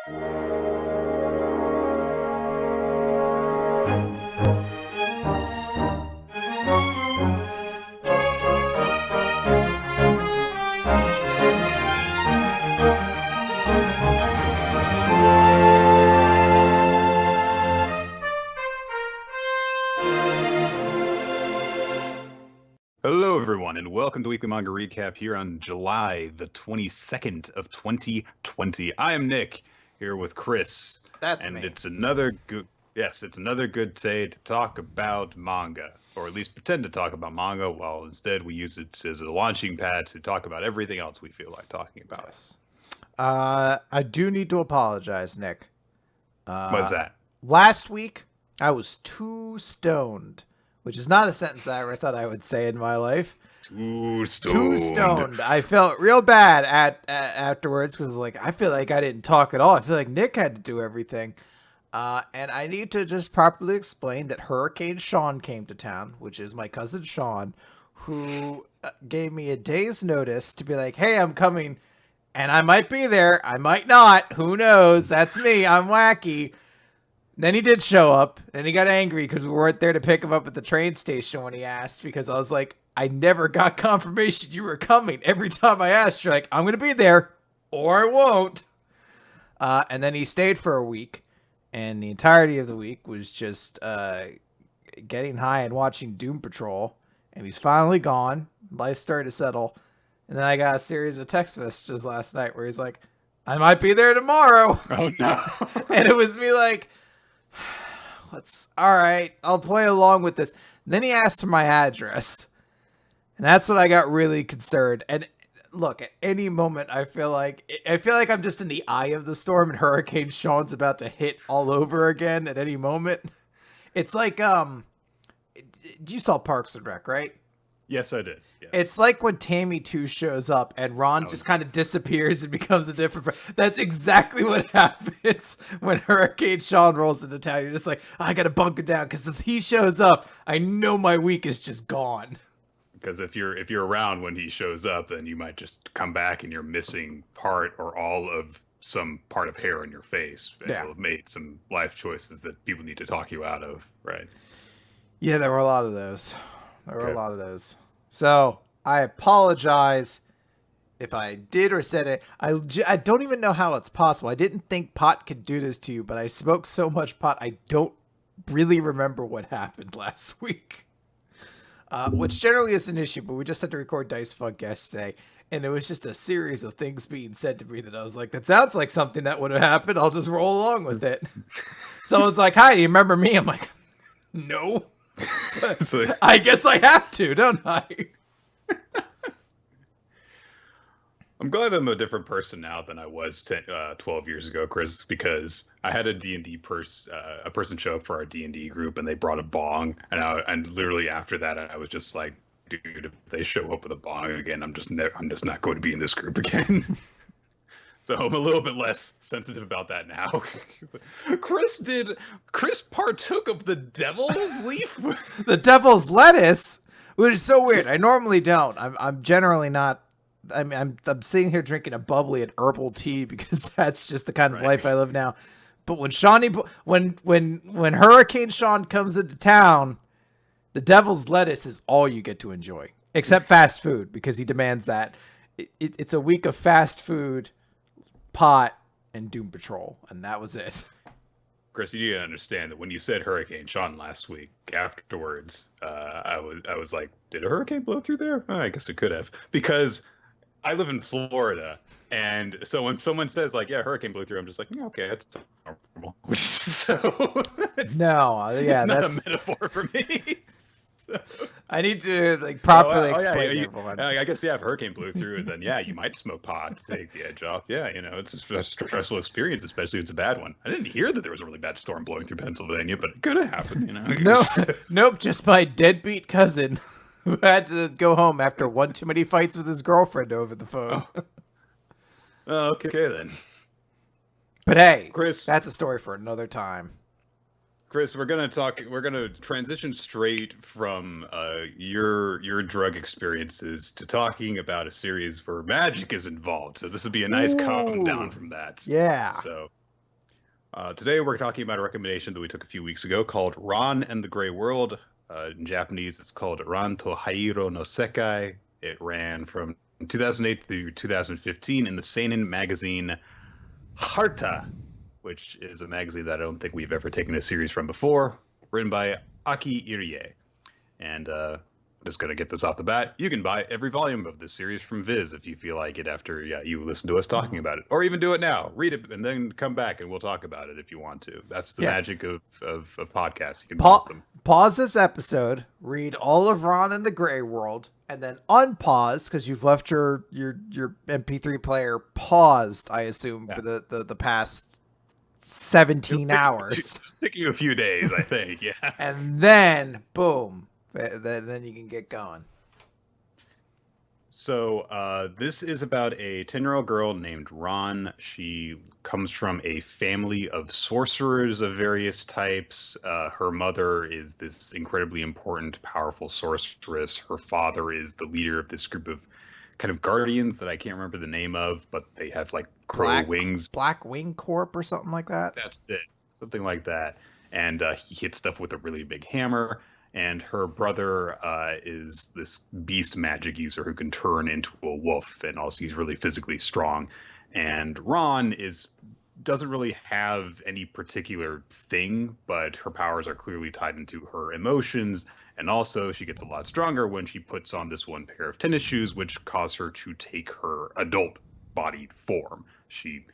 Hello, everyone, and welcome to Weekly Manga Recap here on July the 22nd of 2020. I am Nick, here with Chris. That's and me. It's another good day to talk about manga, or at least pretend to talk about manga, while instead we use it as a launching pad to talk about everything else we feel like talking about. Yes. I do need to apologize, Nick. What's that? Last week, I was too stoned, which is not a sentence I ever thought I would say in my life. Too Too stoned. I felt real bad afterwards because I feel like I didn't talk at all. I feel like Nick had to do everything. And I need to just properly explain that Hurricane Sean came to town, which is my cousin Sean, who gave me a day's notice to be like, hey, I'm coming. And I might be there. I might not. Who knows? That's me. I'm wacky. Then he did show up, and he got angry because we weren't there to pick him up at the train station when he asked, because I was like, I never got confirmation you were coming. Every time I asked, you're like, I'm going to be there, or I won't. And then he stayed for a week, and the entirety of the week was just getting high and watching Doom Patrol, and he's finally gone. Life started to settle. And then I got a series of text messages last night where he's like, I might be there tomorrow. Oh, no. And it was me like, all right, I'll play along with this. And then he asked for my address. And that's when I got really concerned. And look, at any moment, I feel like I'm just in the eye of the storm and Hurricane Sean's about to hit all over again at any moment. It's like, you saw Parks and Rec, right? Yes, I did. Yes. It's like when Tammy 2 shows up and Ron just kind of disappears and becomes a different... That's exactly what happens when Hurricane Sean rolls into town. You're just like, I gotta bunker down, because as he shows up, I know my week is just gone. Because if you're around when he shows up, then you might just come back and you're missing part or all of some part of hair on your face. And you'll have made some life choices that people need to talk you out of, right? Yeah, there were a lot of those. So I apologize if I did or said it. I don't even know how it's possible. I didn't think pot could do this to you, but I smoked so much pot, I don't really remember what happened last week. Which generally is an issue, but we just had to record Dice Funk yesterday, and it was just a series of things being said to me that I was like, that sounds like something that would have happened. I'll just roll along with it. Someone's like, hi, do you remember me? I'm like, no. I guess I have to, don't I? I'm glad I'm a different person now than I was 12 years ago, Chris, because I had a D&D a person show up for our D&D group, and they brought a bong, and literally after that, I was just like, dude, if they show up with a bong again, I'm just not going to be in this group again. So I'm a little bit less sensitive about that now. Chris partook of the devil's leaf? The devil's lettuce? Which is so weird. I normally don't. I'm generally not. I'm sitting here drinking a bubbly and herbal tea because that's just the kind of life I live now. But when Hurricane Sean comes into town, the devil's lettuce is all you get to enjoy. Except fast food, because he demands that. It's a week of fast food, pot, and Doom Patrol, and that was it. Chris, you need to understand that when you said Hurricane Sean last week, afterwards, I was like, did a hurricane blow through there? Oh, I guess it could have, because I live in Florida, and so when someone says like, yeah, hurricane blew through, I'm just like, yeah, okay, that's normal. So it's not a metaphor for me. I need to properly explain to everyone. I guess, if hurricane blew through, and then you might smoke pot to take the edge off. Yeah, it's a stressful experience, especially if it's a bad one. I didn't hear that there was a really bad storm blowing through Pennsylvania, but it could have happened. Nope, just my deadbeat cousin who had to go home after one too many fights with his girlfriend over the phone. Oh, okay then. But hey, Chris, that's a story for another time. Chris, we're gonna transition straight from your drug experiences to talking about a series where magic is involved. So this would be a nice calm down from that. Yeah. So Today we're talking about a recommendation that we took a few weeks ago called Ran and the Grey World. In Japanese, it's called Ran to Hairo no Sekai. It ran from 2008 through 2015 in the seinen magazine Harta, which is a magazine that I don't think we've ever taken a series from before, written by Aki Irie. And I'm just going to get this off the bat. You can buy every volume of this series from Viz if you feel like it after you listen to us talking about it. Or even do it now. Read it and then come back and we'll talk about it if you want to. That's the magic of podcasts. You can pause them. Pause this episode, read all of Ron and the Grey World, and then unpause because you've left your MP3 player paused, I assume, for the past 17 hours. It's taking you a few days, I think. Yeah. And then, boom. Then you can get going. So this is about a 10-year-old girl named Ron. She comes from a family of sorcerers of various types. Her mother is this incredibly important, powerful sorceress. Her father is the leader of this group of kind of guardians that I can't remember the name of, but they have like crow wings. Black Wing Corp or something like that? That's it. Something like that. And he hits stuff with a really big hammer. And her brother is this beast magic user who can turn into a wolf, and also he's really physically strong. And Ron doesn't really have any particular thing, but her powers are clearly tied into her emotions. And also she gets a lot stronger when she puts on this one pair of tennis shoes, which cause her to take her adult-bodied form. She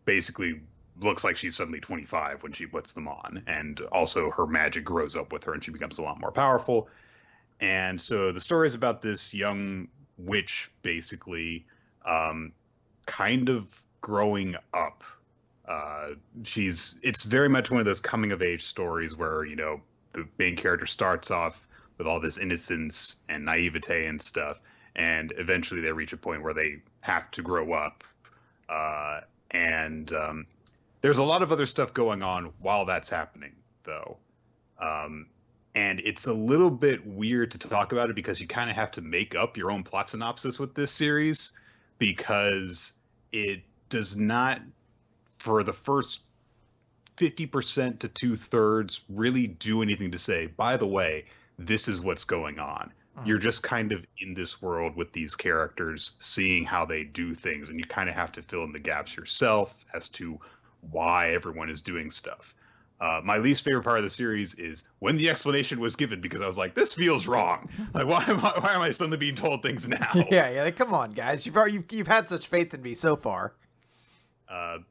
basically looks like she's suddenly 25 when she puts them on, and also her magic grows up with her and she becomes a lot more powerful. And so the story is about this young witch basically kind of growing up. It's very much one of those coming of age stories where, you know, the main character starts off with all this innocence and naivete and stuff, and eventually they reach a point where they have to grow up. There's a lot of other stuff going on while that's happening, though. And it's a little bit weird to talk about it because you kind of have to make up your own plot synopsis with this series, because it does not, for the first 50% to 2/3, really do anything to say, by the way, this is what's going on. You're just kind of in this world with these characters, seeing how they do things, and you kind of have to fill in the gaps yourself as to why everyone is doing stuff. My least favorite part of the series is when the explanation was given, because I was like, this feels wrong. Like, why am I suddenly being told things now? Yeah, like, come on, guys. You've had such faith in me so far.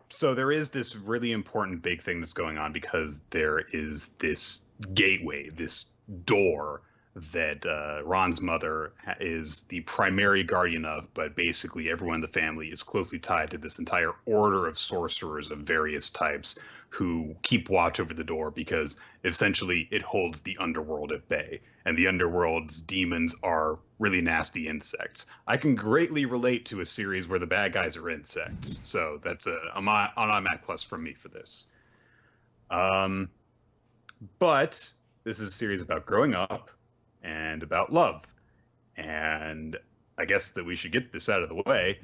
So there is this really important big thing that's going on, because there is this gateway, this door that Ron's mother is the primary guardian of, but basically everyone in the family is closely tied to this entire order of sorcerers of various types who keep watch over the door, because essentially it holds the underworld at bay, and the underworld's demons are really nasty insects. I can greatly relate to a series where the bad guys are insects, so that's an automatic plus from me for this. But this is a series about growing up and about love. And I guess that we should get this out of the way.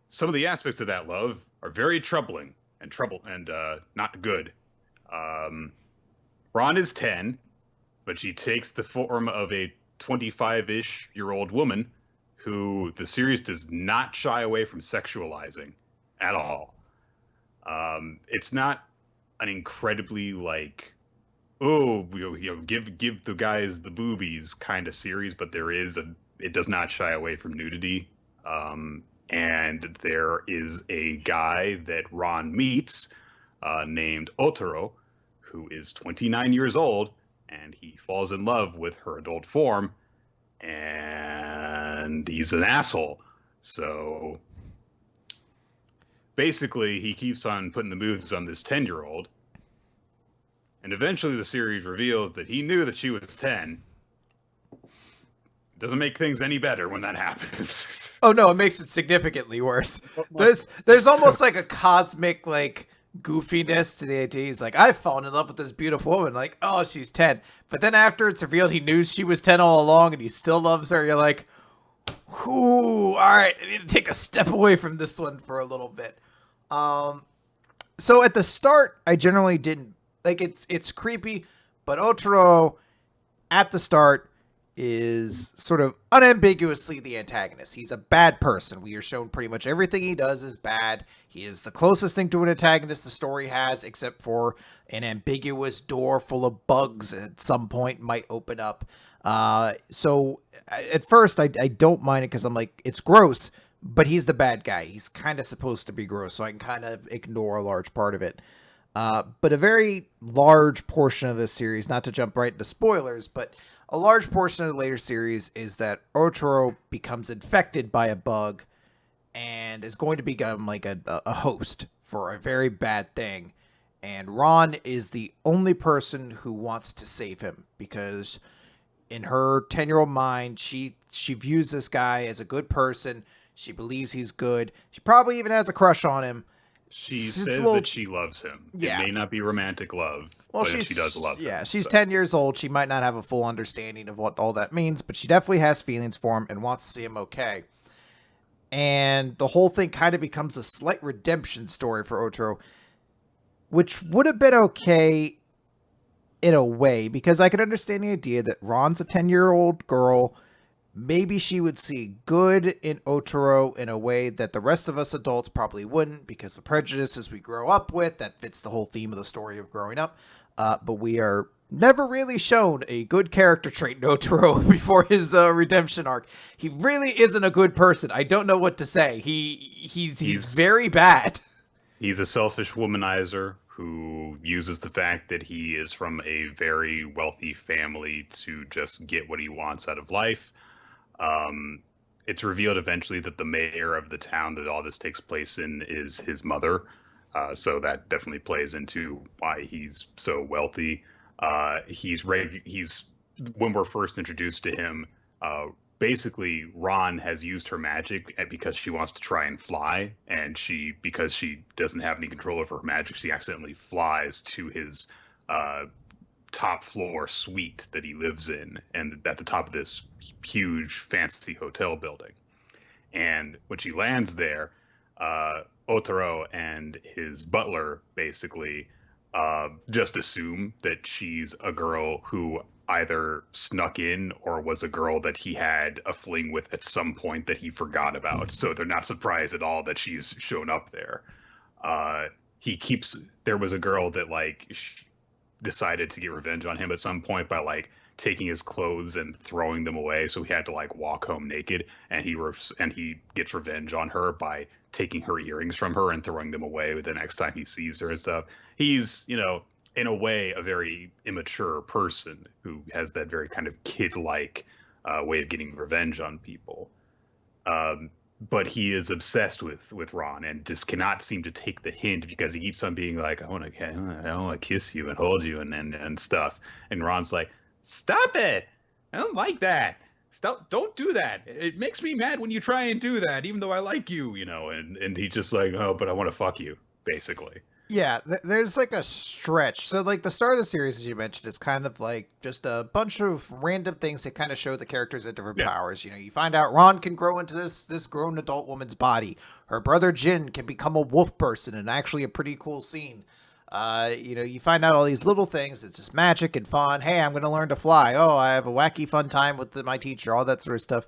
Some of the aspects of that love are very troubling and not good. Ron is 10, but she takes the form of a 25-ish-year-old woman who the series does not shy away from sexualizing at all. It's not an incredibly give the guys the boobies kind of series, but it does not shy away from nudity. And there is a guy that Ron meets named Otaro, who is 29 years old, and he falls in love with her adult form, and he's an asshole. So basically he keeps on putting the moves on this 10-year-old. And eventually the series reveals that he knew that she was 10. Doesn't make things any better when that happens. Oh no, it makes it significantly worse. There's almost like a cosmic goofiness to the idea. He's like, I've fallen in love with this beautiful woman. Like, oh, she's 10. But then after it's revealed he knew she was 10 all along and he still loves her, you're like, ooh, all right, I need to take a step away from this one for a little bit. So at the start, I generally didn't like it's creepy, but Otaro at the start is sort of unambiguously the antagonist. He's a bad person. We are shown pretty much everything he does is bad. He is the closest thing to an antagonist the story has, except for an ambiguous door full of bugs at some point might open up. So at first, I don't mind it because I'm like, it's gross, but he's the bad guy. He's kind of supposed to be gross, so I can kind of ignore a large part of it. But a very large portion of this series, not to jump right into spoilers, but a large portion of the later series is that Otaro becomes infected by a bug and is going to become like a host for a very bad thing. And Ron is the only person who wants to save him because in her 10-year-old mind, she views this guy as a good person. She believes he's good. She probably even has a crush on him. She says that she loves him. Yeah. It may not be romantic love, but she does love him. Yeah, she's 10 years old. She might not have a full understanding of what all that means, but she definitely has feelings for him and wants to see him okay. And the whole thing kind of becomes a slight redemption story for Otaro, which would have been okay in a way, because I could understand the idea that Ron's a 10-year-old girl. Maybe she would see good in Otaro in a way that the rest of us adults probably wouldn't, because the prejudices we grow up with, that fits the whole theme of the story of growing up. But we are never really shown a good character trait in Otaro before his redemption arc. He really isn't a good person. I don't know what to say. He's very bad. He's a selfish womanizer who uses the fact that he is from a very wealthy family to just get what he wants out of life. It's revealed eventually that the mayor of the town that all this takes place in is his mother. So that definitely plays into why he's so wealthy. He's when we're first introduced to him, basically Ron has used her magic because she wants to try and fly, and because she doesn't have any control over her magic, she accidentally flies to his top floor suite that he lives in, and at the top of this huge fancy hotel building. And when she lands there, Otaro and his butler basically just assume that she's a girl who either snuck in or was a girl that he had a fling with at some point that he forgot about. So they're not surprised at all that she's shown up there. There was a girl that decided to get revenge on him at some point by taking his clothes and throwing them away, so he had to walk home naked, and he gets revenge on her by taking her earrings from her and throwing them away the next time he sees her and stuff. He's, in a way, a very immature person who has that very kind of kid-like way of getting revenge on people. But he is obsessed with Ron and just cannot seem to take the hint, because he keeps on being like, I want to kiss you and hold you and stuff. And Ron's like, stop it! I don't like that. Stop! Don't do that. It makes me mad when you try and do that, even though I like you, And he's just like, oh, but I want to fuck you, basically. Yeah, there's a stretch. So the start of the series, as you mentioned, is kind of just a bunch of random things that kind of show the characters at different powers. You find out Ron can grow into this grown adult woman's body. Her brother Jin can become a wolf person, and actually a pretty cool scene. You find out all these little things. It's just magic and fun. Hey, I'm going to learn to fly. Oh, I have a wacky fun time with my teacher, all that sort of stuff.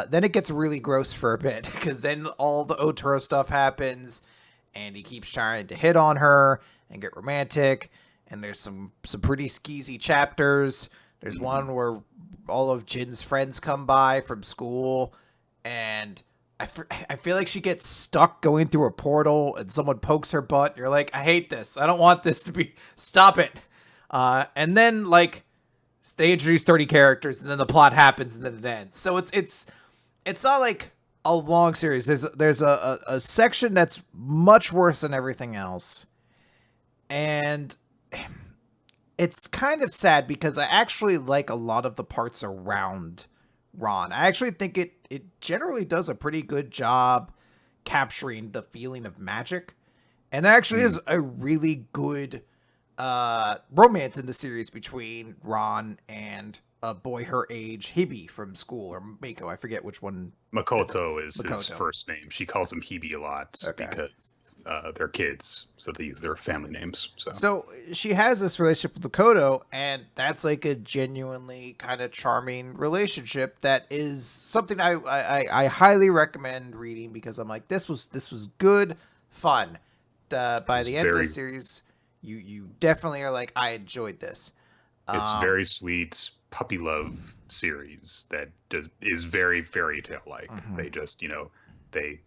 Then it gets really gross for a bit, because then all the Otaro stuff happens, and he keeps trying to hit on her and get romantic. And there's some pretty skeezy chapters. There's one where all of Jin's friends come by from school, and I feel like she gets stuck going through a portal, and someone pokes her butt. And you're like, I hate this. I don't want this to be. Stop it. And then they introduce 30 characters, and then the plot happens, and then it ends. So it's not like a long series. There's a section that's much worse than everything else, and it's kind of sad because I actually like a lot of the parts around Ron. I actually think it generally does a pretty good job capturing the feeling of magic, and there actually is a really good romance in the series between Ron and a boy her age, Hibi from school, or Mako, I forget which one. Makoto is his first name. She calls him Hibi a lot because their kids, so they use their family names. So she has this relationship with Makoto, and that's like a genuinely kind of charming relationship that is something I highly recommend reading, because I'm like, this was good fun. By the end of the series, you definitely are like, I enjoyed this. It's very sweet puppy love series that is very fairy tale like. They just, they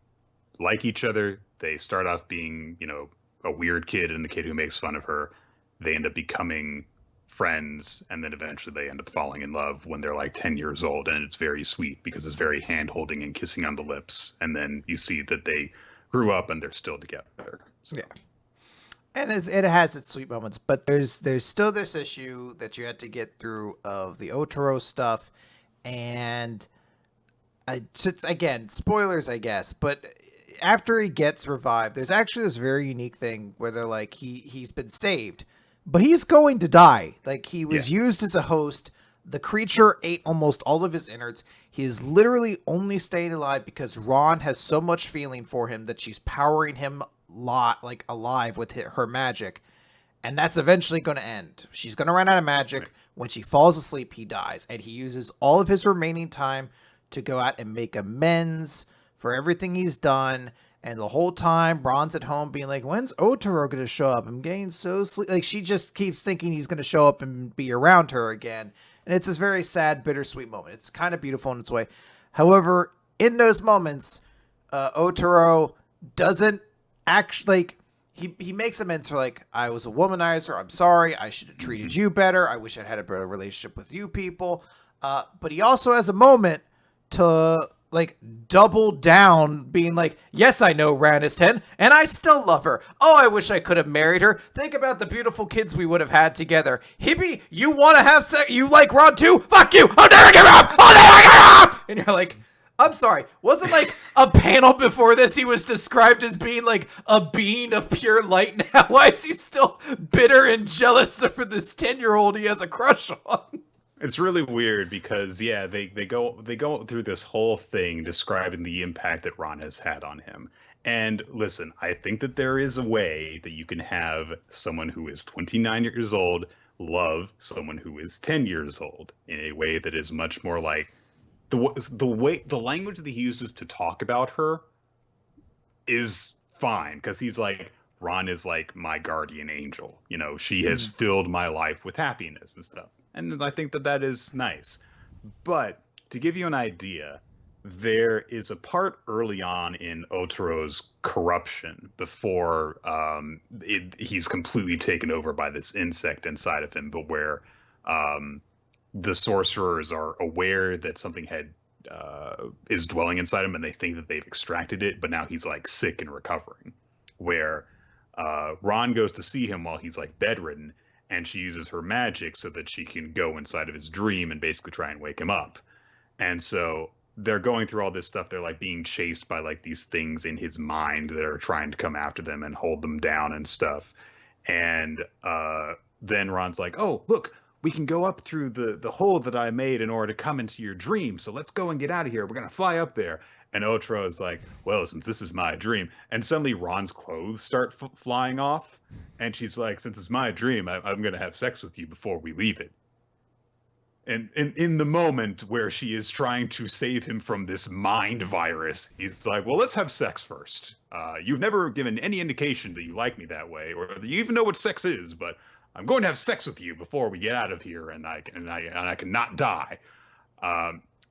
like each other. They start off being, a weird kid and the kid who makes fun of her. They end up becoming friends, and then eventually they end up falling in love when they're like 10 years old, and it's very sweet because it's very hand holding and kissing on the lips, and then you see that they grew up and they're still together. So. Yeah. And it has its sweet moments, but there's still this issue that you had to get through of the Otaro stuff, and again, spoilers, I guess, but after he gets revived, there's actually this very unique thing where they're like, he's been saved, but he's going to die. Like, he was used as a host. The creature ate almost all of his innards. He is literally only staying alive because Ron has so much feeling for him that she's powering him alive with her magic. And that's eventually going to end. She's going to run out of magic. Right. When she falls asleep, he dies. And he uses all of his remaining time to go out and make amends for everything he's done. And the whole time, Ron's at home being like, when's Otaro going to show up? I'm getting so sleepy. Like, she just keeps thinking he's going to show up and be around her again. And it's this very sad, bittersweet moment. It's kind of beautiful in its way. However, in those moments, Otaro doesn't actually, like, he makes amends for, like, I was a womanizer. I'm sorry. I should have treated you better. I wish I'd had a better relationship with you people. But he also has a moment to, like, double down, being like, yes, I know Ran is 10, and I still love her. Oh, I wish I could have married her. Think about the beautiful kids we would have had together. Hippie, you want to have sex? You like Ron too? Fuck you! I'll never give up! I'll never give up! And you're like, I'm sorry. Wasn't like a panel before this he was described as being like a being of pure light now? Why is he still bitter and jealous over this 10-year-old he has a crush on? It's really weird because they go through this whole thing describing the impact that Ron has had on him. And listen, I think that there is a way that you can have someone who is 29 years old love someone who is 10 years old in a way that is much more like the language that he uses to talk about her is fine, because he's like, Ron is like my guardian angel. She has filled my life with happiness and stuff. And I think that is nice. But to give you an idea, there is a part early on in Otaro's corruption before he's completely taken over by this insect inside of him, but where the sorcerers are aware that something is dwelling inside him, and they think that they've extracted it, but now he's like sick and recovering. Where Ron goes to see him while he's like bedridden, and she uses her magic so that she can go inside of his dream and basically try and wake him up. And so they're going through all this stuff. They're like being chased by like these things in his mind that are trying to come after them and hold them down and stuff. And then Ron's like, oh, look, we can go up through the hole that I made in order to come into your dream. So let's go and get out of here. We're going to fly up there. And Otaro is like, well, since this is my dream. And suddenly Ron's clothes start flying off. And she's like, since it's my dream, I'm going to have sex with you before we leave it. And in the moment where she is trying to save him from this mind virus, he's like, well, let's have sex first. You've never given any indication that you like me that way, or that you even know what sex is, but I'm going to have sex with you before we get out of here, and I cannot die.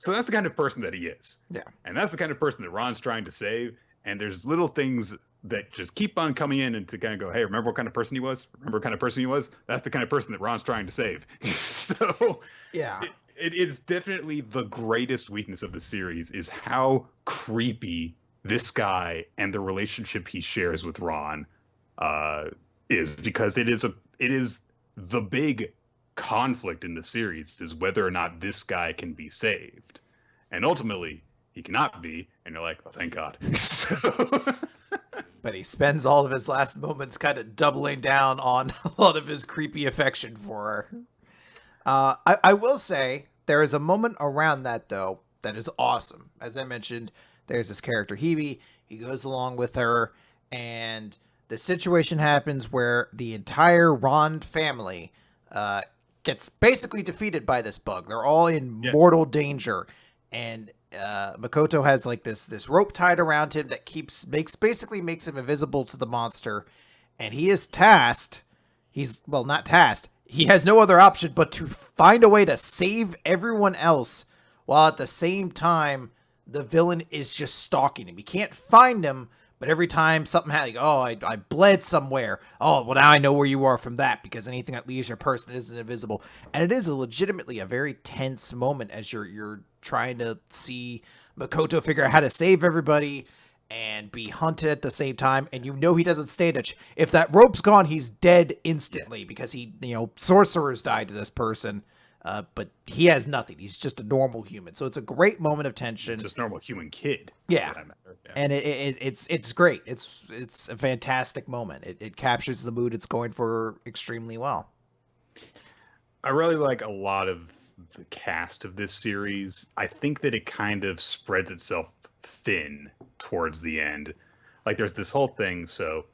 So that's the kind of person that he is. Yeah. And that's the kind of person that Ron's trying to save. And there's little things that just keep on coming in and to kind of go, hey, remember what kind of person he was? Remember what kind of person he was? That's the kind of person that Ron's trying to save. So yeah, it is definitely the greatest weakness of the series is how creepy this guy and the relationship he shares with Ron is, because it is the big conflict in the series is whether or not this guy can be saved, and ultimately he cannot be, and you're like, oh, thank God. But he spends all of his last moments kind of doubling down on a lot of his creepy affection for her. I will say there is a moment around that though that is awesome. As I mentioned, there's this character Hebe. He goes along with her, and the situation happens where the entire Ron family gets basically defeated by this bug. They're all in mortal danger, and Makoto has like this rope tied around him that basically makes him invisible to the monster, and he is tasked. He's not tasked. He has no other option but to find a way to save everyone else, while at the same time the villain is just stalking him. He can't find him, but every time something happens, like, I bled somewhere. Oh, well, now I know where you are from that, because anything that leaves your person isn't invisible. And it is legitimately a very tense moment as you're trying to see Makoto figure out how to save everybody and be hunted at the same time. And he doesn't stand a if that rope's gone, he's dead instantly, because sorcerers died to this person. But he has nothing. He's just a normal human. So it's a great moment of tension. Just a normal human kid. Yeah. And it's great. It's a fantastic moment. It captures the mood it's going for extremely well. I really like a lot of the cast of this series. I think that it kind of spreads itself thin towards the end. Like, there's this whole thing. So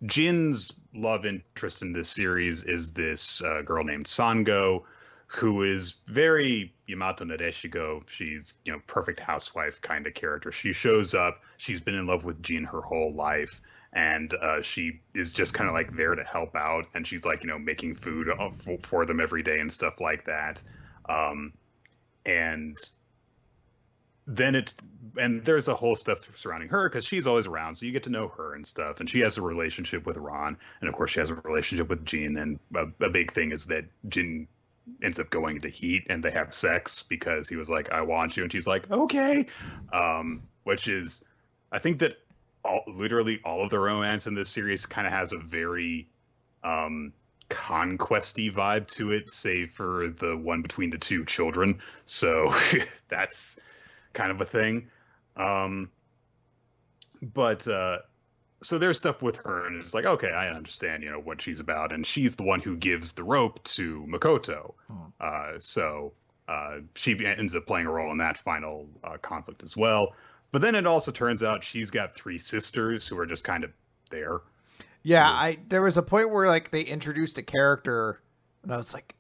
Jin's love interest in this series is this girl named Sango, who is very Yamato Nadeshiko. She's, perfect housewife kind of character. She shows up. She's been in love with Jin her whole life, and she is just kind of like there to help out. And she's like, making food for them every day and stuff like that. And then there's a whole stuff surrounding her because she's always around, so you get to know her and stuff. And she has a relationship with Ron, and of course she has a relationship with Jin. And a big thing is that Jin ends up going into heat, and they have sex because he was like, "I want you," and she's like, "Okay," which is, I think that literally all of the romance in this series kind of has a very conquesty vibe to it, save for the one between the two children. So that's kind of a thing. So there's stuff with her, and it's like, okay, I understand, what she's about. And she's the one who gives the rope to Makoto. So she ends up playing a role in that final conflict as well. But then it also turns out she's got 3 sisters who are just kind of there. Yeah, there was a point where like they introduced a character, and I was like,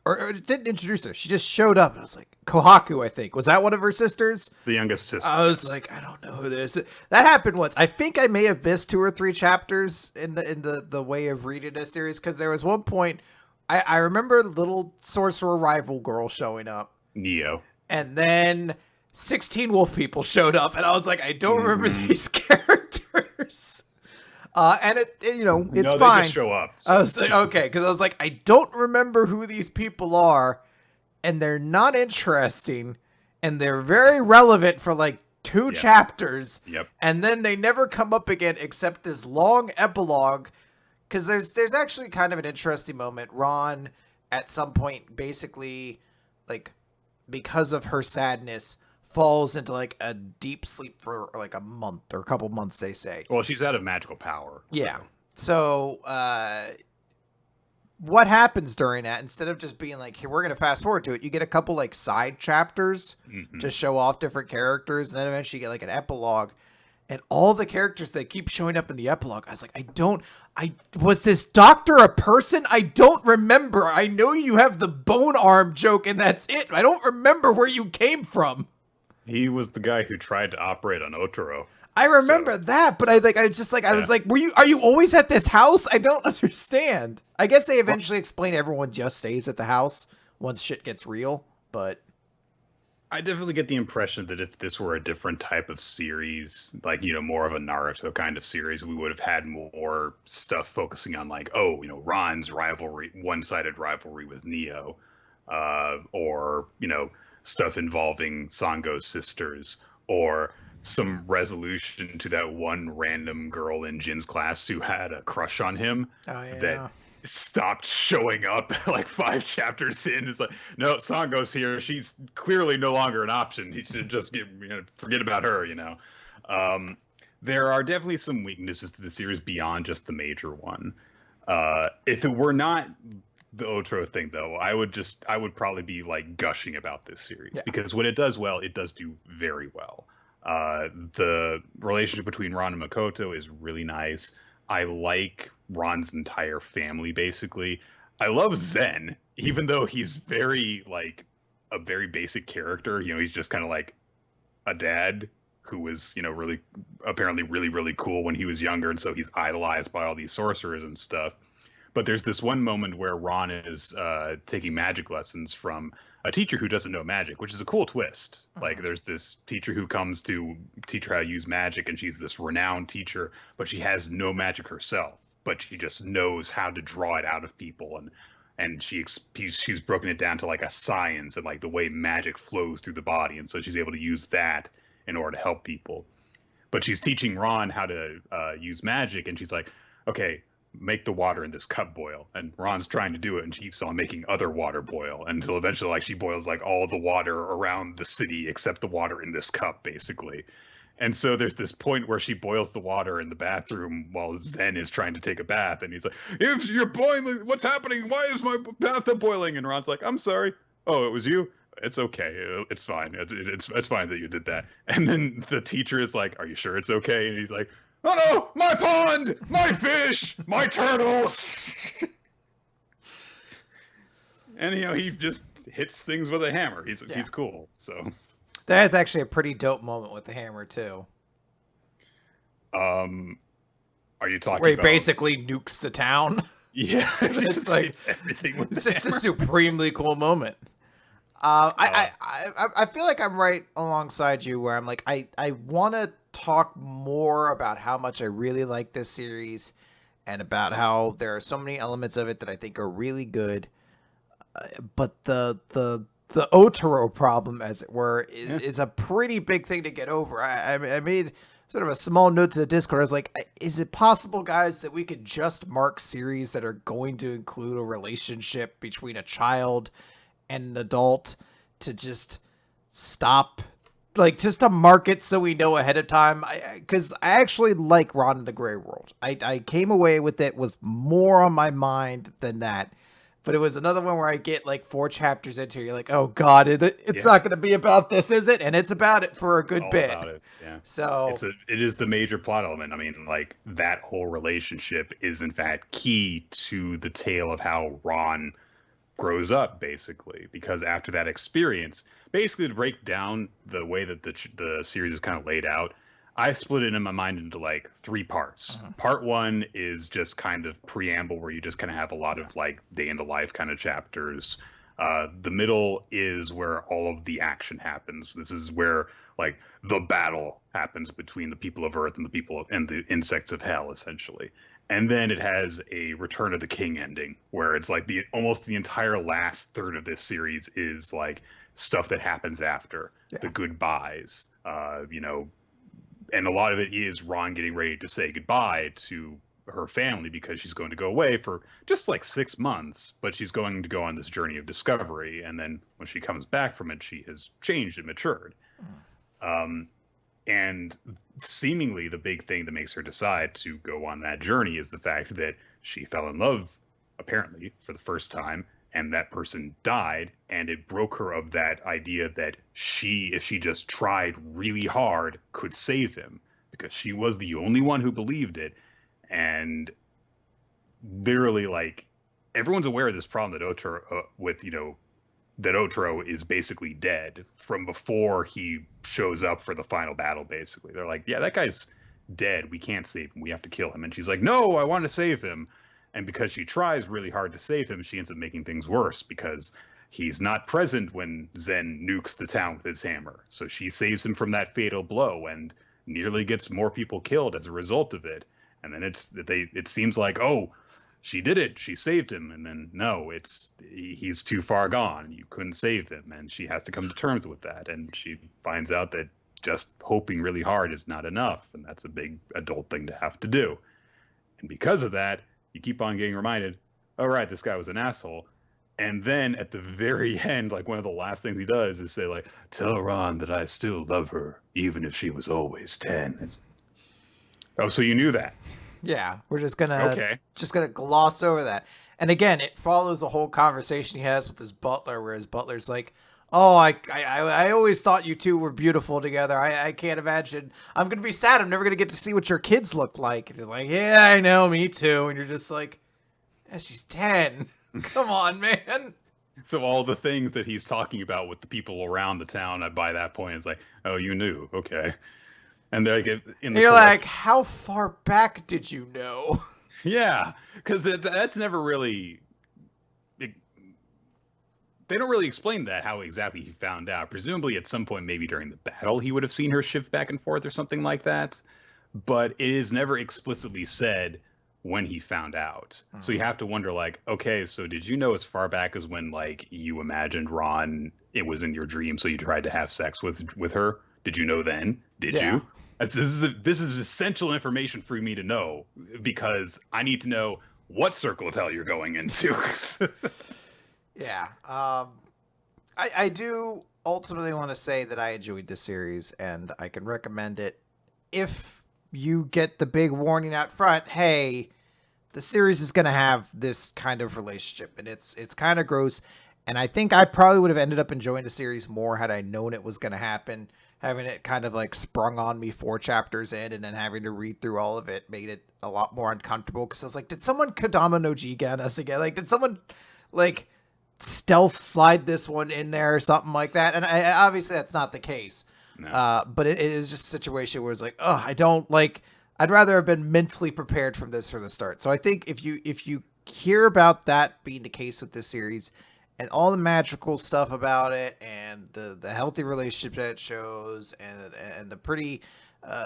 or it didn't introduce her. She just showed up, and I was like, Kohaku, I think. Was that one of her sisters? The youngest sister. I was like, I don't know who this is. That happened once. I think I may have missed 2 or 3 chapters in the way of reading this series, because there was one point I remember little sorcerer rival girl showing up. Neo. And then 16 wolf people showed up, and I was like, I don't remember these characters. And it's fine. They just show up. So. I was like, okay, because I was like, I don't remember who these people are, and they're not interesting, and they're very relevant for like 2 chapters. Yep. And then they never come up again except this long epilogue, because there's actually kind of an interesting moment. Ron, at some point, basically, like, because of her sadness, falls into like a deep sleep for like a month or a couple months, they say. Well, she's out of magical power. Yeah. So what happens during that, instead of just being like, here, we're going to fast forward to it, you get a couple like side chapters to show off different characters, and then eventually you get like an epilogue. And all the characters that keep showing up in the epilogue, I was like, was this doctor a person? I don't remember. I know you have the bone arm joke, and that's it. I don't remember where you came from. He was the guy who tried to operate on Otoro. I remember that, but I was like, are you always at this house? I don't understand. I guess they eventually explain everyone just stays at the house once shit gets real, but I definitely get the impression that if this were a different type of series, like, more of a Naruto kind of series, we would have had more stuff focusing on like, Ron's rivalry, one-sided rivalry with Neo, or, stuff involving Sango's sisters, or some resolution to that one random girl in Jin's class who had a crush on him that stopped showing up like 5 chapters in. It's like, no, Sango's here. She's clearly no longer an option. He should just forget about her, There are definitely some weaknesses to the series beyond just the major one. If it were not the Otro thing, though, I would probably be like gushing about this series because when it does well, it does do very well. The relationship between Ron and Makoto is really nice. I like Ron's entire family, basically. I love Zen, even though he's very, like, a very basic character. He's just kind of like a dad who was, really, apparently really, really cool when he was younger. And so he's idolized by all these sorcerers and stuff. But there's this one moment where Ron is taking magic lessons from a teacher who doesn't know magic, which is a cool twist. Like, there's this teacher who comes to teach her how to use magic, and she's this renowned teacher, but she has no magic herself. But she just knows how to draw it out of people, and she's broken it down to like a science and like the way magic flows through the body, and so she's able to use that in order to help people. But she's teaching Ron how to use magic, and she's like, okay, make the water in this cup boil. And Ron's trying to do it, and she keeps on making other water boil until eventually, like, she boils like all the water around the city except the water in this cup, basically. And so there's this point where she boils the water in the bathroom while Zen is trying to take a bath, and he's like, "If you're boiling, what's happening? Why is my bathtub boiling?" And Ron's like, "I'm sorry." "Oh, it was you? It's okay. It's fine. It's fine that you did that." And then the teacher is like, "Are you sure it's okay?" And he's like, "Oh no, my pond, my fish, my turtles." And he just hits things with a hammer. He's cool. So that's actually a pretty dope moment with the hammer too. Are you talking where he about basically nukes the town? Yeah, it's like it's everything with it's the just hammer. a supremely cool moment. I feel like I'm right alongside you where I'm like I want to talk more about how much I really like this series and about how there are so many elements of it that I think are really good. But the Otaro problem, as it were, is a pretty big thing to get over. I made sort of a small note to the Discord. I was like, is it possible, guys, that we could just mark series that are going to include a relationship between a child and an adult to just stop? Like, just to mark it so we know ahead of time. Because I actually like Ron in the Grey World. I came away with it with more on my mind than that. But it was another one where I get like 4 chapters into it, you're like, oh god, it's not going to be about this, is it? And it's about it for a good bit. About it. Yeah. So it is the major plot element. I mean, like, that whole relationship is in fact key to the tale of how Ron grows up, basically, because after that experience, basically, to break down the way that the series is kind of laid out, I split it in my mind into like 3 parts. Part 1 is just kind of preamble, where you just kind of have a lot of like day in the life kind of chapters. The middle is where all of the action happens. This is where like the battle happens between the people of Earth and the people and the insects of Hell, essentially. And then it has a Return of the King ending, where it's like almost the entire last third of this series is like stuff that happens after the goodbyes. And a lot of it is Ron getting ready to say goodbye to her family, because she's going to go away for just like 6 months, but she's going to go on this journey of discovery. And then when she comes back from it, she has changed and matured. And seemingly the big thing that makes her decide to go on that journey is the fact that she fell in love, apparently, for the first time, and that person died, and it broke her of that idea that she, if she just tried really hard, could save him, because she was the only one who believed it. And literally, like, everyone's aware of this problem that Otaro is basically dead from before he shows up for the final battle, basically. They're like, yeah, that guy's dead. We can't save him. We have to kill him. And she's like, no, I want to save him. And because she tries really hard to save him, she ends up making things worse, because he's not present when Zen nukes the town with his hammer. So she saves him from that fatal blow and nearly gets more people killed as a result of it. And then it seems like, oh, she did it. She saved him. And then, no, he's too far gone. You couldn't save him. And she has to come to terms with that. And she finds out that just hoping really hard is not enough. And that's a big adult thing to have to do. And because of that, you keep on getting reminded, oh, right, this guy was an asshole. And then at the very end, like, one of the last things he does is say, like, tell Ron that I still love her, even if she was always 10. Oh, so you knew that? Yeah, we're just gonna gloss over that. And again, it follows the whole conversation he has with his butler, where his butler's like, Oh, I always thought you two were beautiful together. I can't imagine. I'm gonna be sad. I'm never gonna get to see what your kids look like. And it's like, yeah, I know, me too. And you're just like, yeah, she's 10. Come on, man. So all the things that he's talking about with the people around the town, by that point, is like, oh, you knew, okay. And they're like, And you're like, how far back did you know? yeah, because that's never really. They don't really explain that, how exactly he found out. Presumably, at some point, maybe during the battle, he would have seen her shift back and forth or something like that. But it is never explicitly said when he found out. So you have to wonder, like, okay, so did you know as far back as when, like, you imagined Ron, it was in your dream, so you tried to have sex with her? Did you know then? Did you? This is essential information for me to know, because I need to know what circle of hell you're going into. Yeah. I do ultimately want to say that I enjoyed this series, and I can recommend it if you get the big warning out front. Hey, the series is going to have this kind of relationship, and it's kind of gross. And I think I probably would have ended up enjoying the series more had I known it was going to happen. Having it kind of like sprung on me 4 chapters in, and then having to read through all of it made it a lot more uncomfortable, because I was like, did someone Kodama no Jigen us again? Like, did someone like stealth slide this one in there or something like that? And obviously that's not the case. No. But it is just a situation where it's like, oh, I don't like, I'd rather have been mentally prepared from this from the start. So I think if you hear about that being the case with this series, and all the magical stuff about it, and the healthy relationship that it shows, and the pretty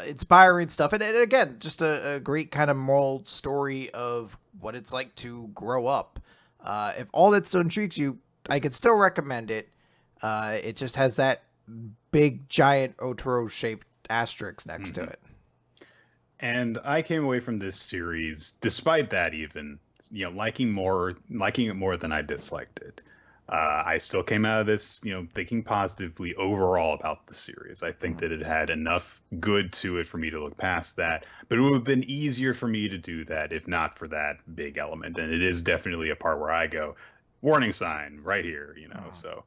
inspiring stuff, and again, just a great kind of moral story of what it's like to grow up. If all that still intrigues you, I could still recommend it. It just has that big, giant Otoro-shaped asterisk next to it. And I came away from this series, despite that, even liking it more than I disliked it. I still came out of this, thinking positively overall about the series. I think that it had enough good to it for me to look past that, but it would have been easier for me to do that if not for that big element. And it is definitely a part where I go, warning sign right here, So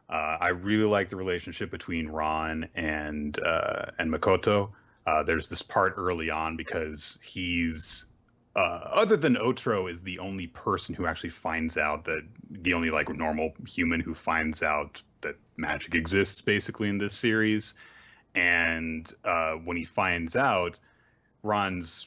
I really like the relationship between Ron and Makoto. There's this part early on because he's other than Otro is the only person who actually finds out that the only like normal human who finds out that magic exists basically in this series. And when he finds out, Ron's,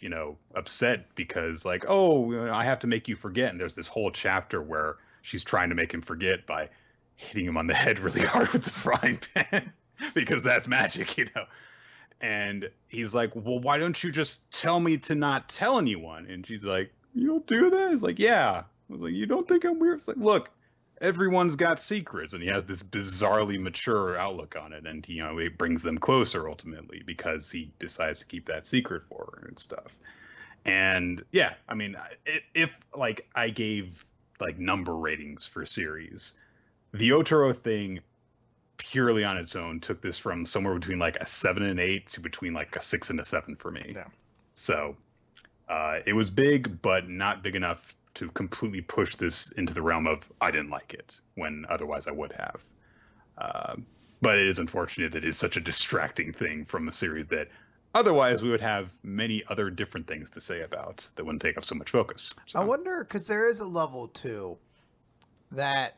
upset because like, oh, I have to make you forget. And there's this whole chapter where she's trying to make him forget by hitting him on the head really hard with the frying pan because that's magic, And he's like, well, why don't you just tell me to not tell anyone? And she's like, you'll do that? It's like, yeah. I was like, you don't think I'm weird? It's like, look, everyone's got secrets. And he has this bizarrely mature outlook on it. And, it brings them closer ultimately because he decides to keep that secret for her and stuff. And yeah, I mean, if like I gave like number ratings for series, the Otoro thing purely on its own took this from somewhere between like a 7 and 8 to between like a 6 and a 7 for me. Yeah. So it was big, but not big enough to completely push this into the realm of I didn't like it when otherwise I would have. But it is unfortunate that it is such a distracting thing from a series that otherwise we would have many other different things to say about that wouldn't take up so much focus. So. I wonder, because there is a level too that,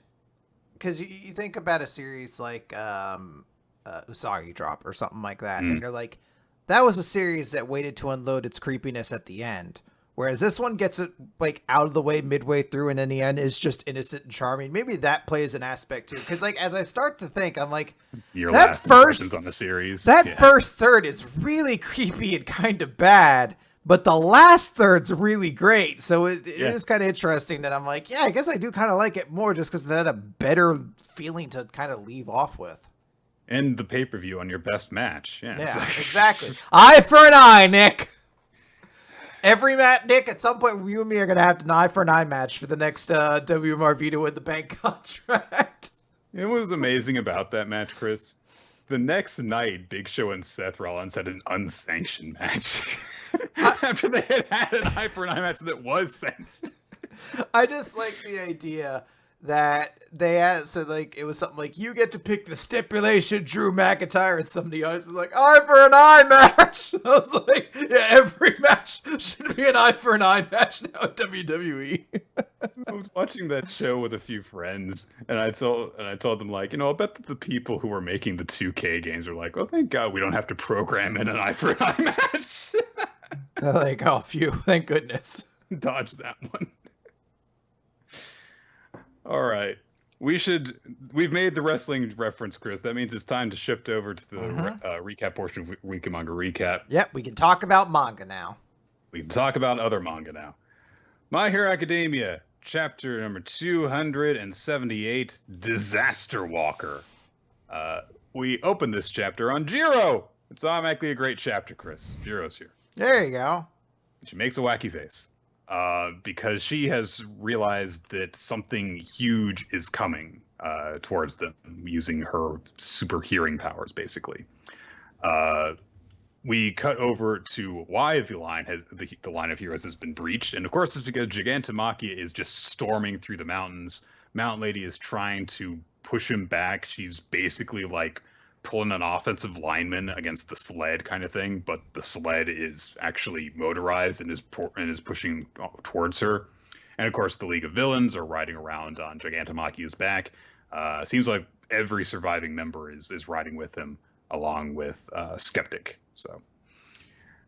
because you think about a series like Usagi Drop or something like that, and you're like, that was a series that waited to unload its creepiness at the end. Whereas this one gets it like out of the way midway through, and in the end is just innocent and charming. Maybe that plays an aspect too, because like as I start to think, I'm like, your last impressions on the series. That first third is really creepy and kind of bad. But the last third's really great. So it is kind of interesting that I'm like, yeah, I guess I do kind of like it more just because it had a better feeling to kind of leave off with. And the pay-per-view on your best match. Yeah, exactly. Eye for an eye, Nick. Every match, Nick, at some point, you and me are going to have an eye for an eye match for the next WMRV to win the bank contract. You know what was amazing about that match, Chris? The next night, Big Show and Seth Rollins had an unsanctioned match. After they had an eye for an eye match that was sanctioned. I just like the idea that they had said like it was something like you get to pick the stipulation, Drew McIntyre, and somebody else was like eye for an eye match. I was like, yeah, every match should be an eye for an eye match now at WWE. I was watching that show with a few friends, and I told them like, I'll bet that the people who were making the 2K games are like, oh, thank God we don't have to program in an eye for an eye match. They're like, oh, phew, thank goodness. Dodge that one. All right. We've made the wrestling reference, Chris. That means it's time to shift over to the recap portion of Week in Manga Recap. Yep, we can talk about manga now. We can talk about other manga now. My Hero Academia, chapter number 278, Disaster Walker. We open this chapter on Jiro. It's automatically a great chapter, Chris. Jiro's here. There you go. She makes a wacky face. Because she has realized that something huge is coming towards them using her super hearing powers, basically. We cut over to why the line of heroes has been breached, and of course it's because Gigantomachia is just storming through the mountains. Mountain Lady is trying to push him back. She's basically like pulling an offensive lineman against the sled kind of thing, but the sled is actually motorized and is pushing towards her. And of course, the League of Villains are riding around on Gigantomachia's back. Seems like every surviving member is riding with him, along with Skeptic. So,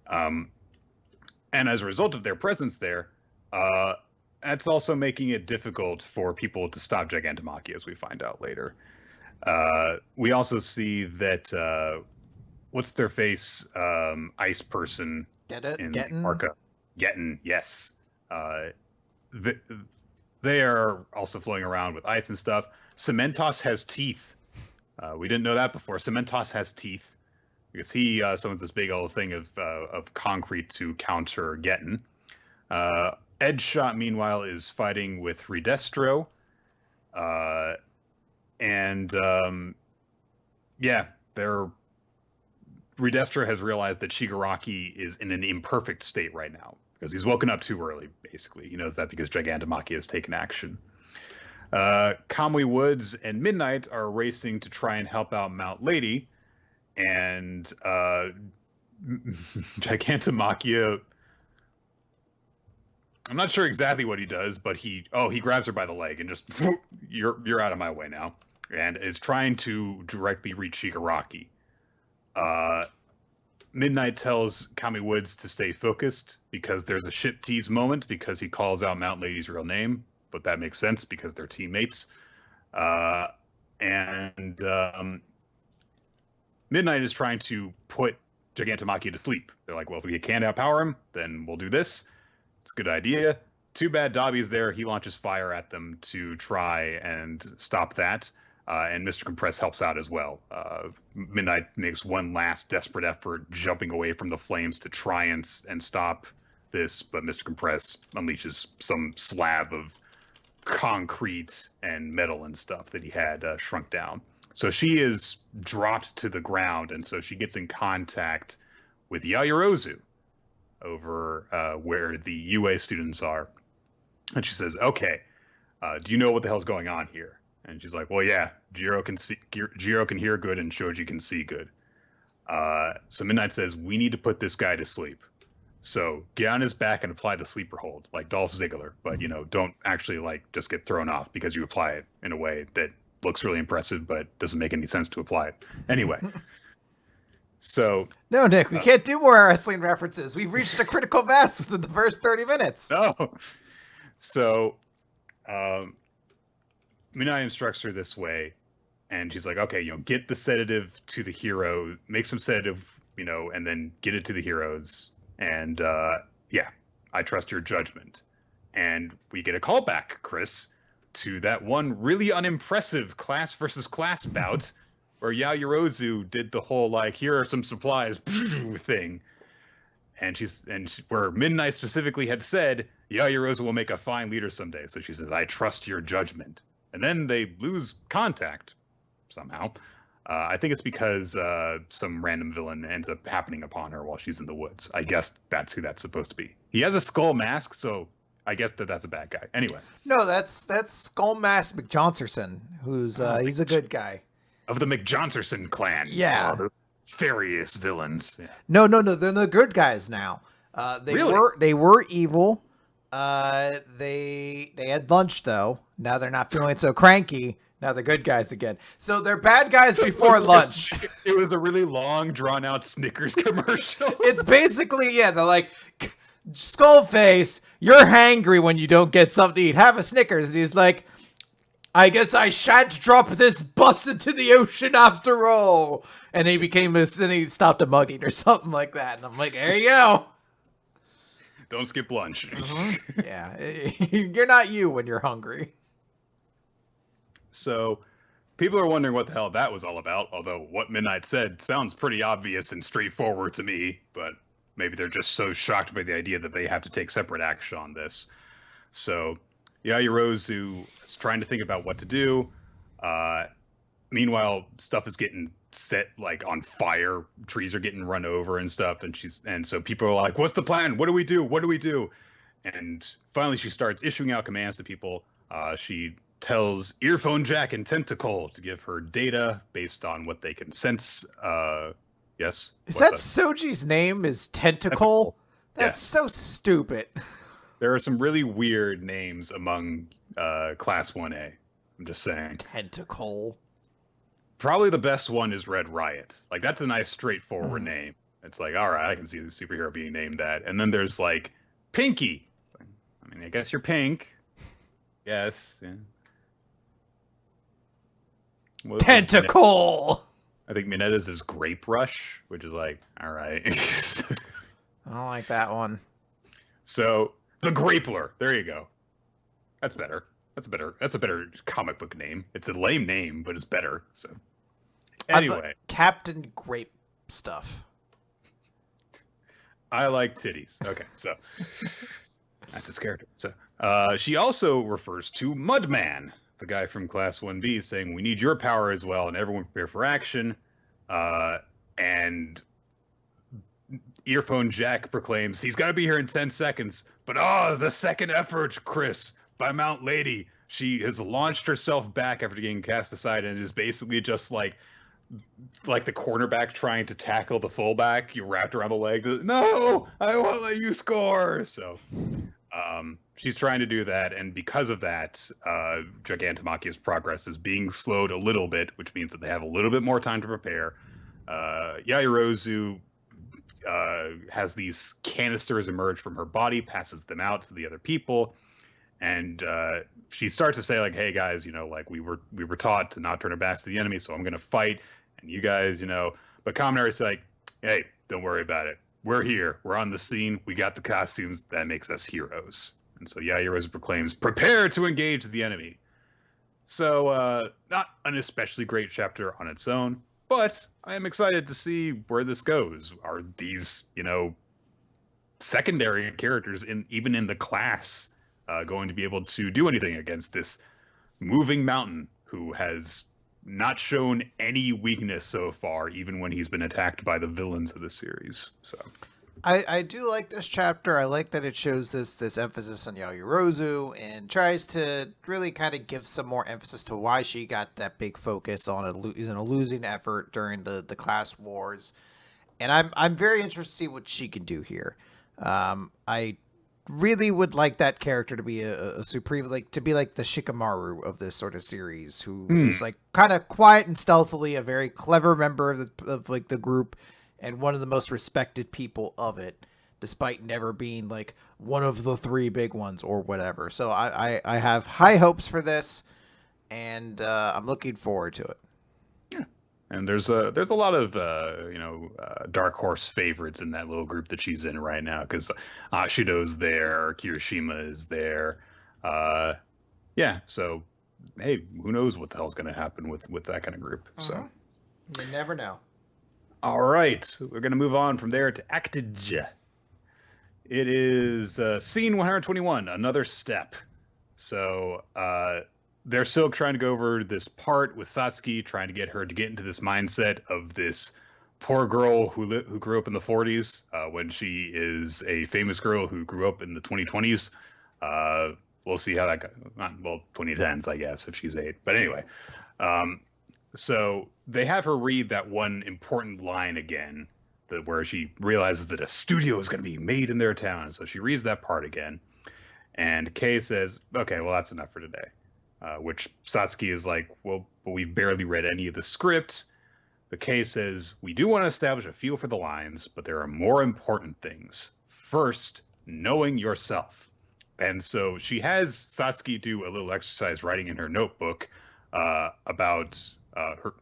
and as a result of their presence there, that's also making it difficult for people to stop Gigantomachia, as we find out later. We also see that what's their face? Ice person in Arca. Getten, yes. They are also floating around with ice and stuff. Cementos has teeth. We didn't know that before. Cementos has teeth because he summons this big old thing of concrete to counter Getten. Edgeshot, meanwhile, is fighting with Redestro. Redestro has realized that Shigaraki is in an imperfect state right now because he's woken up too early, basically. He knows that because Gigantomachia has taken action. Kamui Woods and Midnight are racing to try and help out Mount Lady, and Gigantomachia, I'm not sure exactly what he does, but he grabs her by the leg and just, you're out of my way now, and is trying to directly reach Shigaraki. Midnight tells Kami Woods to stay focused because there's a ship tease moment because he calls out Mount Lady's real name, but that makes sense because they're teammates. Midnight is trying to put Gigantomachia to sleep. They're like, well, if we can't outpower him, then we'll do this. It's a good idea. Too bad Dobby's there. He launches fire at them to try and stop that. And Mr. Compress helps out as well. Midnight makes one last desperate effort, jumping away from the flames to try and stop this, but Mr. Compress unleashes some slab of concrete and metal and stuff that he had shrunk down. So she is dropped to the ground, and so she gets in contact with Yaoyorozu over where the UA students are. And she says, okay, do you know what the hell's going on here? And she's like, well, yeah, Jiro can hear good and Shoji can see good. So Midnight says, we need to put this guy to sleep. So get on his back and apply the sleeper hold, like Dolph Ziggler. But, don't actually, just get thrown off because you apply it in a way that looks really impressive but doesn't make any sense to apply it. Anyway. So... No, Nick, we can't do more wrestling references. We've reached a critical mass within the first 30 minutes. No. So... Minai instructs her this way, and she's like, okay, get the sedative to the hero, make some sedative, and then get it to the heroes, and, I trust your judgment. And we get a callback, Chris, to that one really unimpressive class versus class bout, where Yaoyorozu did the whole, here are some supplies, thing. And where Midnight specifically had said, Yaoyorozu will make a fine leader someday. So she says, I trust your judgment. And then they lose contact somehow. I think it's because some random villain ends up happening upon her while she's in the woods. I guess that's who that's supposed to be. He has a skull mask, so I guess that's a bad guy. Anyway. No, that's Skullmask McJohnson, who's he's a good guy. Of the McJohnson clan. Yeah. Oh, those various villains. Yeah. No, they're the good guys now. They were evil. They had lunch though. Now they're not feeling so cranky. Now they're good guys again. So they're bad guys before lunch. It was a really long, drawn out Snickers commercial. It's basically, they're like, Skullface, you're hangry when you don't get something to eat. Have a Snickers. And he's like, I guess I shan't drop this bus into the ocean after all. And then he stopped a mugging or something like that. And I'm like, there you go. Don't skip lunch. Yeah, you're not you when you're hungry. So people are wondering what the hell that was all about, although what Midnight said sounds pretty obvious and straightforward to me, but maybe they're just so shocked by the idea that they have to take separate action on this. So Yaoyorozu is trying to think about what to do. Meanwhile, stuff is getting set like on fire. Trees are getting run over and stuff, and so people are like, "What's the plan? What do we do? What do we do?" And finally, she starts issuing out commands to people. She tells Earphone Jack and Tentacle to give her data based on what they can sense. Yes. Is that Soji's name? Is Tentacle? That's so stupid. There are some really weird names among Class 1A. I'm just saying. Tentacle. Probably the best one is Red Riot. Like, that's a nice, straightforward name. It's like, all right, I can see the superhero being named that. And then there's, like, Pinky. I mean, I guess you're pink. Yes. Yeah. Tentacle! I think Minetta's is Grape Rush, which is like, all right. I don't like that one. So, the Grapeler. There you go. That's better. That's a better comic book name. It's a lame name, but it's better. So, anyway, Captain Grape stuff. I like titties. Okay, so that's his character. So, she also refers to Mudman, the guy from Class 1B, saying, "We need your power as well, and everyone prepare for action." And Earphone Jack proclaims, "He's got to be here in 10 seconds. But the second effort, Chris, by Mount Lady. She has launched herself back after getting cast aside and is basically just like the cornerback trying to tackle the fullback. You wrapped around the leg. No, I won't let you score." So she's trying to do that. And because of that, Gigantomachia's progress is being slowed a little bit, which means that they have a little bit more time to prepare. Yaoyorozu has these canisters emerge from her body, passes them out to the other people. And she starts to say, like, "Hey guys, like we were taught to not turn our backs to the enemy, so I'm gonna fight, and you guys, But Kaminary's like, "Hey, don't worry about it. We're here. We're on the scene. We got the costumes. That makes us heroes." And so Yaoyorozu proclaims, "Prepare to engage the enemy." So not an especially great chapter on its own, but I am excited to see where this goes. Are these, secondary characters even in the class going to be able to do anything against this moving mountain who has not shown any weakness so far, even when he's been attacked by the villains of the series? So I do like this chapter. I like that it shows this emphasis on Yaoyorozu and tries to really kind of give some more emphasis to why she got that big focus on a losing effort during the class wars. And I'm very interested to see what she can do here. I really would like that character to be a supreme, to be like the Shikamaru of this sort of series, who is like kind of quiet and stealthily a very clever member of the group and one of the most respected people of it, despite never being like one of the three big ones or whatever. So I have high hopes for this, and I'm looking forward to it. Yeah. And there's a lot of dark horse favorites in that little group that she's in right now, because Ashido's there, Kirishima is there. So hey, who knows what the hell's going to happen with that kind of group. So you never know. All right, we're going to move on from there to Actage. It is scene 121, another step. So they're still trying to go over this part with Satsuki, trying to get her to get into this mindset of this poor girl who grew up in the 40s when she is a famous girl who grew up in the 2020s. We'll see how that goes. Well, 2010s, I guess, if she's 8. But anyway, um, so they have her read that one important line again, where she realizes that a studio is going to be made in their town. So she reads that part again, and Kay says, "Okay, well that's enough for today." Which Satsuki is like, "Well, but we've barely read any of the script." But Kay says, "We do want to establish a feel for the lines, but there are more important things. First, knowing yourself." And so she has Satsuki do a little exercise writing in her notebook about her,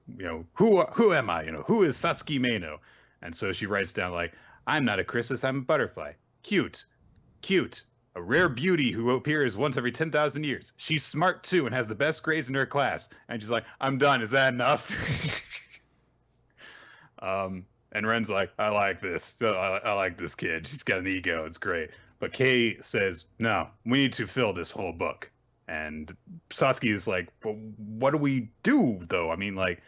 who am I? Who is Satsuki Meino? And so she writes down like, "I'm not a chrysalis, I'm a butterfly. Cute, cute. A rare beauty who appears once every 10,000 years. She's smart too and has the best grades in her class." And she's like, "I'm done. Is that enough?" And Ren's like, "I like this. I like this kid. She's got an ego. It's great." But Kay says, "No, we need to fill this whole book." And Satsuki is like, "Well, what do we do, though? I mean, like,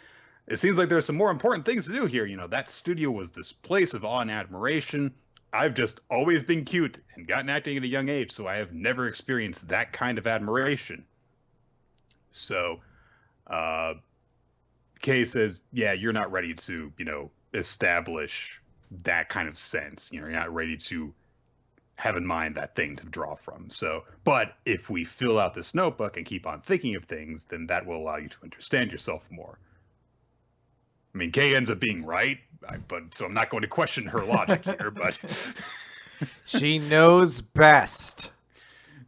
it seems like there's some more important things to do here. That studio was this place of awe and admiration. I've just always been cute and gotten acting at a young age, so I have never experienced that kind of admiration." So, Kay says, "Yeah, you're not ready to, establish that kind of sense. You're not ready to have in mind that thing to draw from. So, but if we fill out this notebook and keep on thinking of things, then that will allow you to understand yourself more." I mean, Kay ends up being right, but so I'm not going to question her logic here, but she knows best.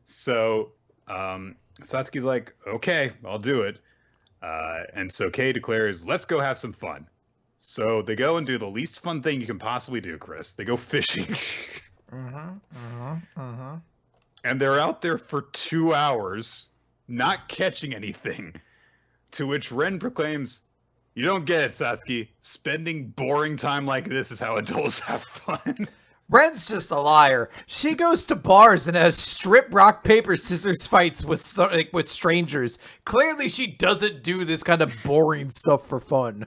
So, Satsuki's like, "Okay, I'll do it." And so Kay declares, "Let's go have some fun." So they go and do the least fun thing you can possibly do, Chris. They go fishing. And they're out there for 2 hours, not catching anything. To which Ren proclaims, "You don't get it, Satsuki. Spending boring time like this is how adults have fun." Ren's just a liar. She goes to bars and has strip rock paper scissors fights with strangers. Clearly, she doesn't do this kind of boring stuff for fun.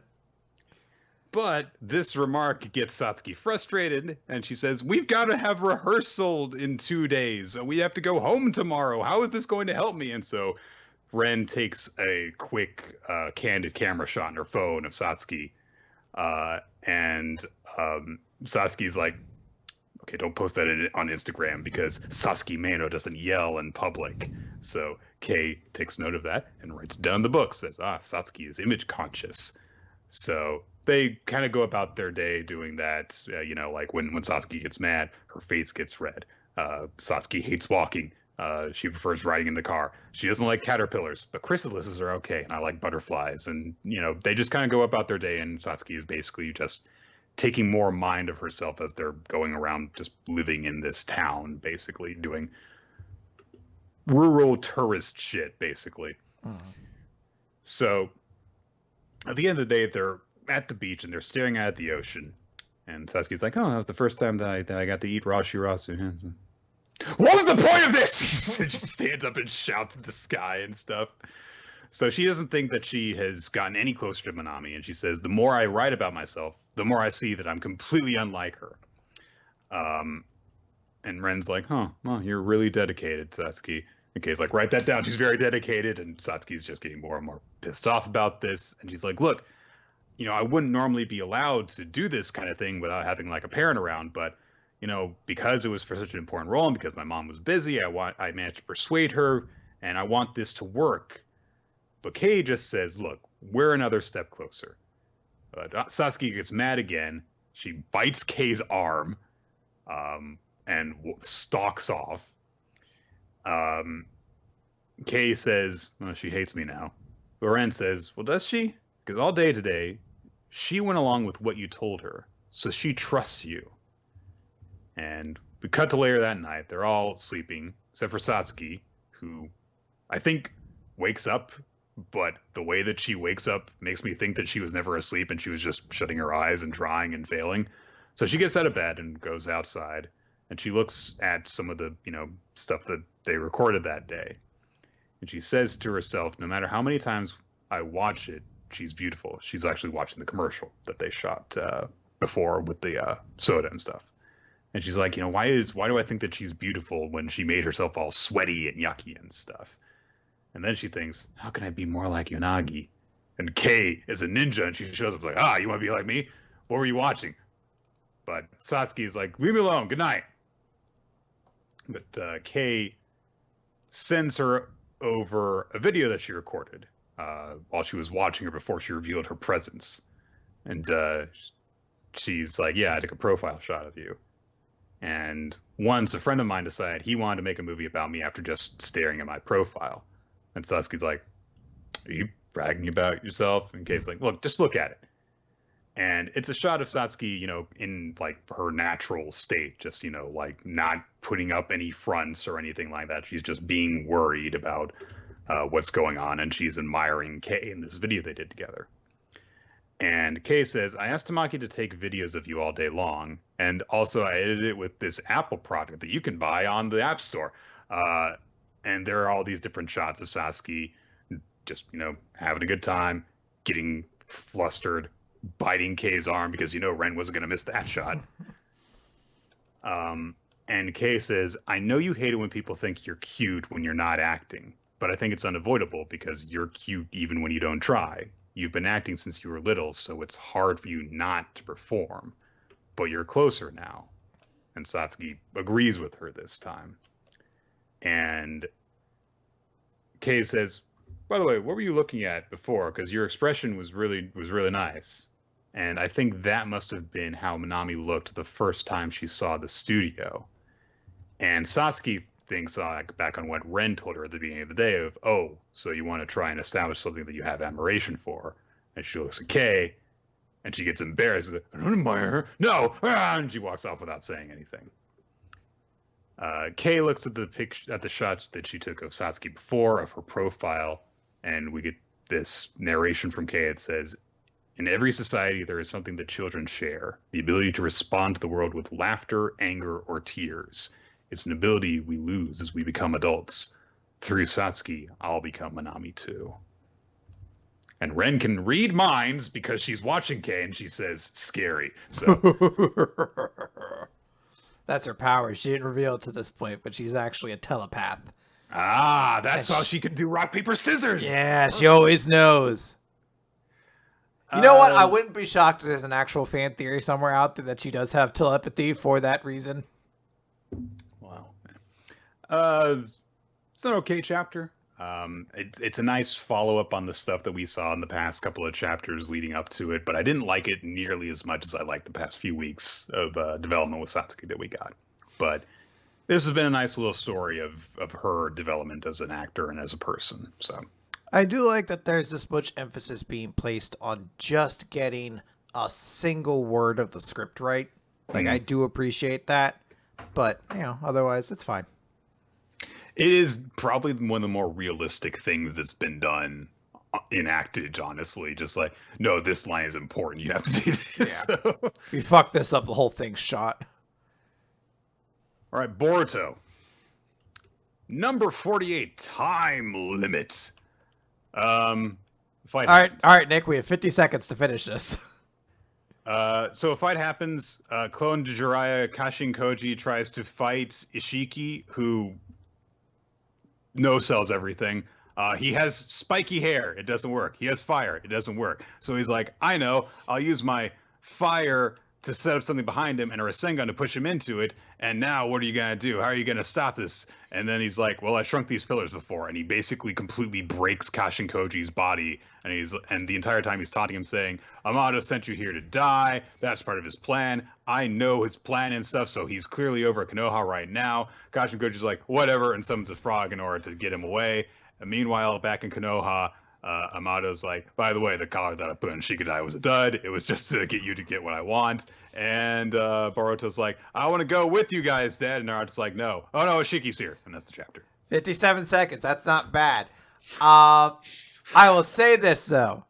But this remark gets Satsuki frustrated, and she says, "We've got to have rehearsal in 2 days. We have to go home tomorrow. How is this going to help me?" And so Ren takes a quick, candid camera shot on her phone of Satsuki. And Satsuki's like, "Okay, don't post that on Instagram because Satsuki Meino doesn't yell in public." So Kay takes note of that and writes down the book, says, Satsuki is image conscious. So they kind of go about their day doing that. Like when Satsuki gets mad, her face gets red. Satsuki hates walking. She prefers riding in the car. She doesn't like caterpillars, but chrysalises are okay, and I like butterflies. And, they just kind of go about their day, and Satsuki is basically just taking more mind of herself as they're going around just living in this town, basically doing rural tourist shit, basically. So at the end of the day, they're at the beach and they're staring at the ocean. And Satsuki's like, "Oh, that was the first time that I got to eat raw shirasu." "What was the point of this?" She stands up and shouts at the sky and stuff. So she doesn't think that she has gotten any closer to Manami, and she says, "The more I write about myself, the more I see that I'm completely unlike her." And Ren's like, "Huh, well, you're really dedicated, Satsuki." And Kay's like, "Write that down. She's very dedicated." And Satsuki's just getting more and more pissed off about this. And she's like, "Look, I wouldn't normally be allowed to do this kind of thing without having like a parent around, but because it was for such an important role and because my mom was busy, I managed to persuade her, and I want this to work." But Kay just says, "Look, we're another step closer." Satsuki gets mad again. She bites Kay's arm and stalks off. Kay says, "Well, she hates me now." But Ren says, "Well, does she? Because all day today, she went along with what you told her, so she trusts you." And we cut to later that night. They're all sleeping, except for Satsuki, who I think wakes up, but the way that she wakes up makes me think that she was never asleep and she was just shutting her eyes and trying and failing. So she gets out of bed and goes outside, and she looks at some of the, stuff that they recorded that day. And she says to herself, no matter how many times I watch it, she's beautiful. She's actually watching the commercial that they shot before with the soda and stuff. And she's like, why do I think that she's beautiful when she made herself all sweaty and yucky and stuff? And then she thinks, how can I be more like Yonagi? And Kei is a ninja, and she shows up like, you want to be like me? What were you watching? But Satsuki is like, leave me alone. Good night. But Kei sends her over a video that she recorded while she was watching her before she revealed her presence. And she's like, yeah, I took a profile shot of you. And once a friend of mine decided he wanted to make a movie about me after just staring at my profile. And Satsuki's like, are you bragging about yourself? And Kei's like, look, just look at it. And it's a shot of Satsuki, in like her natural state, just, like not putting up any fronts or anything like that. She's just being worried about what's going on. And she's admiring Kei in this video they did together. And Kei says, I asked Tamaki to take videos of you all day long. And also I edited it with this Apple product that you can buy on the App Store. And there are all these different shots of Satsuki just, having a good time, getting flustered, biting Kei's arm because, Ren wasn't going to miss that shot. And Kei says, I know you hate it when people think you're cute when you're not acting, but I think it's unavoidable because you're cute even when you don't try. You've been acting since you were little, so it's hard for you not to perform. But you're closer now. And Satsuki agrees with her this time. And Kei says, by the way, what were you looking at before? Because your expression was really nice. And I think that must have been how Minami looked the first time she saw the studio. And Satsuki thinks back on what Ren told her at the beginning of the day of, so you want to try and establish something that you have admiration for. And she looks at Kei, and she gets embarrassed. I don't admire her. No! And she walks off without saying anything. Kei looks at the shots that she took of Satsuki before, of her profile, and we get this narration from Kei. It says, in every society, there is something that children share, the ability to respond to the world with laughter, anger, or tears. It's an ability we lose as we become adults. Through Satsuki, I'll become Minami too. And Ren can read minds because she's watching Kei and she says, scary. So that's her power. She didn't reveal it to this point, but she's actually a telepath. That's how she can do rock, paper, scissors. Yeah, she always knows. You know what? I wouldn't be shocked if there's an actual fan theory somewhere out there that she does have telepathy for that reason. Wow. It's an okay chapter. It's a nice follow-up on the stuff that we saw in the past couple of chapters leading up to it, but I didn't like it nearly as much as I liked the past few weeks of development with Satsuki that we got. But this has been a nice little story of her development as an actor and as a person. So I do like that there's this much emphasis being placed on just getting a single word of the script right. Like, I do appreciate that, but, otherwise, it's fine. It is probably one of the more realistic things that's been done in actage, honestly. Just like, no, this line is important. You have to do this. Yeah. So. If you fuck this up, the whole thing's shot. All right, Boruto. Number 48, Time Limit. All right, Nick, we have 50 seconds to finish this. So a fight happens. Clone Jiraiya Kashin Koji tries to fight Ishiki, who no-sells everything. He has spiky hair. It doesn't work. He has fire. It doesn't work. So he's like, I know. I'll use my fire to set up something behind him and a Rasengan to push him into it. And now what are you going to do? How are you going to stop this? And then he's like, well, I shrunk these pillars before. And he basically completely breaks Kashin Koji's body. And the entire time he's taunting him saying, Amado sent you here to die. That's part of his plan. I know his plan and stuff. So he's clearly over at Konoha right now. Kashin Koji's like, whatever. And summons a frog in order to get him away. And meanwhile, back in Konoha, Amado's like, by the way, the collar that I put on Shikadai was a dud. It was just to get you to get what I want. And Boruto's like, I want to go with you guys, Dad. And Naruto's like, no. Oh, no, Ishiki's here. And that's the chapter. 57 seconds. That's not bad. I will say this, though.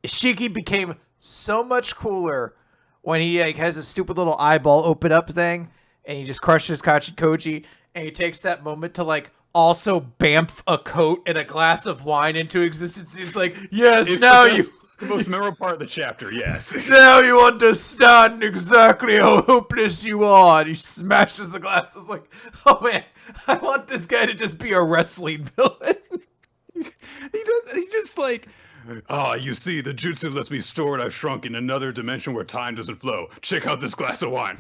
Ishiki became so much cooler when he has a stupid little eyeball open up thing. And he just crushes Kashin Koji. And he takes that moment to, also bamf a coat and a glass of wine into existence. He's like, yes, now you The most memorable part of the chapter, yes. Now you understand exactly how hopeless you are. And he smashes the glasses like, oh man, I want this guy to just be a wrestling villain. He just like, you see, the jutsu lets me store what I've shrunk in another dimension where time doesn't flow. Check out this glass of wine.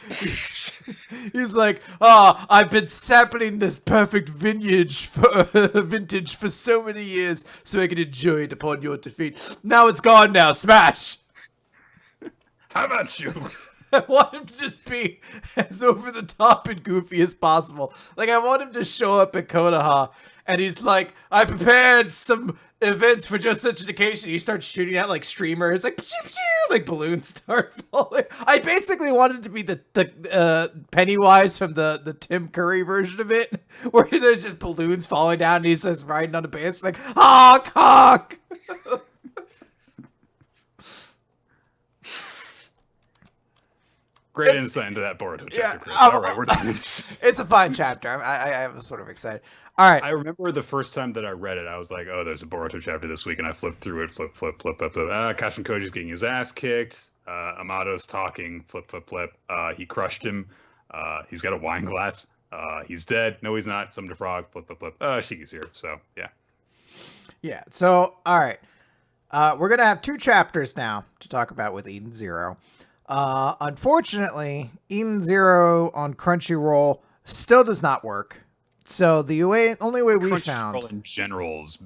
He's like, I've been sampling this perfect vintage for so many years so I can enjoy it upon your defeat. Now it's gone now, smash! How about you? I want him to just be as over the top and goofy as possible. Like, I want him to show up at Konoha, and he's like, I prepared some events for just such an occasion. He starts shooting out like streamers, like like balloons start falling. I basically wanted to be the Pennywise from the Tim Curry version of it, where there's just balloons falling down, and he's just riding on a base like honk honk. Great insight into that Boruto chapter, Chris. Yeah, all right, we're done. It's a fine chapter. I'm sort of excited. All right. I remember the first time that I read it, I was like, oh, there's a Boruto chapter this week, and I flipped through it, flip. Kashin Koji's getting his ass kicked. Amato's talking, flip. He crushed him. He's got a wine glass. He's dead. No, he's not. Summoned a frog, flip. Shiki's here, so, yeah. Yeah, so, all right. We're going to have 2 chapters now to talk about with Eden Zero. Unfortunately, Eden Zero on Crunchyroll still does not work. So the only way we found... Crunchyroll in general's,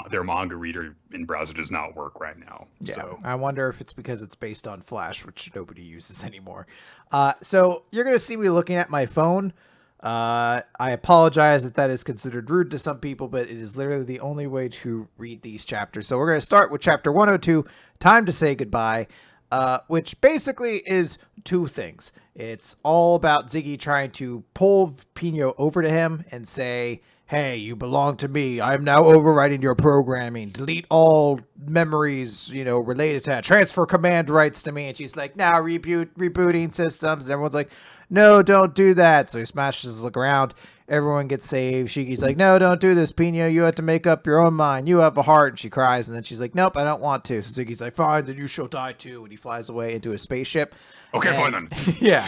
their manga reader in browser does not work right now. Yeah, so. I wonder if it's because it's based on Flash, which nobody uses anymore. So you're going to see me looking at my phone. I apologize that is considered rude to some people, but it is literally the only way to read these chapters. So we're going to start with chapter 102, Time to Say Goodbye. Which basically is 2 things. It's all about Ziggy trying to pull Pino over to him and say, hey, you belong to me. I'm now overriding your programming. Delete all memories, related to that. Transfer command rights to me. And she's like, now rebooting systems. And everyone's like, no, don't do that. So he smashes the ground. Everyone gets saved. Shiki's like, no, don't do this, Pino. You have to make up your own mind. You have a heart. And she cries. And then she's like, nope, I don't want to. So Ziggy's like, fine, then you shall die too. And he flies away into a spaceship. Okay, fine then. Yeah.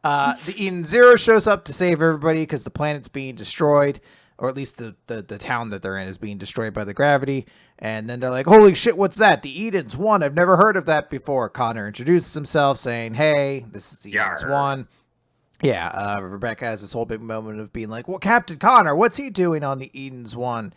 The Eden Zero shows up to save everybody because the planet's being destroyed. Or at least the town that they're in is being destroyed by the gravity. And then they're like, holy shit, what's that? The Eden's One. I've never heard of that before. Connor introduces himself saying, hey, this is the Eden's One. Yeah, Rebecca has this whole big moment of being like, well, Captain Connor, what's he doing on the Eden's One?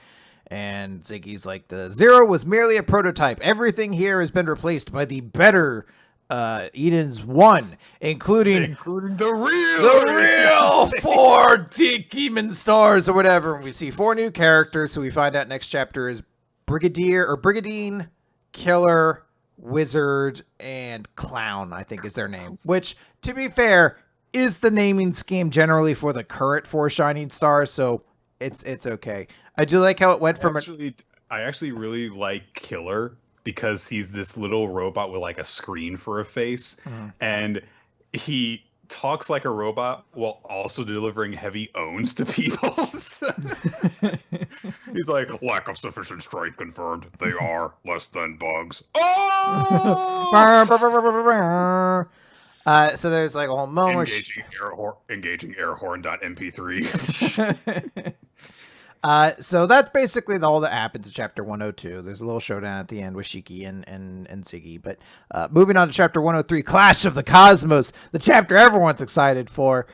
And Ziggy's like, the Zero was merely a prototype. Everything here has been replaced by the better Eden's One, including the real 4 demon stars or whatever. And we see 4 new characters, so we find out next chapter is Brigadine, Killer, Wizard, and Clown, I think is their name. Which, to be fair, is the naming scheme generally for the current 4 shining stars, so it's okay. I do like how it went from I actually really like Killer because he's this little robot with like a screen for a face, and he talks like a robot while also delivering heavy owns to people. He's like, lack of sufficient strength confirmed. They are less than bugs. Oh! So there's like a whole moment. Engaging air horn.mp3. So that's basically all that happens in chapter 102. There's a little showdown at the end with Shiki and Ziggy. But moving on to chapter 103, Clash of the Cosmos, the chapter everyone's excited for.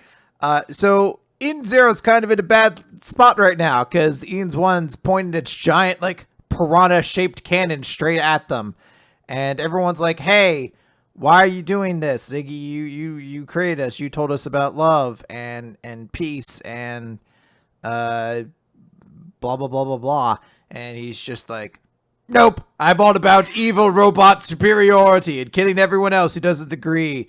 So Eden Zero's kind of in a bad spot right now because the Eden's One's pointing its giant like piranha-shaped cannon straight at them. And everyone's like, hey, why are you doing this? Ziggy, you created us. You told us about love and peace and blah, blah, blah, blah, blah. And he's just like, nope, I'm all about evil robot superiority and killing everyone else who doesn't agree.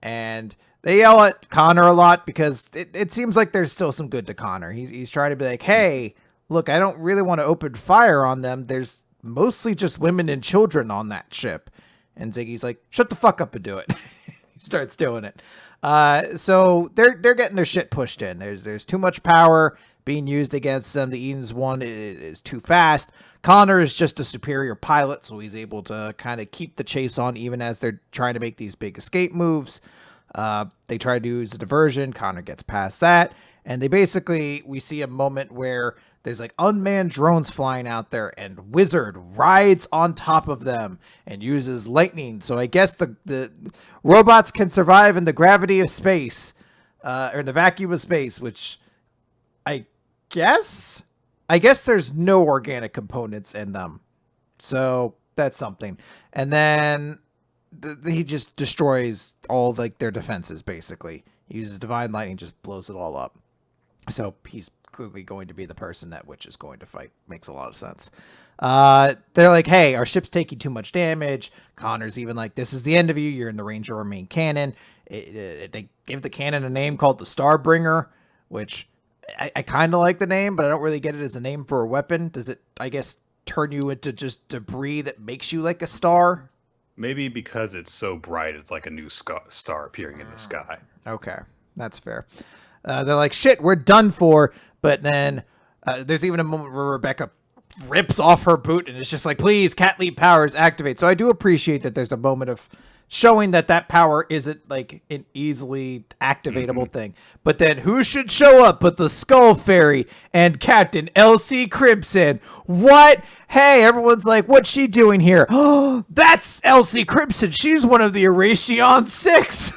And they yell at Connor a lot because it seems like there's still some good to Connor. He's trying to be like, hey, look, I don't really want to open fire on them. There's mostly just women and children on that ship. And Ziggy's like, shut the fuck up and do it. He starts doing it. So they're getting their shit pushed in. There's too much power being used against them. The Eden's one is too fast. Connor is just a superior pilot, so he's able to kind of keep the chase on even as they're trying to make these big escape moves. They try to use a diversion. Connor gets past that. And we see a moment where there's like unmanned drones flying out there, and Wizard rides on top of them and uses lightning. So I guess the robots can survive in the gravity of space, or in the vacuum of space, which I guess there's no organic components in them. So that's something. And then he just destroys all like their defenses, basically. He uses divine lightning, just blows it all up. So he's clearly going to be the person that Witch is going to fight. Makes a lot of sense. They're like, hey, our ship's taking too much damage. Connor's even like, this is the end of you. You're in the range of our main cannon. They give the cannon a name called the Starbringer, which I kind of like the name, but I don't really get it as a name for a weapon. Does it, I guess, turn you into just debris that makes you like a star? Maybe because it's so bright, it's like a new star appearing in the sky. Okay, that's fair. They're like, shit, we're done for. But then there's even a moment where Rebecca rips off her boot and it's just like, please, cat leap powers activate. So I do appreciate that there's a moment of showing that power isn't like an easily activatable thing. But then who should show up but the Skull Fairy and Captain Elsie Crimson? What? Hey, everyone's like, what's she doing here? Oh, that's Elsie Crimson. She's one of the Eration 6.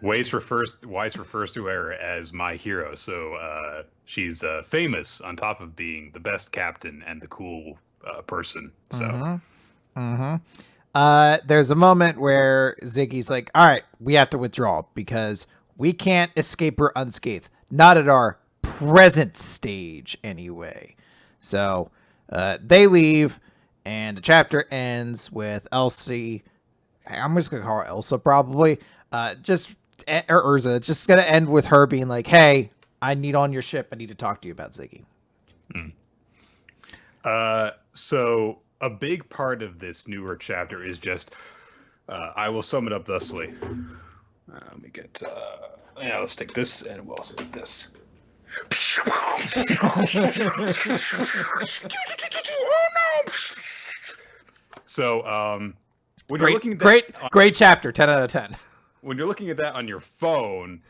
Weiss refers to her as my hero, so she's famous on top of being the best captain and the cool person. So, there's a moment where Ziggy's like, all right, we have to withdraw because we can't escape her unscathed. Not at our present stage, anyway. So they leave, and the chapter ends with Elsie. I'm just gonna call her Elsa, probably. Or Urza. It's just gonna end with her being like, "Hey, I need on your ship. I need to talk to you about Ziggy." So a big part of this newer chapter is just, I will sum it up thusly. Let me get, let's take this and we'll also take this. Oh no! So, when you're looking at great chapter, 10 out of 10. When you're looking at that on your phone,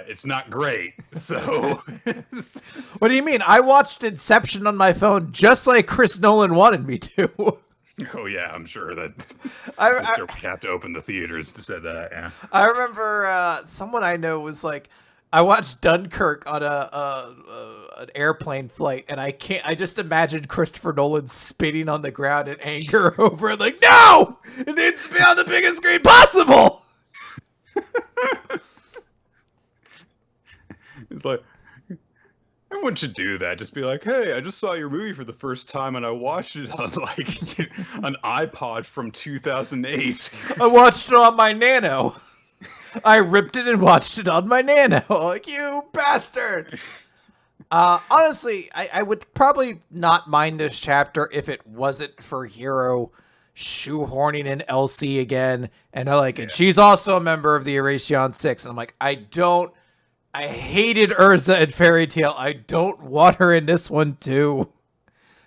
it's not great. So, what do you mean? I watched Inception on my phone just like Chris Nolan wanted me to. Oh yeah, I'm sure that we have to open the theaters to say that. Yeah, I remember someone I know was like, I watched Dunkirk on an airplane flight, and I just imagined Christopher Nolan spitting on the ground in anger over it, like, no, it needs to be on the biggest screen possible. It's like, everyone should do that. Just be like, hey, I just saw your movie for the first time and I watched it on like an iPod from 2008. I watched it on my Nano. I ripped it and watched it on my Nano. Like, you bastard. Honestly, I would probably not mind this chapter if it wasn't for Hero shoehorning in Elsie again. And and she's also a member of the Eration 6. And I'm like, I hated Urza in Fairy Tail. I don't want her in this one too.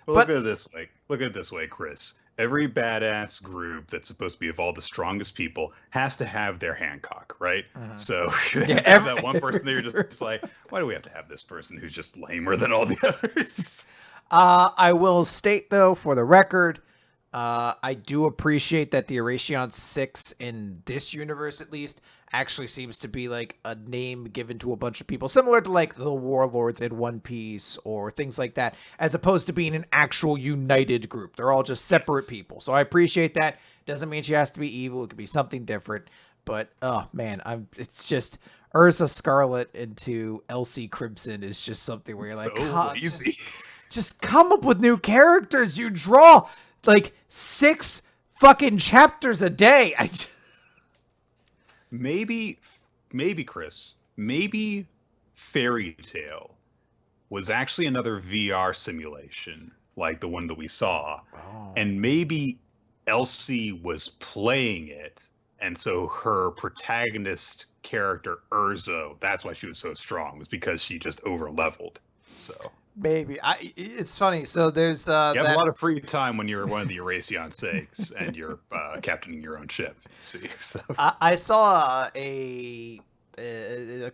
Well, look at it this way. Look at it this way, Chris. Every badass group that's supposed to be of all the strongest people has to have their Hancock, right? So have that one person that you're just like, why do we have to have this person who's just lamer than all the others? I will state, though, for the record, I do appreciate that the Eration 6 in this universe, at least, actually seems to be like a name given to a bunch of people, similar to like the Warlords in One Piece or things like that, as opposed to being an actual united group. They're all just separate people. So I appreciate that. Doesn't mean she has to be evil. It could be something different. But oh man, it's just Urza Scarlet into Elsie Crimson is just something where you're like, so easy. Just come up with new characters. You draw like 6 fucking chapters a day. Maybe Chris, maybe Fairy Tail was actually another VR simulation like the one that we saw. Oh. And maybe Elsie was playing it. And so her protagonist character, Urza, that's why she was so strong, was because she just over-leveled. So Maybe it's funny. So there's you have a lot of free time when you're one of the Erasion Seiks and you're captaining your own ship. See, so I saw a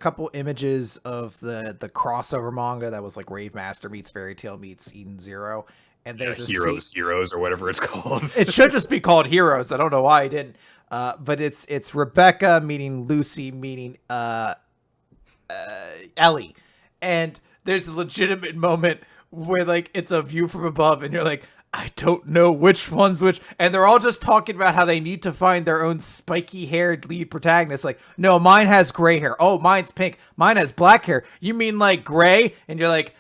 couple images of the crossover manga that was like Rave Master meets Fairy Tail meets Eden Zero, and there's a Heroes or whatever it's called. It should just be called Heroes. I don't know why I didn't. But it's Rebecca meeting Lucy meeting Ellie, and there's a legitimate moment where like it's a view from above, and you're like, I don't know which one's which, and they're all just talking about how they need to find their own spiky-haired lead protagonist. Like, no, mine has gray hair. Oh, mine's pink. Mine has black hair. You mean like gray? And you're like,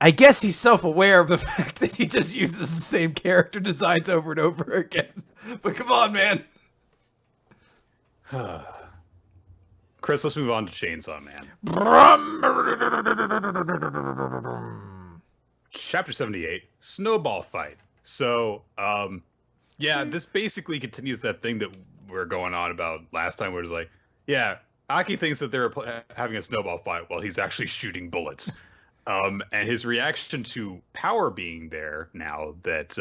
I guess he's self-aware of the fact that he just uses the same character designs over and over again. But come on, man. Chris, let's move on to Chainsaw Man. Chapter 78, Snowball Fight. So, yeah, this basically continues that thing that we're going on about last time, where it's like, yeah, Aki thinks that they're having a snowball fight while he's actually shooting bullets. And his reaction to Power being there now that,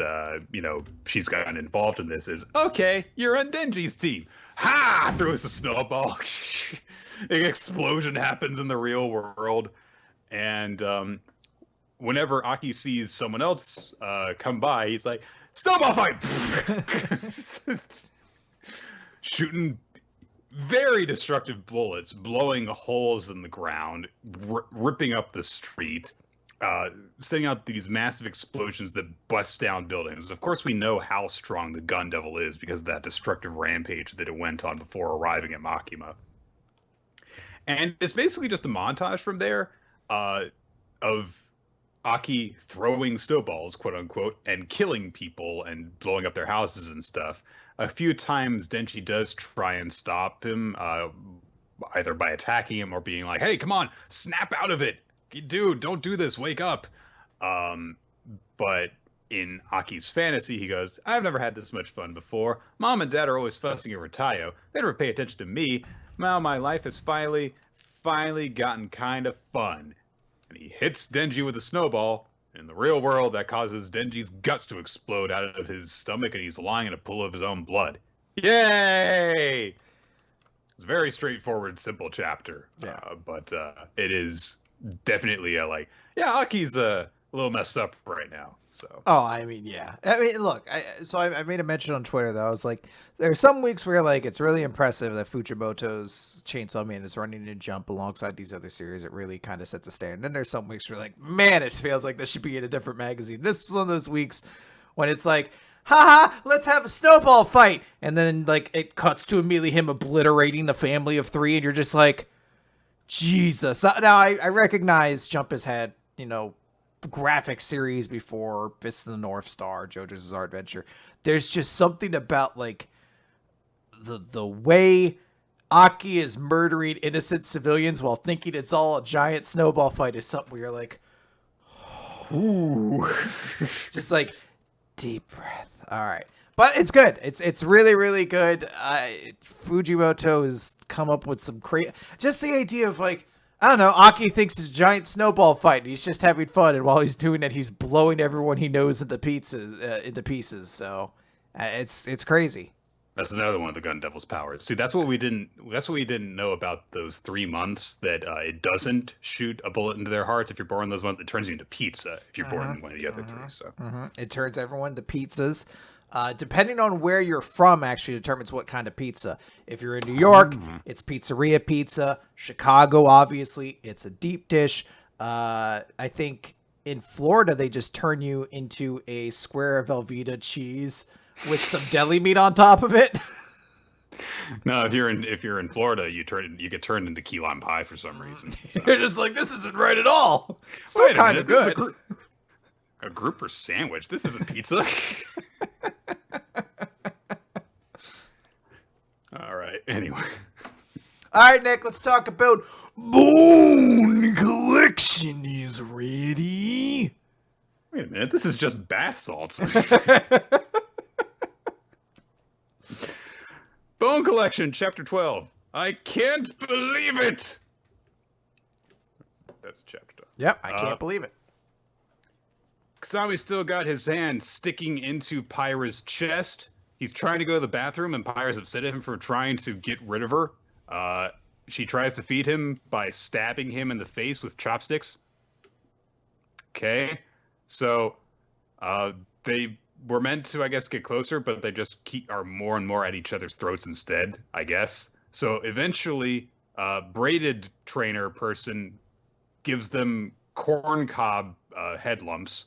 she's gotten involved in this is, okay, you're on Denji's team. Ha! Throws a snowball. An explosion happens in the real world. And whenever Aki sees someone else come by, he's like, snowball fight! Shooting very destructive bullets, blowing holes in the ground, ripping up the street, sending out these massive explosions that bust down buildings. Of course, we know how strong the Gun Devil is because of that destructive rampage that it went on before arriving at Makima. And it's basically just a montage from there of Aki throwing snowballs, quote unquote, and killing people and blowing up their houses and stuff. A few times Denji does try and stop him, either by attacking him or being like, hey, come on, snap out of it. Dude, don't do this, wake up. But in Aki's fantasy, he goes, I've never had this much fun before. Mom and Dad are always fussing over Tayo. They never pay attention to me. Now my life has finally gotten kind of fun. And he hits Denji with a snowball. In the real world, that causes Denji's guts to explode out of his stomach, and he's lying in a pool of his own blood. Yay! It's a very straightforward, simple chapter. Yeah. But it is definitely Aki's a little messed up right now. So. Oh, I mean, yeah. I mean, look, I made a mention on Twitter, though. I was like, there are some weeks where, like, it's really impressive that Fujimoto's Chainsaw Man is running and jump alongside these other series. It really kind of sets a standard. And then there's some weeks where, like, man, it feels like this should be in a different magazine. This was one of those weeks when it's like, haha, let's have a snowball fight. And then, like, it cuts to immediately him obliterating the family of 3, and you're just like, Jesus. Now, I recognize Jump has had, graphic series before, Fist of the North Star, JoJo's Bizarre Adventure. There's just something about like the way Aki is murdering innocent civilians while thinking it's all a giant snowball fight is something where you're like, ooh, just like deep breath. All right, but it's good. It's really, really good. Fujimoto has come up with some just the idea of like, I don't know, Aki thinks it's a giant snowball fight. He's just having fun, and while he's doing it, he's blowing everyone he knows into pieces. So it's crazy. That's another one of the Gun Devil's powers. See, that's what we didn't know about those 3 months, that it doesn't shoot a bullet into their hearts. If you're born in those months, it turns you into pizza if you're born in one of the other 3. So it turns everyone to pizzas. Depending on where you're from actually determines what kind of pizza. If you're in New York, it's pizzeria pizza. Chicago, obviously, it's a deep dish. I think in Florida, they just turn you into a square of Velveeta cheese with some deli meat on top of it. No, if you're in Florida, you get turned into key lime pie for some reason. So. You're just like, this isn't right at all. Still kind of good. A grouper sandwich. This isn't pizza. All right. Anyway. All right, Nick. Let's talk about Bone Collection is ready. Wait a minute. This is just bath salts. Bone Collection, Chapter 12. I can't believe it. That's the chapter done. Yep, I can't believe it. Kazami still got his hand sticking into Pyra's chest. He's trying to go to the bathroom, and Pyra's upset at him for trying to get rid of her. She tries to feed him by stabbing him in the face with chopsticks. Okay, so they were meant to, I guess, get closer, but they just are more and more at each other's throats instead, I guess. So eventually, braided trainer person gives them corn cob head lumps,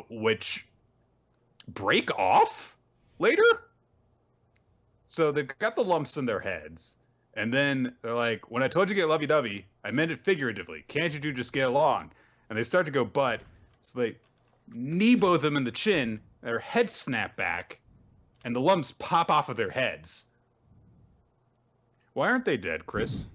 which break off later. So they've got the lumps in their heads, and then they're like, "When I told you to get lovey-dovey, I meant it figuratively. Can't you two just get along?" And they start to go butt, so they knee both of them in the chin, their heads snap back, and the lumps pop off of their heads. Why aren't they dead, Chris?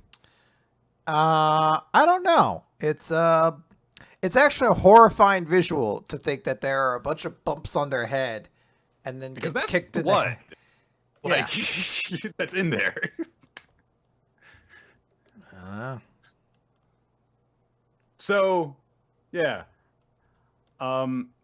I don't know. It's actually a horrifying visual to think that there are a bunch of bumps on their head, and then because gets that's kicked blood. in Like that's in there. So, yeah.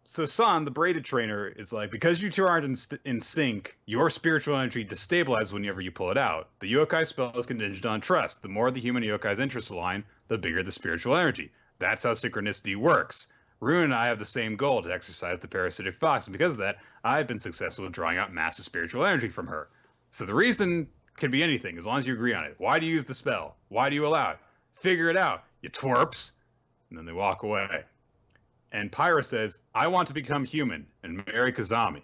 So San, the braided trainer, is like, because you two aren't in sync, your spiritual energy destabilizes whenever you pull it out. The yokai spell is contingent on trust. The more the human yokai's interests align, the bigger the spiritual energy. That's how synchronicity works. Rune and I have the same goal, to exercise the parasitic fox, and because of that, I've been successful in drawing out massive spiritual energy from her. So the reason can be anything, as long as you agree on it. Why do you use the spell? Why do you allow it? Figure it out, you twerps. And then they walk away. And Pyra says, I want to become human and marry Kazami.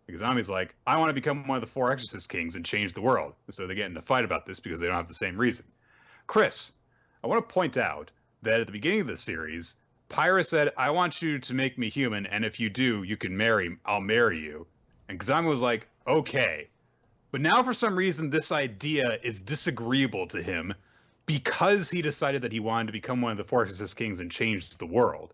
And Kazami's like, I want to become one of the 4 Exorcist Kings and change the world. So they get in a fight about this because they don't have the same reason. Chris, I want to point out that at the beginning of the series, Pyra said, I want you to make me human, and if you do, you can I'll marry you. And Kazami was like, okay. But now for some reason, this idea is disagreeable to him because he decided that he wanted to become one of the 4 Exorcist Kings and change the world.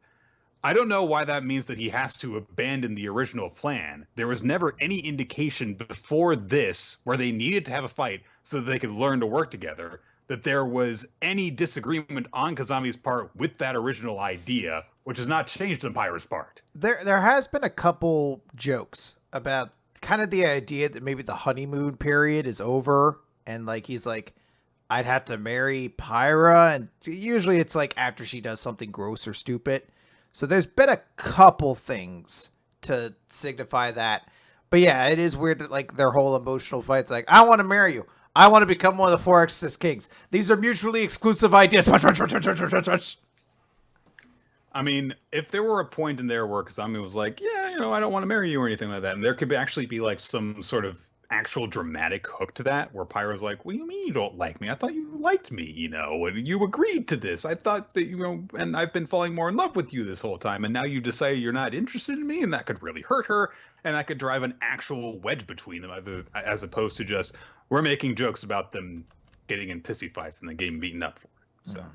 I don't know why that means that he has to abandon the original plan. There was never any indication before this where they needed to have a fight so that they could learn to work together, that there was any disagreement on Kazami's part with that original idea, which has not changed on Pyra's part. There has been a couple jokes about kind of the idea that maybe the honeymoon period is over, and like he's like, I'd have to marry Pyra, and usually it's like after she does something gross or stupid. So there's been a couple things to signify that. But yeah, it is weird that like their whole emotional fight's like, I want to marry you. I want to become one of the 4 Exorcist Kings. These are mutually exclusive ideas. I mean, if there were a point in there where Kazami was like, yeah, I don't want to marry you or anything like that, and there could actually be like some sort of actual dramatic hook to that, where Pyra's like, what do you mean you don't like me? I thought you liked me, and you agreed to this. I thought that, and I've been falling more in love with you this whole time, and now you decide you're not interested in me, and that could really hurt her, and that could drive an actual wedge between them, as opposed to just, we're making jokes about them getting in pissy fights and then getting beaten up for it.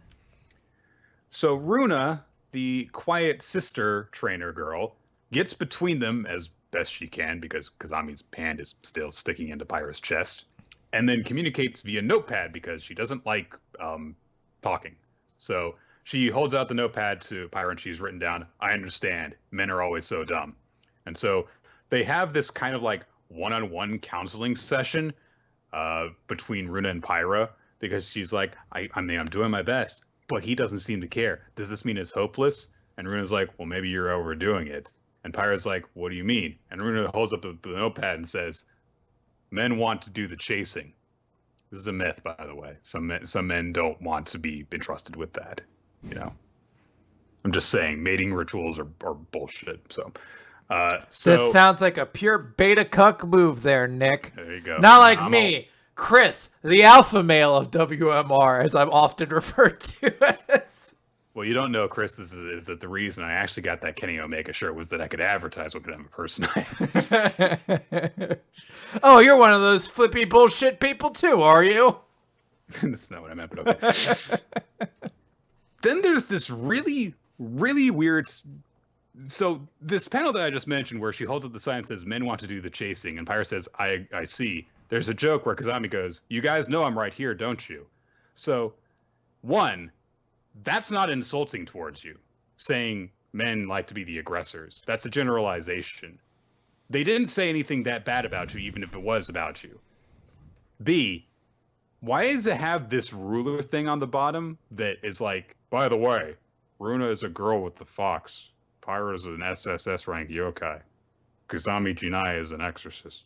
So Runa, the quiet sister trainer girl, gets between them as best she can, because Kazami's hand is still sticking into Pyra's chest, and then communicates via notepad because she doesn't like talking. So she holds out the notepad to Pyra and she's written down, I understand, men are always so dumb. And so they have this kind of like one-on-one counseling session between Runa and Pyra, because she's like, I mean, I'm doing my best, but he doesn't seem to care. Does this mean it's hopeless? And Runa's like, well, maybe you're overdoing it. And Pyra's like, what do you mean? And Runa holds up the notepad and says, men want to do the chasing. This is a myth, by the way. Some men don't want to be entrusted with that. I'm just saying, mating rituals are bullshit. So that sounds like a pure beta cuck move there, Nick. There you go. Not like me, Chris, the alpha male of WMR, as I'm often referred to as. Well, you don't know, Chris, is that the reason I actually got that Kenny Omega shirt was that I could advertise what kind of a person I am. Oh, you're one of those flippy bullshit people too, are you? That's not what I meant, but okay. Then there's this really, really weird... So this panel that I just mentioned where she holds up the sign and says, men want to do the chasing, and Pyra says, I see. There's a joke where Kazami goes, you guys know I'm right here, don't you? So, one... That's not insulting towards you, saying men like to be the aggressors. That's a generalization. They didn't say anything that bad about you, even if it was about you. B, why does it have this ruler thing on the bottom that is like, by the way, Runa is a girl with the fox. Pyra is an SSS rank yokai. Kazami Jinai is an exorcist.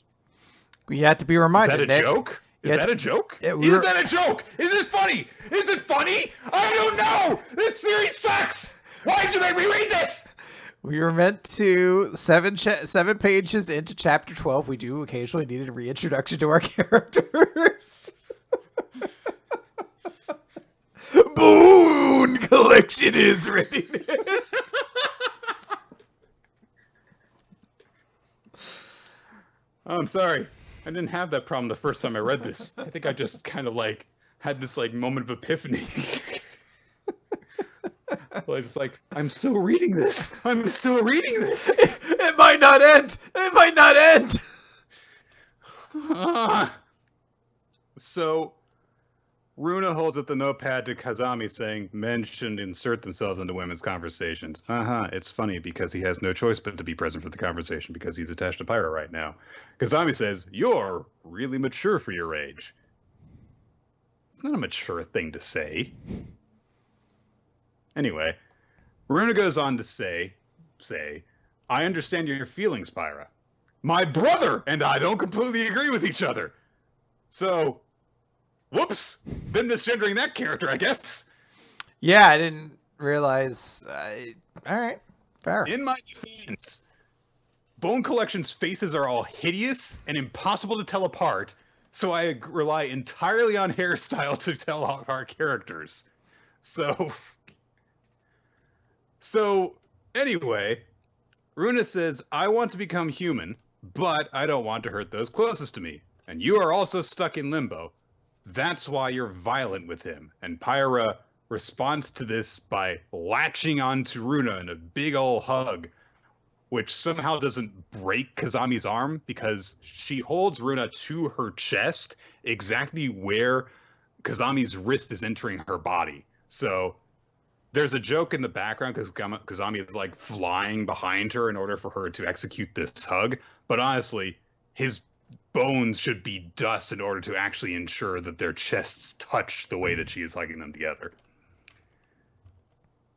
You have to be reminded, Is that a Nick. joke? Is that a joke? Is that a joke? Is it funny? Is it funny? I don't know! This series sucks! Why'd you make me read this? We were meant to 7 pages into chapter 12. We do occasionally need a reintroduction to our characters. Boon collection is ready. I'm sorry. I didn't have that problem the first time I read this. I think I just kind of like had this like moment of epiphany. Well, it's like, I'm still reading this. I'm still reading this. It might not end. It might not end. So, Runa holds up the notepad to Kazami saying, men shouldn't insert themselves into women's conversations. It's funny because he has no choice but to be present for the conversation because he's attached to Pyra right now. Kazami says, you're really mature for your age. It's not a mature thing to say. Anyway, Runa goes on to say, I understand your feelings, Pyra. My brother and I don't completely agree with each other. So, whoops, been misgendering that character, I guess. Yeah, I didn't realize. All right, fair. In my defense, Bone Collection's faces are all hideous and impossible to tell apart, so I rely entirely on hairstyle to tell our characters. So anyway, Runa says, I want to become human, but I don't want to hurt those closest to me. And you are also stuck in limbo. That's why you're violent with him. And Pyra responds to this by latching onto Runa in a big ol' hug, which somehow doesn't break Kazami's arm because she holds Runa to her chest exactly where Kazami's wrist is entering her body. So there's a joke in the background because Kazami is like flying behind her in order for her to execute this hug. But honestly, his bones should be dust in order to actually ensure that their chests touch the way that she is hugging them together.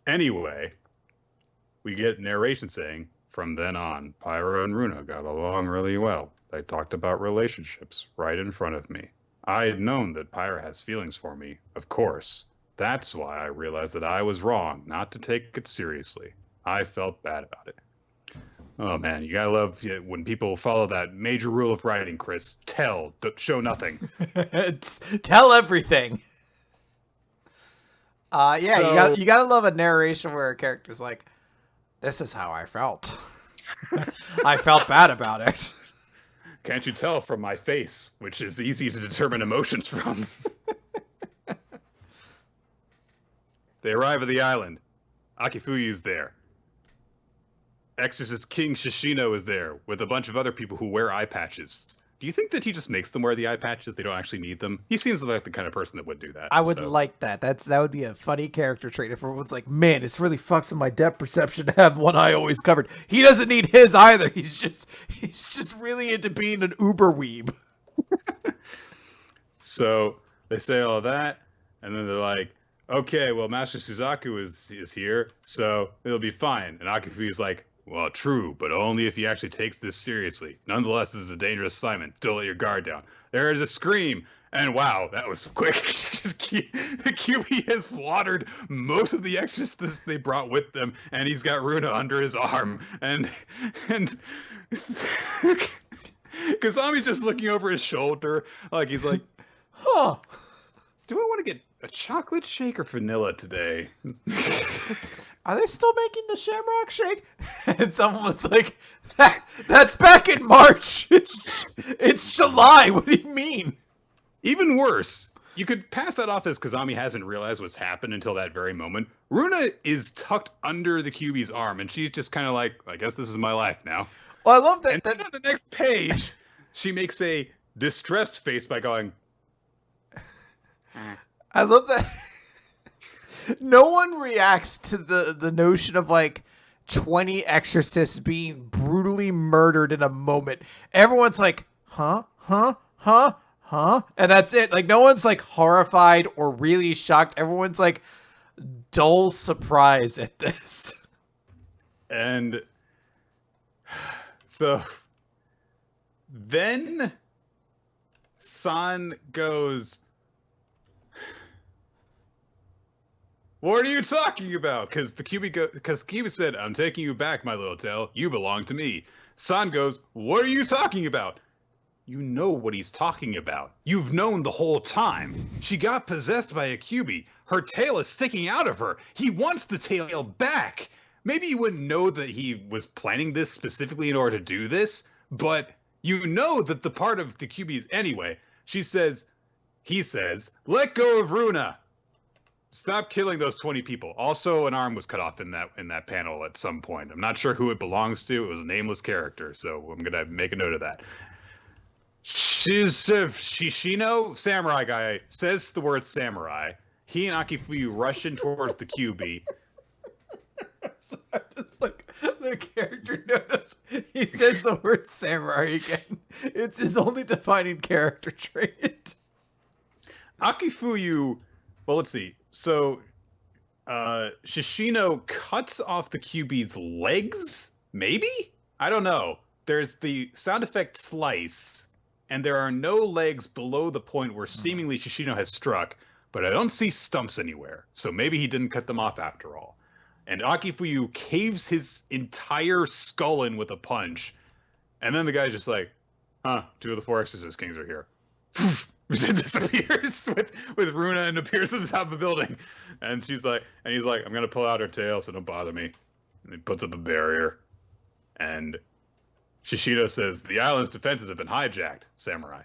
Anyway, we get narration saying, from then on, Pyra and Runa got along really well. They talked about relationships right in front of me. I had known that Pyra has feelings for me, of course. That's why I realized that I was wrong not to take it seriously. I felt bad about it. Oh man, you gotta love when people follow that major rule of writing, Chris. Tell, show nothing. Tell everything. You gotta love a narration where a character's like, this is how I felt. I felt bad about it. Can't you tell from my face, which is easy to determine emotions from? They arrive at the island. Akifuyu's there. Exorcist King Shishino is there with a bunch of other people who wear eye patches. Do you think that he just makes them wear the eye patches? They don't actually need them? He seems like the kind of person that would do that. I would like that. That would be a funny character trait if everyone's like, man, it's really fucks with my depth perception to have one eye always covered. He doesn't need his either. He's just really into being an uber weeb. So they say all that, and then they're like, okay, well, Master Suzaku is here, so it'll be fine. And Akifuyu's like, well, true, but only if he actually takes this seriously. Nonetheless, this is a dangerous assignment. Don't let your guard down. There is a scream, and wow, that was quick. The QB has slaughtered most of the exorcists they brought with them, and he's got Runa under his arm. And Kazami's just looking over his shoulder, like he's like, huh, do I want to get a chocolate shake or vanilla today? Are they still making the Shamrock Shake? And someone was like, that's back in March. It's July. What do you mean? Even worse, you could pass that off as Kazami hasn't realized what's happened until that very moment. Runa is tucked under the QB's arm, and she's just kind of like, I guess this is my life now. Well, I love that. And then on the next page, she makes a distressed face by going, I love that. No one reacts to the notion of like 20 exorcists being brutally murdered in a moment. Everyone's like, huh, huh, huh, huh, and that's it. Like no one's like horrified or really shocked. Everyone's like dull surprise at this. And so then San goes, "What are you talking about?" Because the Kyuubi said, "I'm taking you back, my little tail. You belong to me." San goes, "What are you talking about?" You know what he's talking about. You've known the whole time. She got possessed by a Kyuubi. Her tail is sticking out of her. He wants the tail back. Maybe you wouldn't know that he was planning this specifically in order to do this, but you know that the part of the Kyuubi anyway. He says, "Let go of Runa. Stop killing those 20 people." Also, an arm was cut off in that panel at some point. I'm not sure who it belongs to. It was a nameless character, so I'm gonna make a note of that. Shishino, samurai guy, says the word samurai. He and Akifuyu rush in towards the Kyuubi. I'm just like the character note. He says the word samurai again. It's his only defining character trait. Akifuyu, well, let's see. So, Shishino cuts off the Kyuubi's legs? Maybe? I don't know. There's the sound effect slice, and there are no legs below the point where seemingly Shishino has struck, but I don't see stumps anywhere. So maybe he didn't cut them off after all. And Akifuyu caves his entire skull in with a punch, and then the guy's just like, "Huh, 2 of the 4 Exorcist Kings are here." It disappears with Runa and appears at the top of the building. And he's like, "I'm gonna pull out her tail, so don't bother me." And he puts up a barrier. And Shishino says, "The island's defenses have been hijacked, samurai."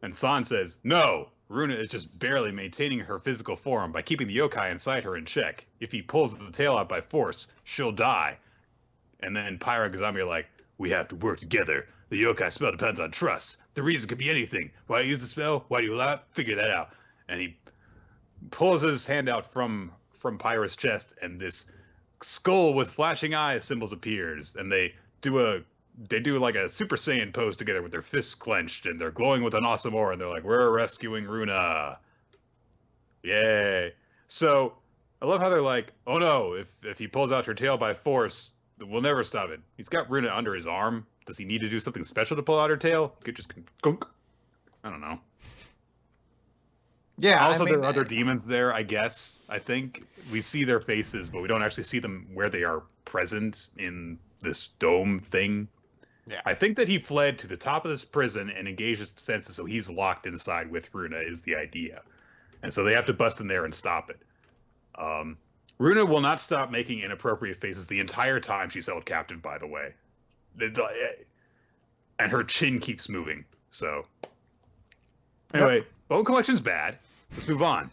And San says, "No, Runa is just barely maintaining her physical form by keeping the yokai inside her in check. If he pulls the tail out by force, she'll die." And then Pyra and Kazami are like, "We have to work together. The yokai spell depends on trust. The reason could be anything. Why do you use the spell? Why do you allow it? Figure that out." And he pulls his hand out from Pyra's chest, and this skull with flashing eyes symbols appears, and they do like a Super Saiyan pose together with their fists clenched, and they're glowing with an awesome aura, and they're like, "We're rescuing Runa. Yay." So I love how they're like, "Oh no, if he pulls out her tail by force, we'll never stop it." He's got Runa under his arm. Does he need to do something special to pull out her tail? He could just gunk. I don't know. Yeah. Also, there are other demons there, I guess. I think we see their faces, but we don't actually see them where they are present in this dome thing. Yeah. I think that he fled to the top of this prison and engaged his defenses, so he's locked inside with Runa is the idea. And so they have to bust in there and stop it. Runa will not stop making inappropriate faces the entire time she's held captive, by the way. And her chin keeps moving. So anyway, Bone Collection's bad. Let's move on.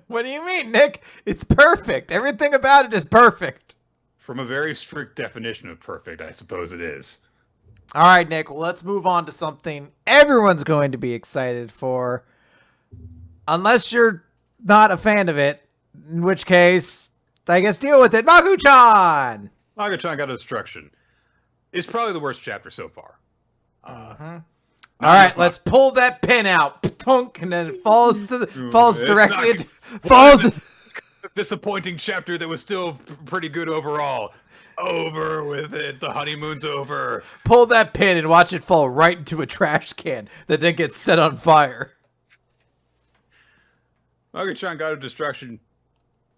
What do you mean, Nick? It's perfect. Everything about it is perfect. From a very strict definition of perfect, I suppose it is. All right, Nick, well, let's move on to something everyone's going to be excited for. Unless you're not a fan of it, in which case, I guess deal with it. Magu-chan! Magu-chan got a destruction. It's probably the worst chapter so far. All right, let's pull that pin out, tunk, and then it falls directly into falls. Disappointing chapter that was still pretty good overall. Over with it. The honeymoon's over. Pull that pin and watch it fall right into a trash can that then gets set on fire. Magu-chan God of Destruction.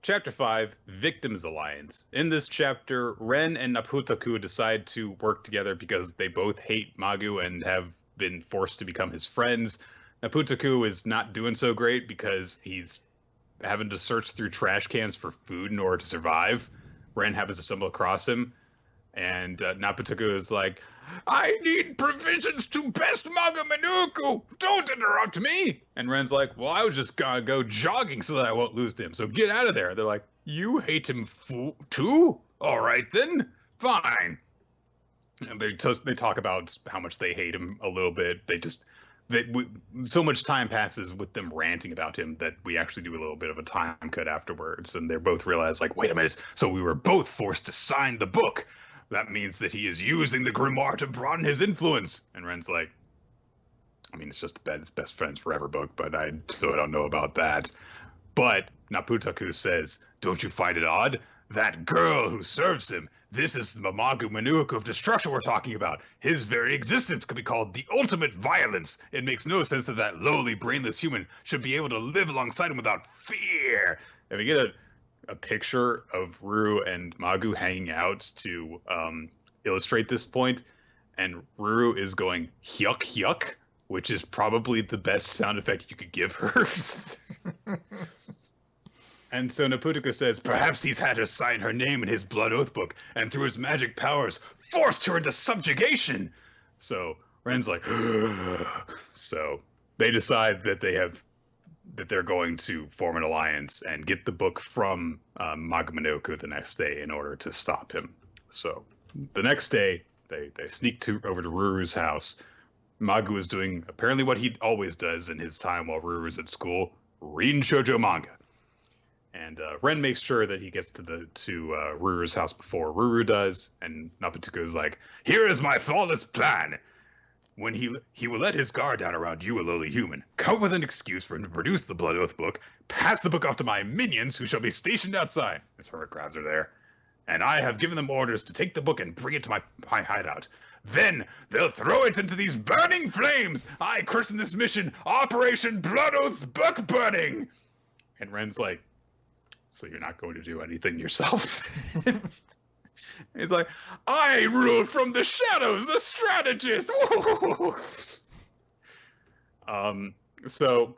Chapter 5, Victims Alliance. In this chapter, Ren and Naputaku decide to work together because they both hate Magu and have been forced to become his friends. Naputaku is not doing so great because he's having to search through trash cans for food in order to survive. Ren happens to stumble across him, and Naputaku is like, "I need provisions to best Maga Manuku! Don't interrupt me!" And Ren's like, "Well, I was just gonna go jogging so that I won't lose to him, so get out of there." They're like, "You hate him too? All right then, fine." And they talk about how much they hate him a little bit. They just so much time passes with them ranting about him that we actually do a little bit of a time cut afterwards, and they both realize, like, wait a minute, so we were both forced to sign the book. That means that he is using the grimoire to broaden his influence. And Ren's like, I mean, it's just best friends forever book, but I still don't know about that. But Naputaku says, don't you find it odd? That girl who serves him, this is the Magu-chan of destruction we're talking about. His very existence could be called the ultimate violence. It makes no sense that that lowly, brainless human should be able to live alongside him without fear. And we get a picture of Ruru and Magu hanging out to illustrate this point. And Ruru is going, yuck, yuck, which is probably the best sound effect you could give her. And so Naputaku says, perhaps he's had her sign her name in his blood oath book, and through his magic powers, forced her into subjugation. So Ren's like, so they decide that they're going to form an alliance and get the book from Magu-chan the next day in order to stop him. So the next day, they sneak over to Ruru's house. Magu is doing apparently what he always does in his time while Ruru's at school, reading shoujo manga. And Ren makes sure that he gets to Ruru's house before Ruru does, and Naputaku is like, here is my flawless plan. When he will let his guard down around you, a lowly human, come up with an excuse for him to produce the Blood Oath book, pass the book off to my minions who shall be stationed outside. His hermit crabs are there. And I have given them orders to take the book and bring it to my hideout. Then they'll throw it into these burning flames. I christen this mission Operation Blood Oath Book Burning. And Ren's like, so you're not going to do anything yourself? He's like, I rule from the shadows, the strategist. So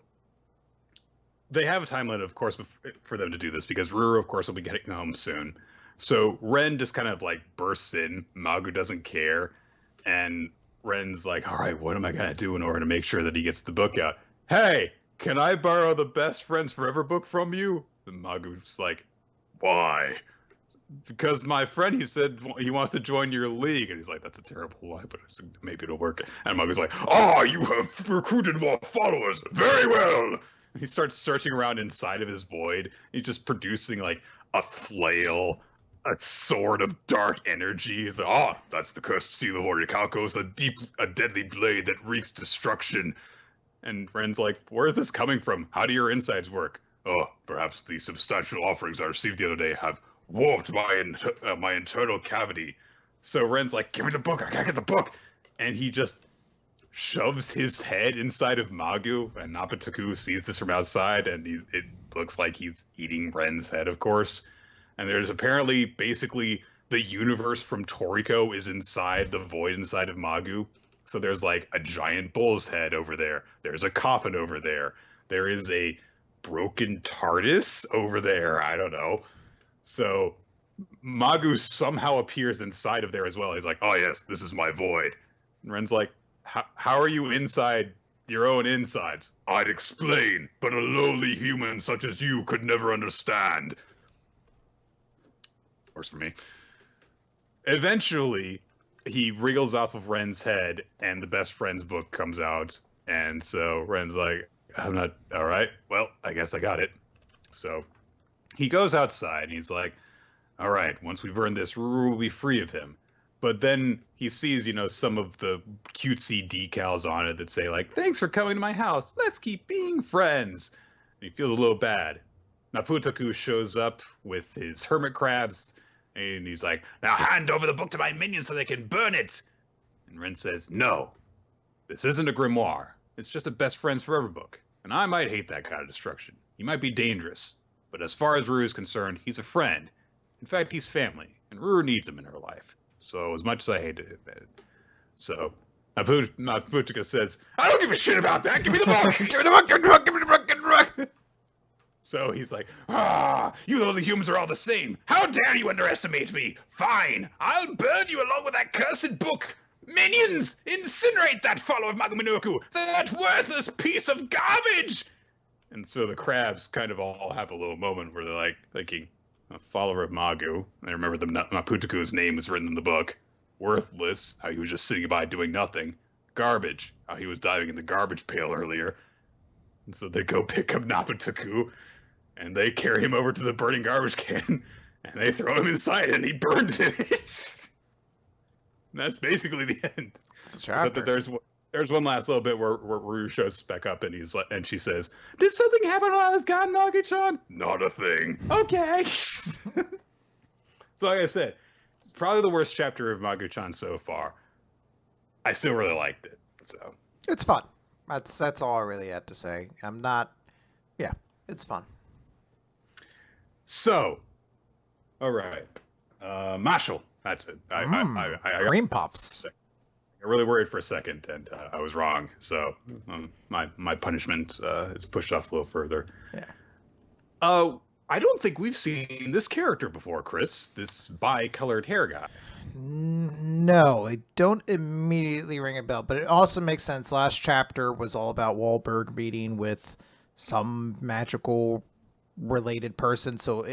they have a time limit, of course, for them to do this, because Ruru, of course, will be getting home soon. So Ren just kind of like bursts in. Magu doesn't care. And Ren's like, all right, what am I going to do in order to make sure that he gets the book out? Hey, can I borrow the Best Friends Forever book from you? And Magu's like, why? Because my friend, he said he wants to join your league. And he's like, that's a terrible lie, but maybe it'll work. And Magu's like, you have recruited more followers. Very well. And he starts searching around inside of his void. He's just producing like a flail, a sword of dark energy. He's like, that's the cursed seal of Orichalcos, a deadly blade that wreaks destruction. And Ren's like, where is this coming from? How do your insides work? Perhaps the substantial offerings I received the other day have warped my internal cavity. So Ren's like, give me the book, I gotta get the book. And he just shoves his head inside of Magu, and Naputaku sees this from outside, and it looks like he's eating Ren's head, of course. And there's apparently, basically, the universe from Toriko is inside the void inside of Magu. So there's like a giant bull's head over there. There's a coffin over there. There is a broken TARDIS over there. I don't know. So Magu somehow appears inside of there as well. He's like, oh yes, this is my void. And Ren's like, how are you inside your own insides? I'd explain, but a lowly human such as you could never understand. Works for me. Eventually, he wriggles off of Ren's head, and the Best Friends book comes out. And so Ren's like, I'm not, all right, well, I guess I got it. So he goes outside, and he's like, all right, once we burn this, Ruru will be free of him. But then he sees, some of the cutesy decals on it that say, like, thanks for coming to my house. Let's keep being friends. And he feels a little bad. Naputaku shows up with his hermit crabs, and he's like, now hand over the book to my minions so they can burn it. And Ren says, no, this isn't a grimoire. It's just a Best Friends Forever book. And I might hate that kind of destruction. He might be dangerous. But as far as Ruru is concerned, he's a friend. In fact, he's family. And Ruru needs him in her life. So as much as I hate to admit it. So Naputaku says, I don't give a shit about that. Give me the book. Give me the book. Give me the book. Give me the book. Give me the book. So he's like, you lowly humans are all the same. How dare you underestimate me? Fine, I'll burn you along with that cursed book. Minions, incinerate that follower of Magu-chan, that worthless piece of garbage. And so the crabs kind of all have a little moment where they're like thinking, a follower of Magu. And I remember Naputaku's name was written in the book. Worthless, how he was just sitting by doing nothing. garbage. How he was diving in the garbage pail earlier. And so they go pick up Napataku, and they carry him over to the burning garbage can, and they throw him inside, and he burns in it. And that's basically the end. Except that there's one last little bit where Ryu shows back up, and he's like, and she says, "Did something happen while I was gone, Magu-chan?" Not a thing. Okay. So like I said, it's probably the worst chapter of Magu-chan so far. I still really liked it. So it's fun. That's all I really had to say. Yeah, it's fun. So, all right, Mashle. That's it. I cream puffs. I really worried for a second, and I was wrong. So my punishment is pushed off a little further. Yeah. I don't think we've seen this character before, Chris. This bi-colored hair guy. No, it don't immediately ring a bell, but it also makes sense. Last chapter was all about Wahlberg meeting with some magical related person. So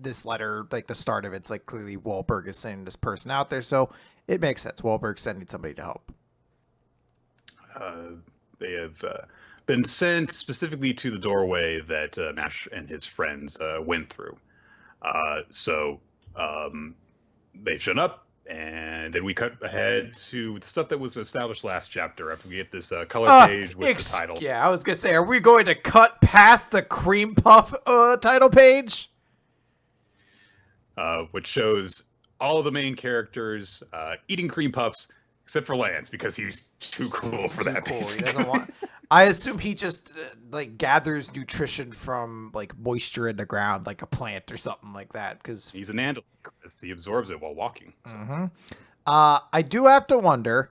this letter, like the start of it's like clearly Wahlberg is sending this person out there. So it makes sense. Wahlberg's sending somebody to help. They have been sent specifically to the doorway that Mash and his friends went through. So they've shown up, and then we cut ahead to the stuff that was established last chapter after we get this color page with the title. Yeah, I was going to say, are we going to cut past the cream puff title page? Which shows all of the main characters eating cream puffs, except for Lance, because he's too cool for that. Cool. He doesn't want... I assume he just like gathers nutrition from like moisture in the ground, like a plant or something like that. Because he's an andalite. He absorbs it while walking. So. Mm-hmm. I do have to wonder,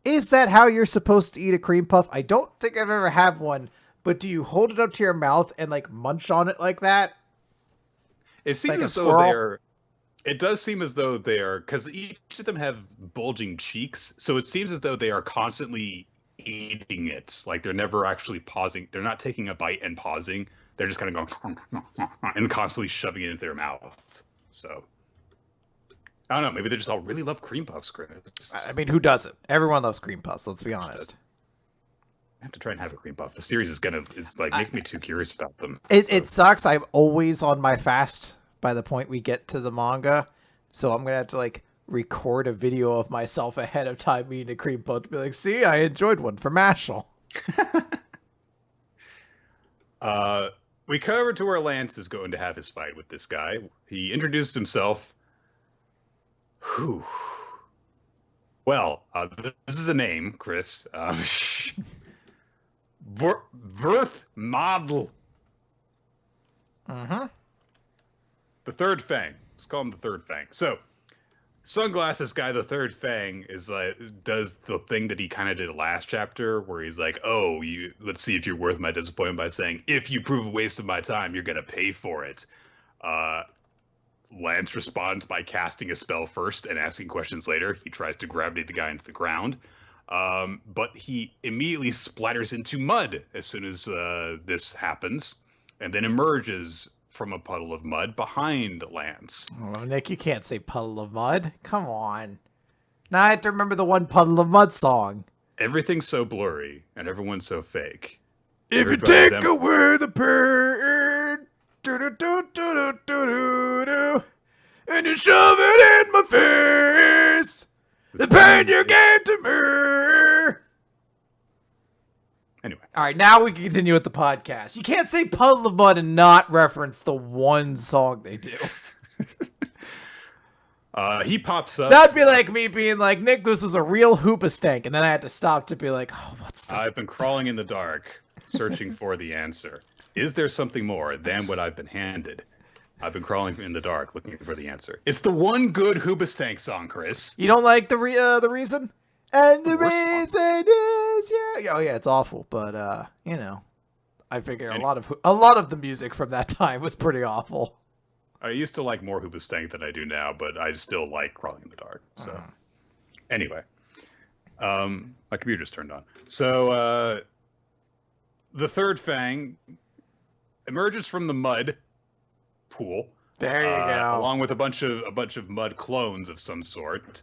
is that how you're supposed to eat a cream puff? I don't think I've ever had one, but do you hold it up to your mouth and like munch on it like that? It seems like as though they're. It does seem as though they are, because each of them have bulging cheeks, so it seems as though they are constantly eating it. Like they're never actually pausing. They're not taking a bite and pausing. They're just kind of going and constantly shoving it into their mouth. So I don't know. Maybe they just all really love cream puffs, Chris. I mean, who doesn't? Everyone loves cream puffs. Let's be honest. I have to try and have a cream puff. The series is like making me too curious about them. It sucks. I'm always on my fast by the point we get to the manga, so I'm gonna have to like record a video of myself ahead of time eating a cream puff to be like, see, I enjoyed one for Mashle. We cut over to where Lance is going to have his fight with this guy. He introduced himself. Whew. Well, this is a name, Chris. Verth Model. Mm-hmm. The Third Fang. Let's call him the Third Fang. So, Sunglasses Guy, the Third Fang, is like does the thing that he kind of did last chapter, where he's like, "Oh, let's see if you're worth my disappointment by saying if you prove a waste of my time, you're gonna pay for it." Lance responds by casting a spell first and asking questions later. He tries to gravitate the guy into the ground, but he immediately splatters into mud as soon as this happens, and then emerges from a puddle of mud behind Lance. Oh, Nick, you can't say puddle of mud. Come on. Now I have to remember the one Puddle of Mud song. Everything's so blurry, and everyone's so fake. If you take away the pain, and you shove it in my face, the pain you gave to me. Anyway. All right, now we can continue with the podcast. You can't say Puddle of Mud and not reference the one song they do. He pops up. That'd be like me being like, Nick, this was a real hoopastank, and then I had to stop to be like, oh, what's that? I've been crawling in the dark, searching for the answer. Is there something more than what I've been handed? I've been crawling in the dark, looking for the answer. It's the one good hoopastank song, Chris. You don't like the reason? And the reason is, yeah. Oh, yeah, it's awful, but, you know, I figure a lot of the music from that time was pretty awful. I used to like more Hoobastank than I do now, but I still like Crawling in the Dark. So, anyway, my computer just turned on. So, the Third Fang emerges from the mud pool. There you go. Along with a bunch of mud clones of some sort,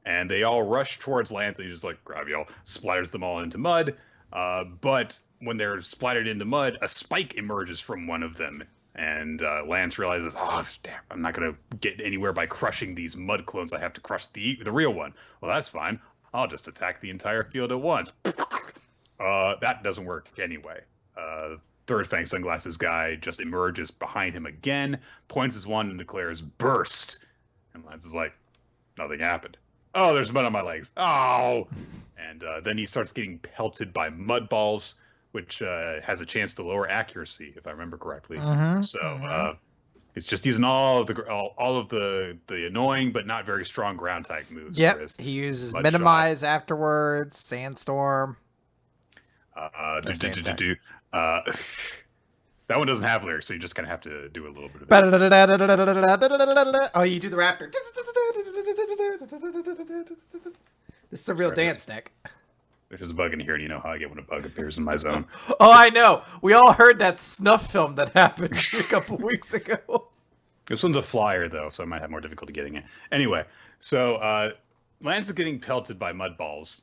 and they all rush towards Lance, and he just like grab y'all, splatters them all into mud. But when they're splattered into mud, a spike emerges from one of them, and Lance realizes, oh damn, I'm not gonna get anywhere by crushing these mud clones. I have to crush the real one. Well, that's fine. I'll just attack the entire field at once. That doesn't work anyway. Third Fang Sunglasses guy just emerges behind him again, points his wand and declares, burst. And Lance is like, nothing happened. Oh, there's mud on my legs. Oh! And then he starts getting pelted by mud balls, which has a chance to lower accuracy, if I remember correctly. It's just using all of the annoying but not very strong ground type moves. Yep, he uses minimize shot. Afterwards, sandstorm. That one doesn't have lyrics, so you just kind of have to do a little bit of it. Oh, you do the raptor. This is a real dance, Nick. There's a bug in here, and you know how I get when a bug appears in my zone. Oh, I know. We all heard that snuff film that happened a couple weeks ago. This one's a flyer, though, so I might have more difficulty getting it. Anyway, so Lance is getting pelted by mud balls.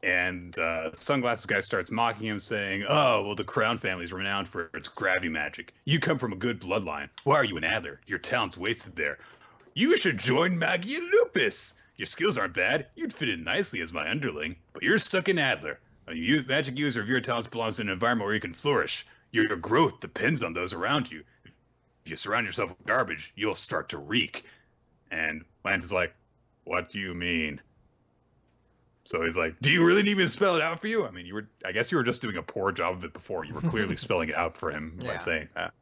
And Sunglasses guy starts mocking him, saying, oh, well, the Crown family's renowned for its gravity magic. You come from a good bloodline. Why are you an Adler? Your talent's wasted there. You should join Magu-chan. Your skills aren't bad. You'd fit in nicely as my underling. But you're stuck in Adler. A magic user of your talents belongs in an environment where you can flourish. Your growth depends on those around you. If you surround yourself with garbage, you'll start to reek. And Lance is like, what do you mean? So he's like, do you really need me to spell it out for you? I mean, I guess you were just doing a poor job of it before. You were clearly spelling it out for him by saying that.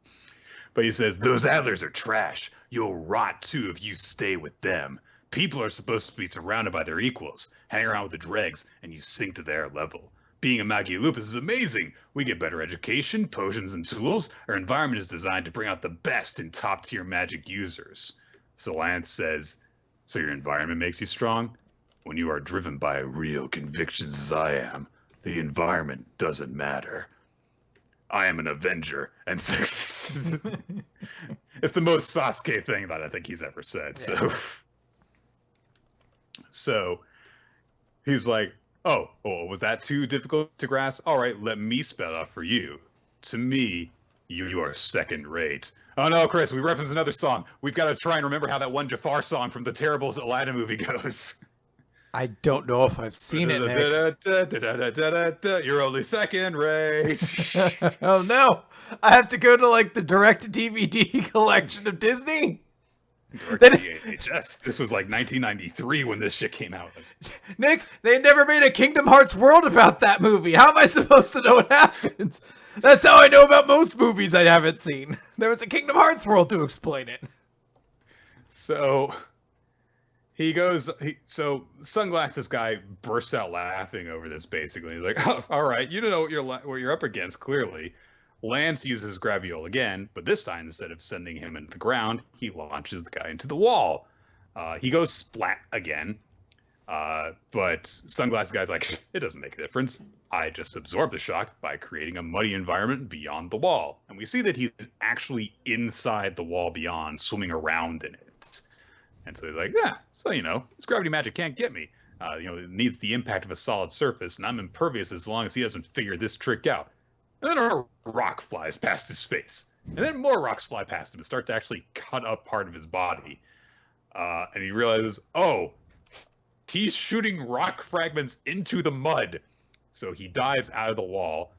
But he says, those Adlers are trash. You'll rot too if you stay with them. People are supposed to be surrounded by their equals. Hang around with the dregs, and you sink to their level. Being a Magu-chan is amazing. We get better education, potions, and tools. Our environment is designed to bring out the best in top-tier magic users. So Lance says, so your environment makes you strong? When you are driven by real convictions as I am, the environment doesn't matter. I am an Avenger, and it's the most Sasuke thing that I think he's ever said. Yeah. So he's like, oh, was that too difficult to grasp? All right, let me spell it out for you. To me, you are second rate. Oh no, Chris, we referenced another song. We've got to try and remember how that one Jafar song from the terrible Aladdin movie goes. I don't know if I've seen it, Nick. You're only second rate. Oh no! I have to go to like the direct-to-DVD collection of Disney. VHS. This was like 1993 when this shit came out. Nick, they never made a Kingdom Hearts world about that movie. How am I supposed to know what happens? That's how I know about most movies I haven't seen. There was a Kingdom Hearts world to explain it. So so Sunglasses guy bursts out laughing over this. Basically, he's like, oh, "All right, you don't know what you're up against. Clearly." Lance uses Graviole again, but this time instead of sending him into the ground, he launches the guy into the wall. He goes splat again, but Sunglasses guy's like, "It doesn't make a difference. I just absorb the shock by creating a muddy environment beyond the wall." And we see that he's actually inside the wall beyond, swimming around in it. And so he's like, yeah, so, this gravity magic can't get me. It needs the impact of a solid surface, and I'm impervious as long as he doesn't figure this trick out. And then a rock flies past his face. And then more rocks fly past him and start to actually cut up part of his body. And he realizes, oh, he's shooting rock fragments into the mud. So he dives out of the wall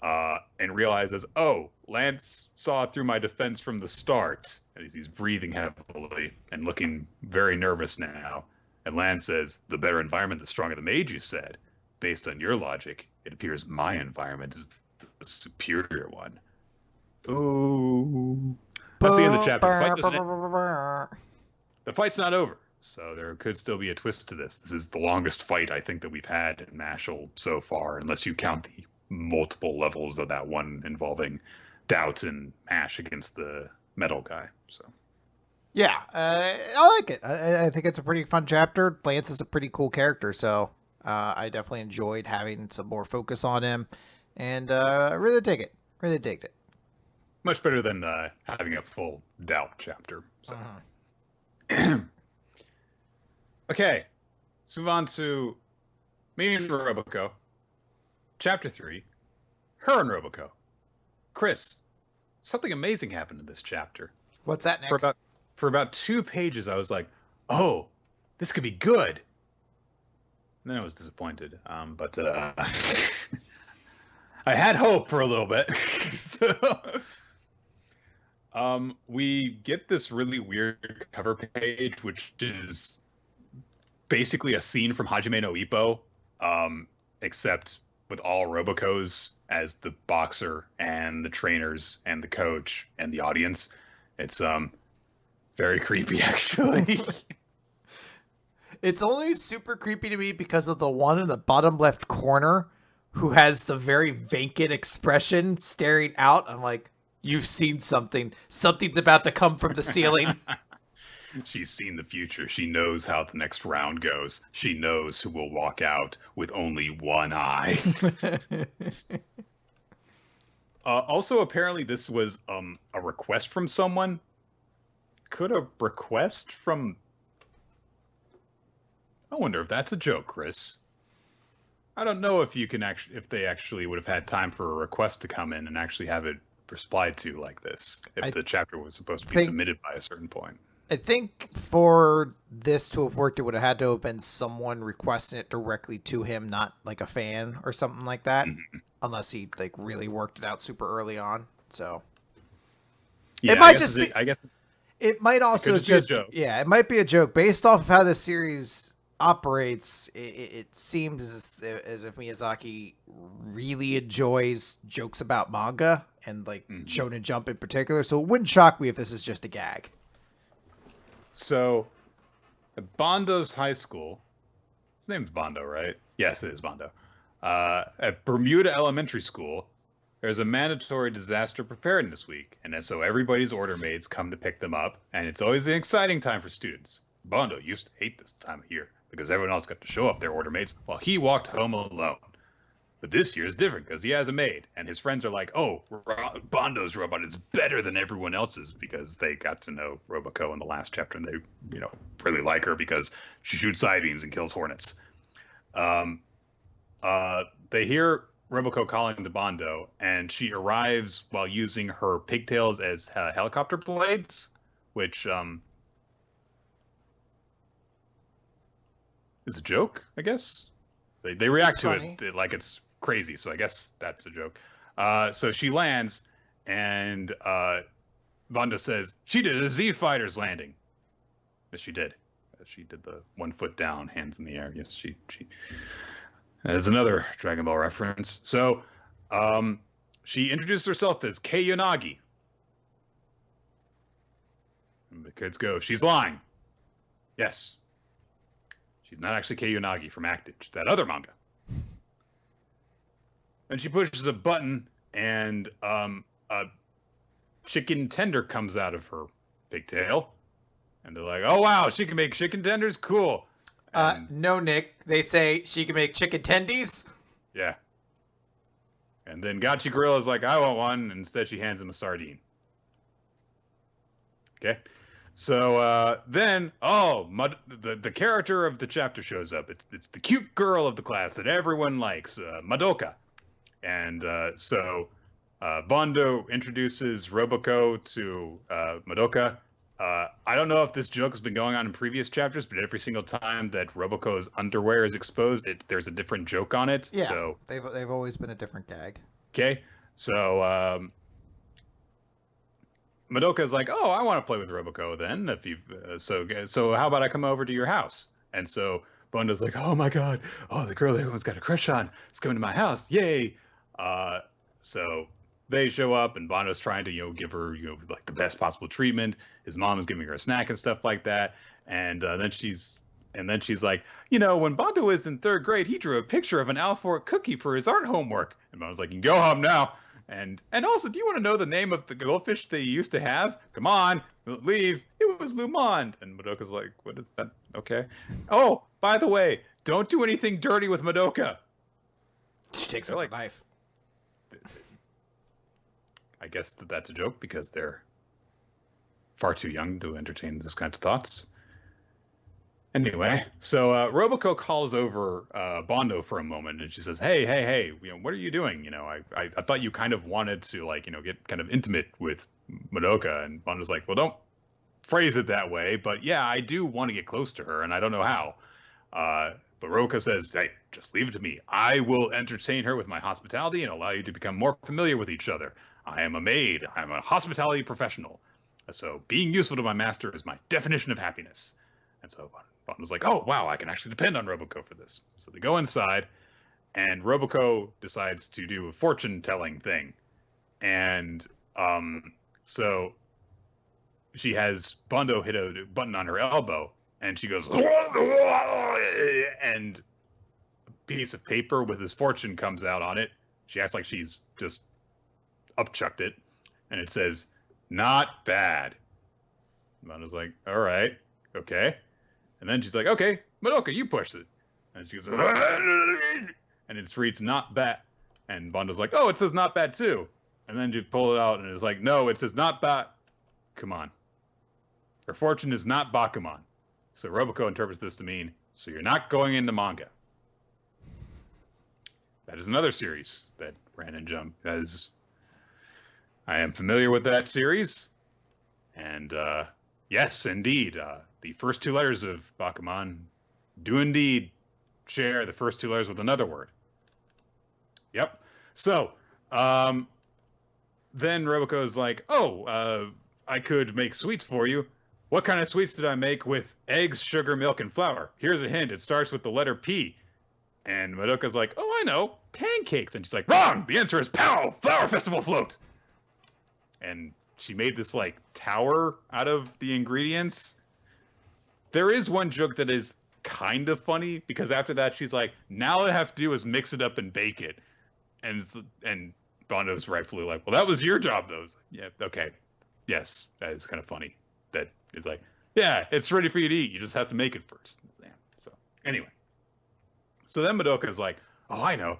and realizes, oh, Lance saw through my defense from the start. And he's breathing heavily and looking very nervous now. And Lance says, the better environment, the stronger the mage, you said. Based on your logic, it appears my environment is the superior one. Oh. That's the end of the chapter. The fight's not over. So there could still be a twist to this. This is the longest fight, I think, that we've had in Mashle so far, unless you count the multiple levels of that one involving Doubt and Mash against the metal guy. So, yeah, I like it. I think it's a pretty fun chapter. Lance is a pretty cool character, so I definitely enjoyed having some more focus on him, and really dig it. Really digged it. Much better than having a full Doubt chapter. So. Uh-huh. Okay, Let's move on to me and Roboco. Chapter 3, her and Roboco. Chris, something amazing happened in this chapter. What's that, For Nick? about 2 pages, I was like, "Oh, this could be good." And then I was disappointed. But I had hope for a little bit. We get this really weird cover page, which is basically a scene from Hajime no Ippo, except with all Robocos as the boxer and the trainers and the coach and the audience. It's very creepy, actually. It's only super creepy to me because of the one in the bottom left corner who has the very vacant expression staring out. I'm like, you've seen something. Something's about to come from the ceiling. She's seen the future. She knows how the next round goes. She knows who will walk out with only one eye. Also, apparently, this was a request from someone. Could a request from... I wonder if that's a joke, Chris. I don't know if you can actually, if they actually would have had time for a request to come in and actually have it replied to like this, if the chapter was supposed to be submitted by a certain point. I think for this to have worked, it would have had to have been someone requesting it directly to him, not like a fan or something like that. Mm-hmm. Unless he like really worked it out super early on. So yeah, it might just be. I guess it might also just be a joke. Yeah, it might be a joke based off of how this series operates. It seems as if Miyazaki really enjoys jokes about manga and like Shonen Jump in particular. So it wouldn't shock me if this is just a gag. So, at Bondo's high school, his name's Bondo, right? Yes, it is Bondo. At Bermuda Elementary School, there's a mandatory disaster preparedness week, and so everybody's order mates come to pick them up, and it's always an exciting time for students. Bondo used to hate this time of year because everyone else got to show up their order mates while he walked home alone. But this year is different because he has a maid, and his friends are like, "Oh, Bondo's robot is better than everyone else's," because they got to know Roboco in the last chapter, and they, really like her because she shoots side beams and kills hornets. They hear Roboco calling to Bondo, and she arrives while using her pigtails as helicopter blades, which is a joke, I guess. They react to it like it's crazy, so I guess that's a joke. So she lands, and Bondo says, "She did a Z Fighter's landing." Yes, she did. She did the 1 foot down, hands in the air. Yes, she. There's another Dragon Ball reference. So she introduced herself as Kei Yanagi. And the kids go, "She's lying." Yes. She's not actually Kei Yanagi from Actage, that other manga. And she pushes a button, and a chicken tender comes out of her pigtail. And they're like, "Oh, wow, she can make chicken tenders? Cool." No, Nick. They say she can make chicken tendies. Yeah. And then Gachi Gorilla's like, "I want one." Instead, she hands him a sardine. Okay. So then, the character of the chapter shows up. It's the cute girl of the class that everyone likes, Madoka. And so Bondo introduces Roboco to Madoka. I don't know if this joke has been going on in previous chapters, but every single time that Roboco's underwear is exposed, there's a different joke on it. Yeah, so they've always been a different gag. Okay, so Madoka's like, "Oh, I want to play with Roboco then. If you so how about I come over to your house?" And so Bondo's like, "Oh my god, the girl everyone's got a crush on is coming to my house, yay!" So they show up, and Bondo's trying to give her like the best possible treatment. His mom is giving her a snack and stuff like that, and then she's like, "When Bondo was in 3rd grade, he drew a picture of an Alfort cookie for his art homework." And Bondo's like, "You can go home now. And also, do you want to know the name of the goldfish they used to have? Come on, leave. It was Lumond." And Madoka's like, "What is that? Okay. Oh, by the way, don't do anything dirty with Madoka." She takes out a knife. I guess that's a joke because they're far too young to entertain this kind of thoughts. Anyway, so Roboco calls over Bondo for a moment, and she says, "Hey, what are you doing? I thought you kind of wanted to like, get kind of intimate with Madoka." And Bondo's like, "Well, don't phrase it that way, but yeah, I do want to get close to her, and I don't know how." But Roboco says, "Hey, just leave it to me. I will entertain her with my hospitality and allow you to become more familiar with each other. I am a maid. I'm a hospitality professional. So being useful to my master is my definition of happiness." And so Bondo's like, "Oh, wow, I can actually depend on Roboco for this." So they go inside, and Roboco decides to do a fortune-telling thing. And so she has Bondo hit a button on her elbow, and she goes, and a piece of paper with his fortune comes out on it. She acts like she's just upchucked it, and it says, "Not bad." Bondo's like, "All right, okay." And then she's like, "Okay, Madoka, you push it." And she goes, and it reads "not bad." And Bondo's like, "Oh, it says not bad too." And then you pull it out, and it's like, "No, it says not bad." Come on. Her fortune is not Bakuman. So Roboco interprets this to mean, so you're not going into manga. That is another series that ran and Jump. I am familiar with that series. And yes, indeed, the first two letters of Bakuman do indeed share the first two letters with another word. Yep. So then Roboco is like, "Oh, I could make sweets for you. What kind of sweets did I make with eggs, sugar, milk, and flour? Here's a hint. It starts with the letter P." And Madoka's like, "Oh, I know. Pancakes." And she's like, "Wrong! The answer is POW! Flower Festival Float!" And she made this, like, tower out of the ingredients. There is one joke that is kind of funny, because after that, she's like, "Now all I have to do is mix it up and bake it." And Bondo's rightfully like, "Well, that was your job, though." It's like, yeah, okay. Yes, that is kind of funny. That is like, "Yeah, it's ready for you to eat. You just have to make it first." Yeah. So anyway. So then Madoka's like, "Oh, I know.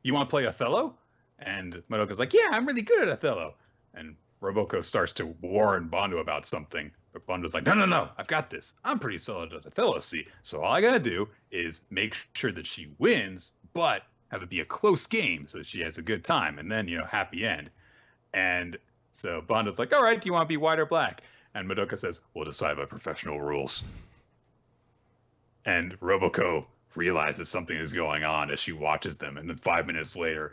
You want to play Othello?" And Madoka's like, "Yeah, I'm really good at Othello." And Roboco starts to warn Bondo about something. But Bondo's like, No, I've got this. I'm pretty solid at Othello, see? So all I gotta do is make sure that she wins, but have it be a close game so that she has a good time. And then, happy end. And so Bondo's like, "All right, do you want to be white or black?" And Madoka says, "We'll decide by professional rules." And Roboco realizes something is going on as she watches them. And then 5 minutes later,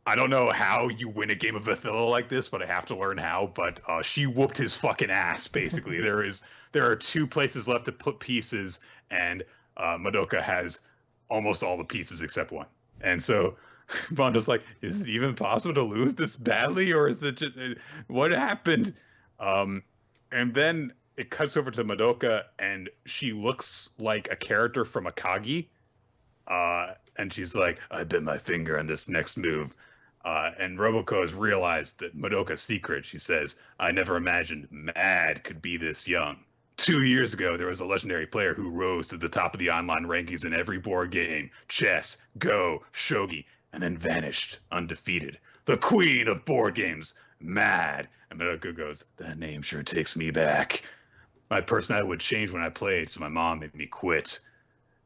I don't know how you win a game of Othello like this, but I have to learn how. But she whooped his fucking ass, basically. There are two places left to put pieces, and Madoka has almost all the pieces except one. And so Bondo's like, "Is it even possible to lose this badly, or is it just what happened?" And then it cuts over to Madoka, and she looks like a character from Akagi. And she's like, "I bit my finger on this next move." And Roboco has realized that Madoka's secret. She says, "I never imagined Mad could be this young. 2 years ago, there was a legendary player who rose to the top of the online rankings in every board game, chess, Go, shogi, and then vanished undefeated. The queen of board games, Mad." And Madoka goes, "That name sure takes me back. My personality would change when I played, so my mom made me quit."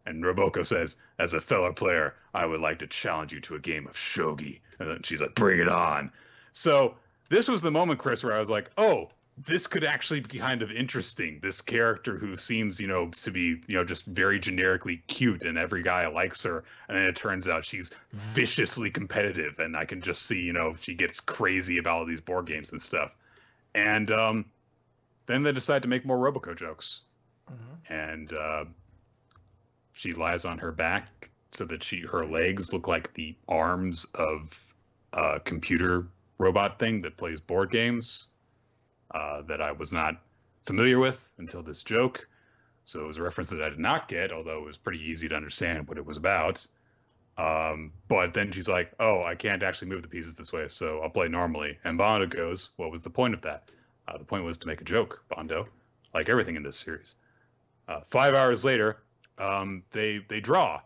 And Roboco says, "As a fellow player, I would like to challenge you to a game of shogi." And then she's like, "Bring it on." So this was the moment, Chris, where I was like, "Oh, this could actually be kind of interesting. This character who seems, to be, just very generically cute, and every guy likes her. And then it turns out she's viciously competitive, and I can just see, she gets crazy about all these board games and stuff." And then they decide to make more Roboco jokes. Mm-hmm. And she lies on her back so that her legs look like the arms of a computer robot thing that plays board games that I was not familiar with until this joke. So it was a reference that I did not get, although it was pretty easy to understand what it was about. But then she's like, "Oh, I can't actually move the pieces this way, so I'll play normally." And Bondo goes, "What was the point of that?" The point was to make a joke, Bondo, like everything in this series. 5 hours later, they draw,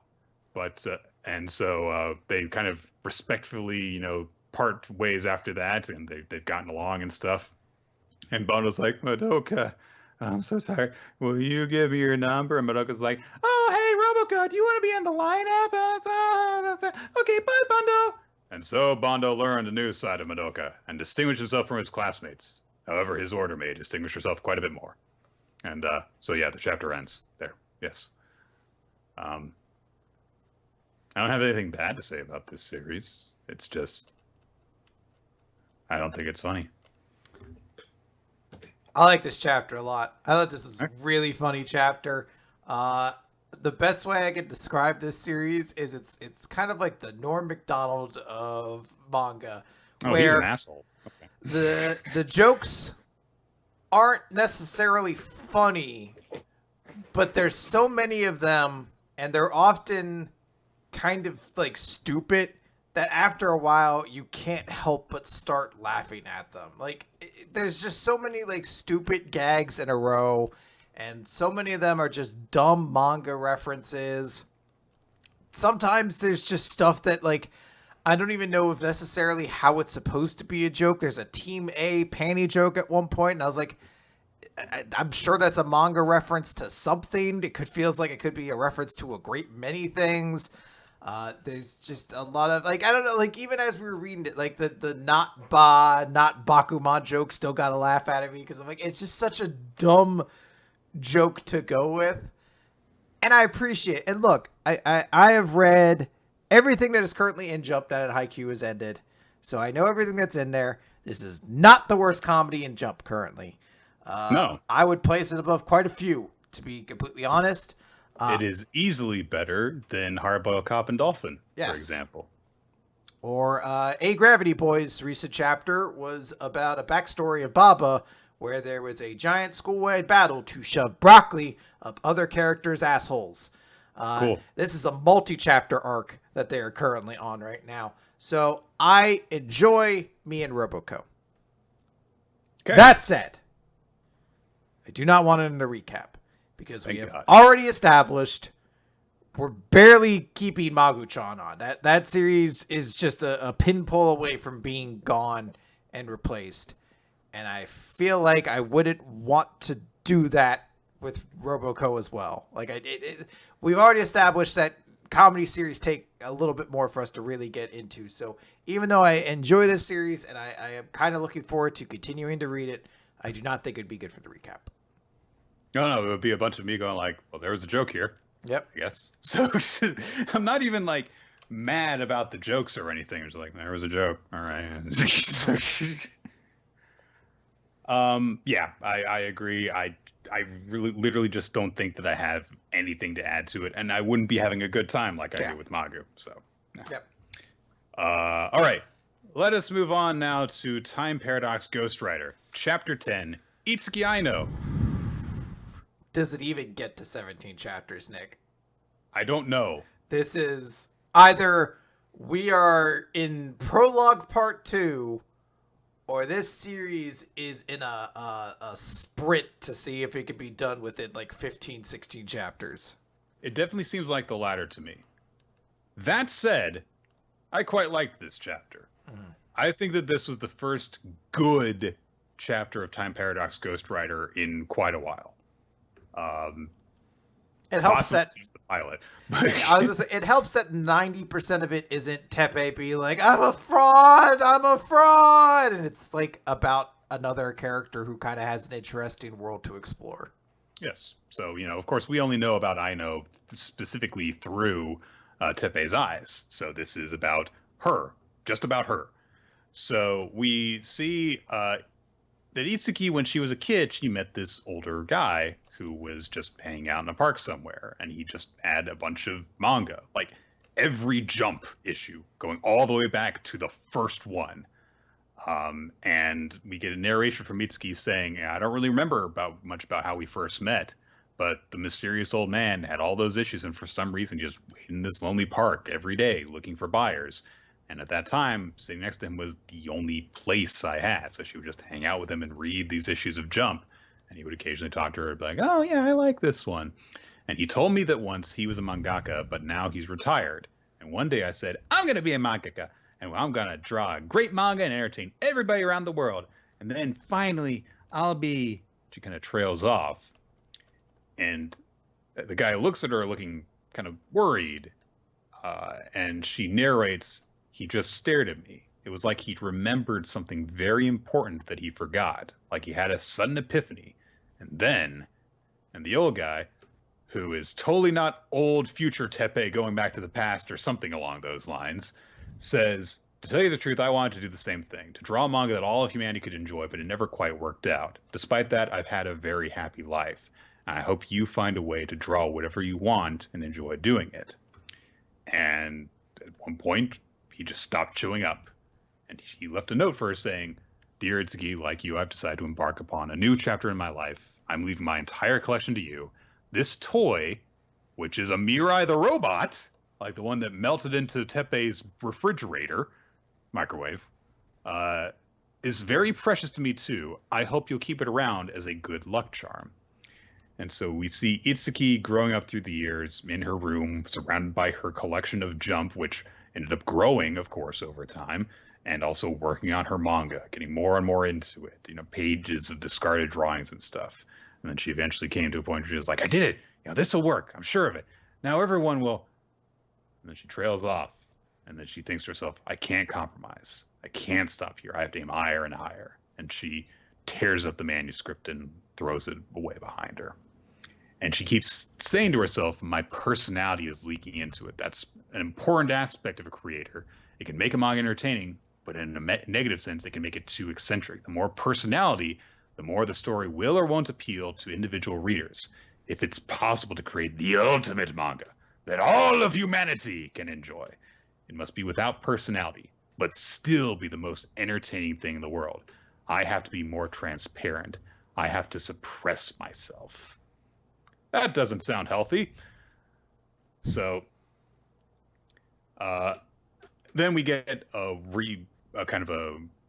but and so they kind of respectfully, part ways after that, and they've gotten along and stuff. And Bondo's like, "Madoka, I'm so tired. Will you give me your number? And Madoka's like, oh, hey, Roboco, do you want to be in the lineup? Okay, bye, Bondo. And so Bondo learned a new side of Madoka and distinguished himself from his classmates. However, his order mate distinguished herself quite a bit more. And so, yeah, the chapter ends there. Yes. I don't have anything bad to say about this series. It's just, I don't think it's funny. I like this chapter a lot. I thought this was a really funny chapter. The best way I can describe this series is it's kind of like the Norm Macdonald of manga. Oh, he's an asshole. Okay. The jokes aren't necessarily funny, but there's so many of them, and they're often kind of like stupid that after a while you can't help but start laughing at them. Like there's just so many like stupid gags in a row, and so many of them are just dumb manga references. Sometimes there's just stuff that like I don't even know if necessarily how it's supposed to be a joke. There's a Team A panty joke at one point, and I was like, I'm sure that's a manga reference to something. Feels like it could be a reference to a great many things. There's just a lot of like, I don't know, like even as we were reading it, like the not Bakuman joke still got to laugh at me because I'm like, it's just such a dumb joke to go with. And I appreciate it. And look, I have read everything that is currently in Jump now that Haikyuu has ended. So I know everything that's in there. This is not the worst comedy in Jump currently. No. I would place it above quite a few, to be completely honest. It is easily better than Hardboiled Cop and Dolphin, yes. For example. Or A Gravity Boy's recent chapter was about a backstory of Baba, where there was a giant school-wide battle to shove broccoli up other characters' assholes. Cool. This is a multi-chapter arc that they are currently on right now. So I enjoy me and Roboco. Okay. That said, I do not want it in the recap because we have already established we're barely keeping Magu-chan on. That series is just a pin pull away from being gone and replaced. And I feel like I wouldn't want to do that with Roboco as well. Like we've already established that comedy series take a little bit more for us to really get into. So even though I enjoy this series and I am kind of looking forward to continuing to read it, I do not think it'd be good for the recap. No, it would be a bunch of me going like, well, there was a joke here. Yep. I guess. So I'm not even like mad about the jokes or anything. It's like, there was a joke. All right. Yeah, I agree. I really literally just don't think that I have anything to add to it, and I wouldn't be having a good time like I do with Magu. So, yeah. Yep. All right, let us move on now to Time Paradox Ghostwriter, Chapter 10, Itsuki Aino. Does it even get to 17 chapters, Nick? I don't know. This is either we are in prologue part 2, or this series is in a sprint to see if it can be done within like 15, 16 chapters. It definitely seems like the latter to me. That said, I quite liked this chapter. I think that this was the first good chapter of Time Paradox Ghostwriter in quite a while. It helps that since the pilot. I was gonna say, it helps that 90% of it isn't Teppei being like, I'm a fraud, and it's like about another character who kind of has an interesting world to explore. Yes. So, of course, we only know about Aino specifically through Teppei's eyes. So this is about her, just about her. So we see that Itsuki, when she was a kid, she met this older guy who was just hanging out in a park somewhere, and he just had a bunch of manga, like every Jump issue, going all the way back to the first one. And we get a narration from Itsuki saying, I don't really remember much about how we first met, but the mysterious old man had all those issues, and for some reason just waited in this lonely park every day looking for buyers. And at that time, sitting next to him was the only place I had, so she would just hang out with him and read these issues of Jump. And he would occasionally talk to her and be like, oh, yeah, I like this one. And he told me that once he was a mangaka, but now he's retired. And one day I said, I'm going to be a mangaka, and I'm going to draw a great manga and entertain everybody around the world. And then finally, I'll be She kind of trails off, and the guy looks at her looking kind of worried, and she narrates, "He just stared at me. It was like he'd remembered something very important that he forgot, like he had a sudden epiphany. And the old guy, who is totally not old future Teppei going back to the past or something along those lines, says, to tell you the truth, I wanted to do the same thing, to draw a manga that all of humanity could enjoy, but it never quite worked out. Despite that, I've had a very happy life. And I hope you find a way to draw whatever you want and enjoy doing it." And at one point, he just stopped chewing up. And he left a note for her saying, "Dear Itsuki, like you, I've decided to embark upon a new chapter in my life. I'm leaving my entire collection to you. This toy, which is a Mirai the robot, like the one that melted into Teppei's refrigerator, microwave, is very precious to me too. I hope you'll keep it around as a good luck charm." And so we see Itsuki growing up through the years in her room, surrounded by her collection of Jump, which ended up growing, of course, over time, and also working on her manga, getting more and more into it, pages of discarded drawings and stuff. And then she eventually came to a point where she was like, "I did it. This will work. I'm sure of it. Now everyone will." And then she trails off. And then she thinks to herself, "I can't compromise. I can't stop here. I have to aim higher and higher." And she tears up the manuscript and throws it away behind her. And she keeps saying to herself, "My personality is leaking into it." That's an important aspect of a creator. It can make a manga entertaining, but in a negative sense, it can make it too eccentric. The more personality, the more the story will or won't appeal to individual readers. If it's possible to create the ultimate manga that all of humanity can enjoy, it must be without personality, but still be the most entertaining thing in the world. I have to be more transparent. I have to suppress myself. That doesn't sound healthy. So then we get a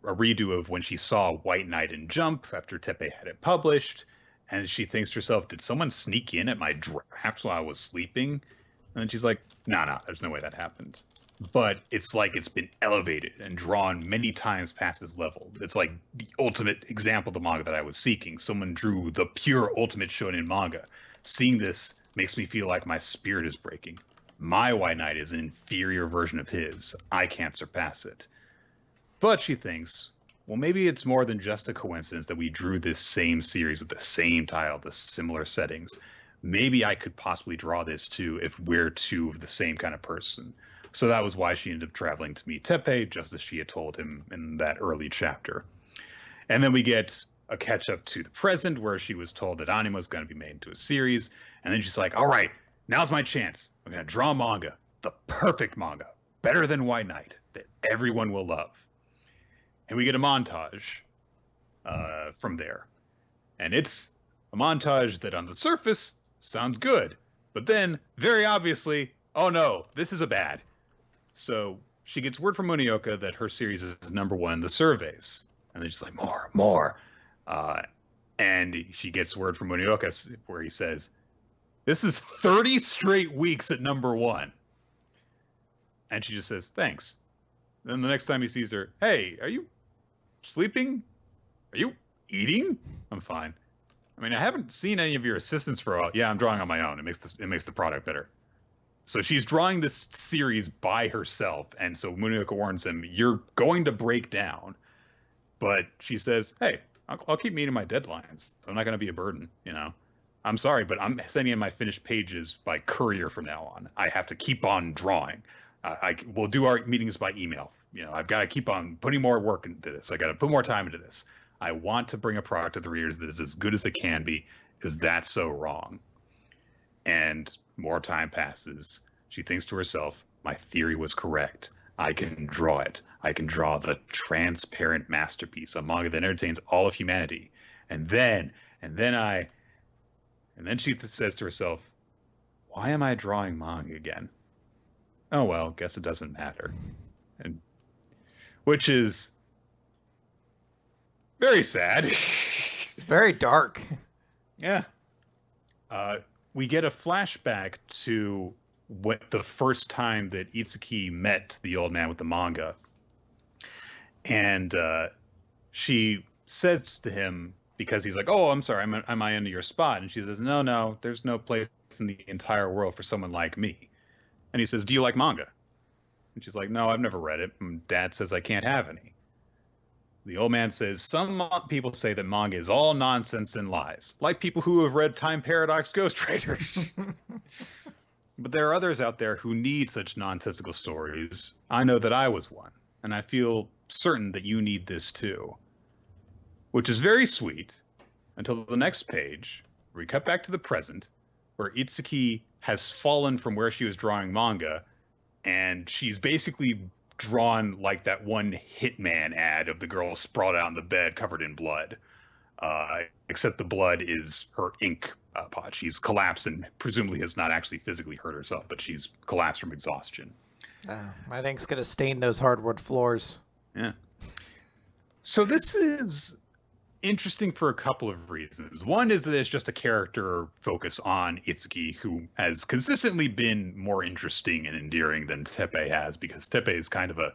redo of when she saw White Knight in Jump after Teppei had it published, and she thinks to herself, "Did someone sneak in at my draft while I was sleeping?" And then she's like, "No, there's no way that happened." But it's like it's been elevated and drawn many times past this level. It's like the ultimate example of the manga that I was seeking. Someone drew the pure ultimate shonen manga. Seeing this makes me feel like my spirit is breaking. My White Knight is an inferior version of his. I can't surpass it. But she thinks, well, maybe it's more than just a coincidence that we drew this same series with the same title, the similar settings. Maybe I could possibly draw this too if we're two of the same kind of person. So that was why she ended up traveling to meet Teppei, just as she had told him in that early chapter. And then we get a catch up to the present where she was told that Anima is going to be made into a series. And then she's like, all right, now's my chance. I'm going to draw manga, the perfect manga, better than White Knight, that everyone will love. And we get a montage from there. And it's a montage that on the surface sounds good. But then, very obviously, oh no, this is a bad. So she gets word from Munioka that her series is #1 in the surveys. And then she's like, more. And she gets word from Munioka where he says, this is 30 straight weeks at #1. And she just says, thanks. Then the next time he sees her, hey, are you sleeping? Are you eating? I'm fine. I mean, I haven't seen any of your assistants for a while. Yeah, I'm drawing on my own. It makes the product better. So she's drawing this series by herself, and so Munioka warns him, you're going to break down. But she says, hey, I'll keep meeting my deadlines. I'm not going to be a burden, I'm sorry, but I'm sending in my finished pages by courier from now on. I have to keep on drawing. We'll do our meetings by email. I've got to keep on putting more work into this. I got to put more time into this. I want to bring a product to the readers that is as good as it can be. Is that so wrong? And more time passes. She thinks to herself, my theory was correct. I can draw it. I can draw the transparent masterpiece, a manga that entertains all of humanity. And then she says to herself, why am I drawing manga again? Oh, well, guess it doesn't matter. And which is very sad. It's very dark. Yeah. We get a flashback to the first time that Itsuki met the old man with the manga. And she says to him, because he's like, "Oh, I'm sorry, am I into your spot?" And she says, "No, there's no place in the entire world for someone like me." And he says, "Do you like manga?" And she's like, "No, I've never read it. Dad says I can't have any." The old man says, "Some people say that manga is all nonsense and lies, like people who have read Time Paradox Ghostwriter. But there are others out there who need such nonsensical stories. I know that I was one, and I feel certain that you need this too." Which is very sweet until the next page, where we cut back to the present, where Itsuki has fallen from where she was drawing manga, and she's basically drawn like that one Hitman ad of the girl sprawled out on the bed covered in blood. Except the blood is her ink pot. She's collapsed and presumably has not actually physically hurt herself, but she's collapsed from exhaustion. My ink's going to stain those hardwood floors. Yeah. So this is interesting for a couple of reasons. One is that it's just a character focus on Itsuki, who has consistently been more interesting and endearing than Teppei has, because Teppei is kind of a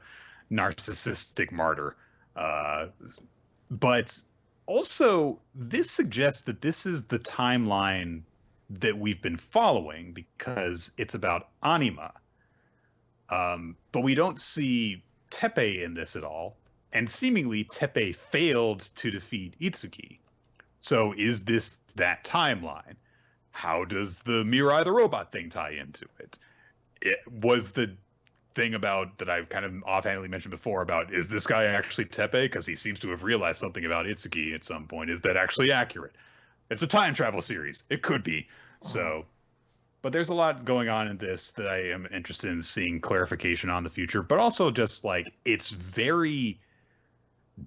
narcissistic martyr. But also, this suggests that this is the timeline that we've been following, because it's about anima. But we don't see Teppei in this at all. And seemingly, Teppei failed to defeat Itsuki. So is this that timeline? How does the Mirai the Robot thing tie into it? It was the thing about that I've kind of offhandedly mentioned before about, is this guy actually Teppei? Because he seems to have realized something about Itsuki at some point. Is that actually accurate? It's a time travel series. It could be. So, but there's a lot going on in this that I am interested in seeing clarification on the future. But also just like, it's very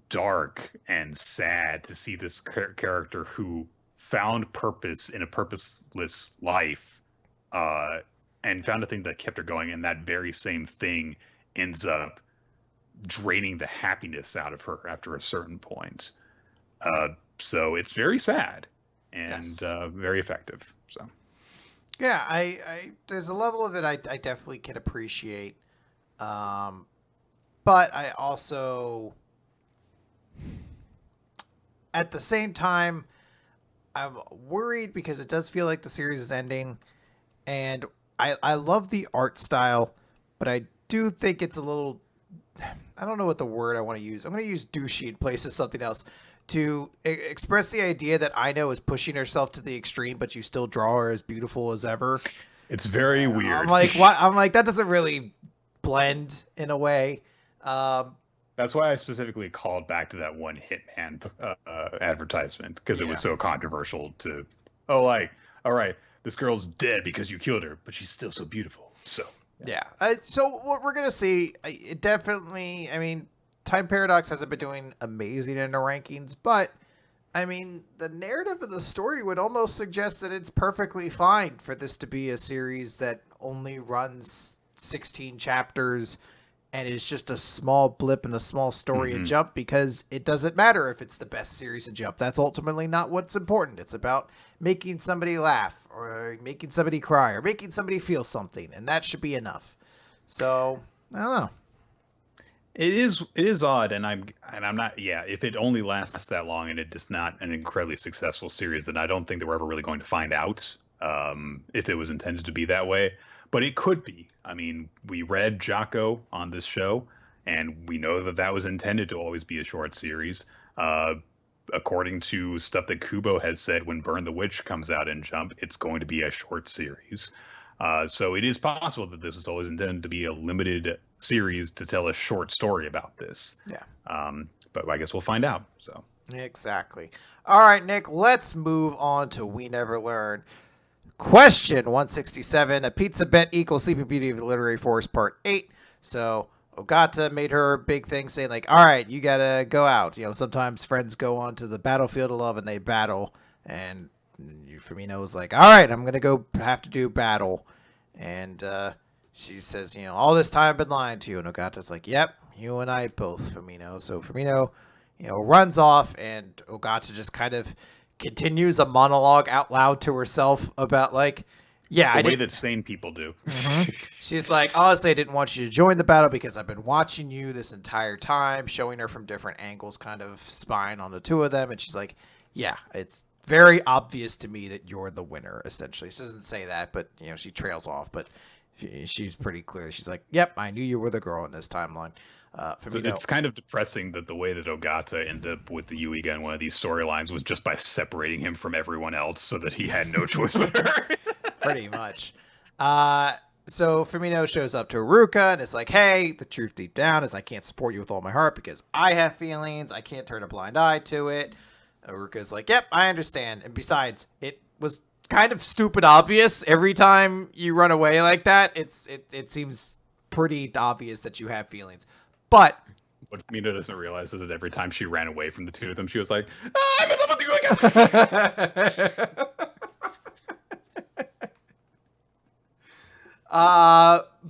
dark and sad to see this character who found purpose in a purposeless life, and found a thing that kept her going, and that very same thing ends up draining the happiness out of her after a certain point. So it's very sad and very effective. So yeah, I there's a level of it I definitely can appreciate, but I also, at the same time, I'm worried because it does feel like the series is ending, and I love the art style, but I do think it's a little, I don't know what the word I want to use. I'm going to use douchey in place of something else to express the idea that I know is pushing herself to the extreme, but you still draw her as beautiful as ever. It's very weird. I'm like, what? I'm like, that doesn't really blend in a way. That's why I specifically called back to that one Hitman advertisement, because it was so controversial to, all right, this girl's dead because you killed her, but she's still so beautiful. So so what we're gonna see, it definitely, I mean, Time Paradox hasn't been doing amazing in the rankings, but I mean, the narrative of the story would almost suggest that it's perfectly fine for this to be a series that only runs 16 chapters and is just a small blip in a small story in Jump, because it doesn't matter if it's the best series in Jump. That's ultimately not what's important. It's about making somebody laugh or making somebody cry or making somebody feel something, and that should be enough. So, I don't know. It is odd, and I'm not. Yeah, if it only lasts that long and it is not an incredibly successful series, then I don't think that we're ever really going to find out if it was intended to be that way. But it could be. I mean, we read Jocko on this show, and we know that that was intended to always be a short series. According to stuff that Kubo has said, when Burn the Witch comes out in Jump, it's going to be a short series. So it is possible that this was always intended to be a limited series to tell a short story about this. Yeah. But I guess we'll find out. So exactly. All right, Nick, let's move on to We Never Learn. Question 167, A Pizza Bet Equals Sleeping Beauty of the Literary Force, Part 8. So Ogata made her big thing saying, like, all right, you got to go out. You know, sometimes friends go onto the battlefield of love and they battle. And Firmino was like, all right, I'm going to go have to do battle. And she says, you know, all this time I've been lying to you. And Ogata's like, yep, you and I both, Firmino. So Firmino, you know, runs off, and Ogata just kind of continues a monologue out loud to herself about, like, yeah, the way that sane people do. She's like, honestly, I didn't want you to join the battle because I've been watching you this entire time, showing her from different angles, kind of spying on the two of them. And she's like, yeah, it's very obvious to me that you're the winner, essentially. She doesn't say that, but, she trails off, but she's pretty clear. She's like, yep, I knew you were the girl in this timeline. So it's kind of depressing that the way that Ogata ended up with the Yuiga in one of these storylines was just by separating him from everyone else so that he had no choice but her. Pretty much. So Firmino shows up to Aruka and it's like, hey, the truth deep down is I can't support you with all my heart because I have feelings. I can't turn a blind eye to it. Aruka's like, yep, I understand. And besides, it was kind of stupid obvious. Every time you run away like that, it seems pretty obvious that you have feelings. But what Mina doesn't realize is that every time she ran away from the two of them, she was like, I'm in love with you again.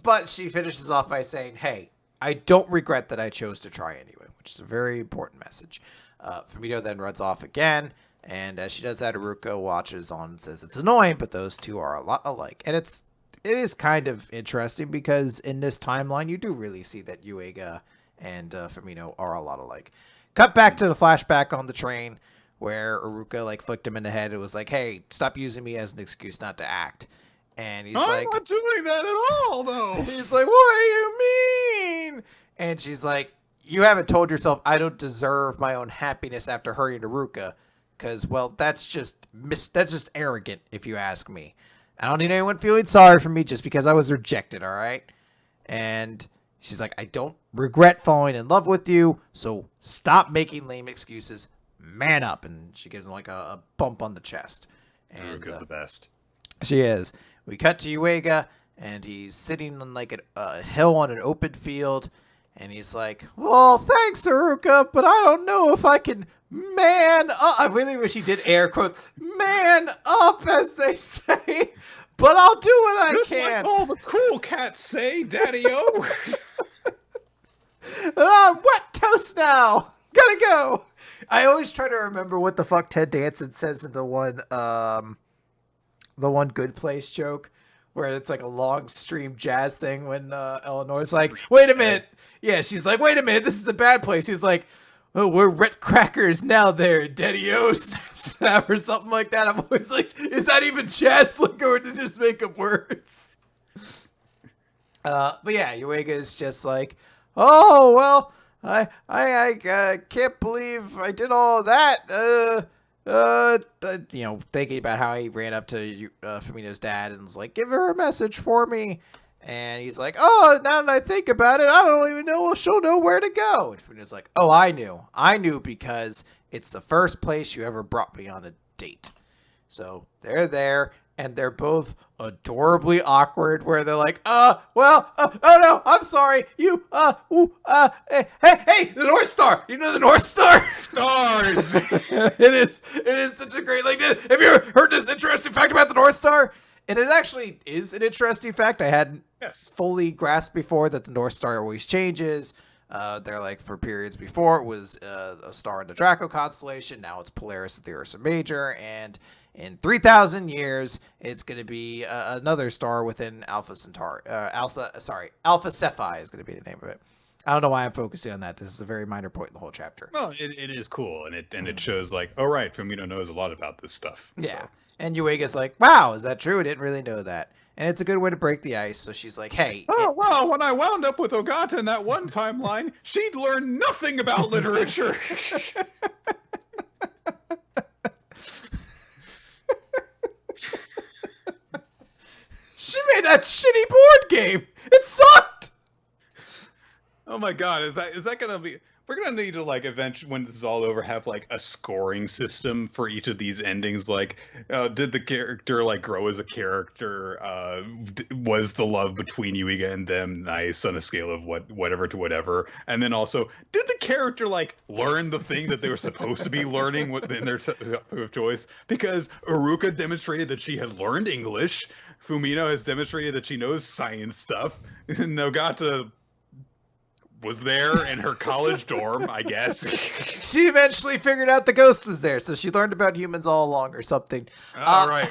But she finishes off by saying, hey, I don't regret that I chose to try anyway, which is a very important message. Fumito then runs off again, and as she does that, Aruka watches on and says it's annoying, but those two are a lot alike. And it is kind of interesting because in this timeline, you do really see that Yuiga and Fumito are a lot alike. Cut back to the flashback on the train where Aruka flicked him in the head. It was like, hey, stop using me as an excuse not to act. And he's I'm not doing that at all, though. He's like, what do you mean? And she's like, you haven't told yourself I don't deserve my own happiness after hurting Aruka. Because, well, that's just arrogant, if you ask me. I don't need anyone feeling sorry for me just because I was rejected, all right? And she's like, I don't regret falling in love with you, so stop making lame excuses. Man up. And she gives him a bump on the chest. And Aruka's the best. She is. We cut to Yuiga, and he's sitting on a hill on an open field, and he's like, well, thanks, Aruka, but I don't know if I can man up. I really wish he did air quotes, man up, as they say, but I'll do what I just can. Just like all the cool cats say, Daddy-o. Wet toast now. Gotta go. I always try to remember what the fuck Ted Danson says in the one Good Place joke where it's a long stream jazz thing when Eleanor's like, wait a minute. Yeah, she's like, wait a minute, this is the bad place. He's like, oh, we're red crackers now there, Daddy-o snap or something like that. I'm always like, is that even jazz lingo or did they just make up words? But yeah, Yuiga is just like, oh, well, I can't believe I did all that. Thinking about how he ran up to Fumito's dad and was like, give her a message for me. And he's like, oh, now that I think about it, I don't even know if she'll know where to go. And Fumito's like, oh, I knew because it's the first place you ever brought me on a date. So they're there, and they're both adorably awkward, where they're like, oh no, I'm sorry, hey, the North Star, you know the North Star? Stars! It is such a great, have you ever heard this interesting fact about the North Star? And it actually is an interesting fact. I hadn't fully grasped before that the North Star always changes. They're for periods before it was a star in the Draco constellation. Now it's Polaris at the Ursa Major, and in 3,000 years, it's going to be another star within Alpha Centauri. Alpha Cephei is going to be the name of it. I don't know why I'm focusing on that. This is a very minor point in the whole chapter. Well, it is cool, and it shows oh right, Fumito knows a lot about this stuff. Yeah, so. And Yuiga's like, wow, is that true? I didn't really know that. And it's a good way to break the ice. So she's like, hey. Well, when I wound up with Ogata in that one timeline, she'd learned nothing about literature. She made that shitty board game. It sucked. Oh my god, is that gonna be? We're gonna need to eventually, when this is all over, have a scoring system for each of these endings. Did the character grow as a character? Was the love between Yuiga and them nice on a scale of whatever to whatever? And then also, did the character learn the thing that they were supposed to be learning within their of choice? Because Aruka demonstrated that she had learned English. Fumino has demonstrated that she knows science stuff. And Nogata was there in her college dorm, I guess. She eventually figured out the ghost was there, so she learned about humans all along or something. All right.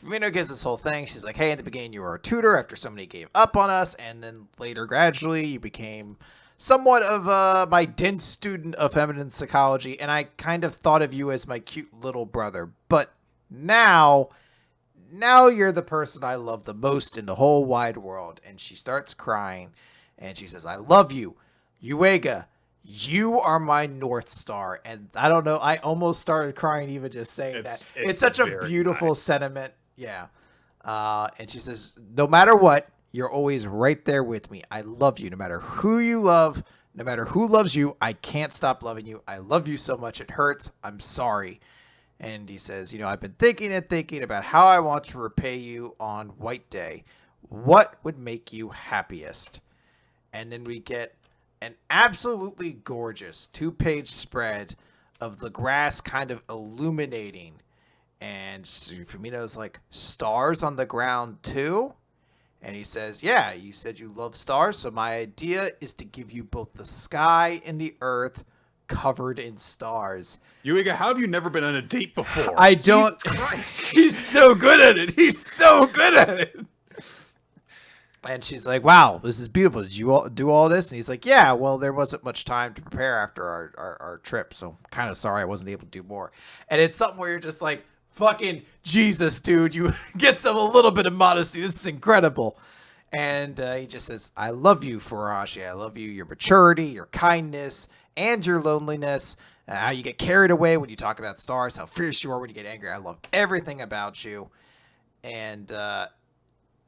Fumino gives this whole thing. She's like, hey, in the beginning you were a tutor after somebody gave up on us, and then later gradually you became somewhat of my dense student of feminine psychology, and I kind of thought of you as my cute little brother. But now you're the person I love the most in the whole wide world. And she starts crying, and she says, I love you, Uega. You are my North Star. And I don't know, I almost started crying even just saying that. It's such a beautiful sentiment. Yeah. And she says, no matter what, you're always right there with me. I love you. No matter who you love, no matter who loves you, I can't stop loving you. I love you so much. It hurts. I'm sorry. And he says, I've been thinking and thinking about how I want to repay you on White Day. What would make you happiest? And then we get an absolutely gorgeous 2-page spread of the grass kind of illuminating. And Fumino's like, stars on the ground too? And he says, yeah, you said you love stars, so my idea is to give you both the sky and the earth covered in stars. Yuiga, how have you never been on a date before? I don't. Jesus Christ. He's so good at it. He's so good at it. And she's like, wow, this is beautiful. Did you do all this? And he's like, yeah, well, there wasn't much time to prepare after our trip, so I'm kind of sorry I wasn't able to do more. And it's something where you're just like, fucking Jesus, dude, you get a little bit of modesty. This is incredible. And he just says, I love you, Furuhashi. I love you, your maturity, your kindness, and your loneliness. How you get carried away when you talk about stars, how fierce you are when you get angry. I love everything about you. And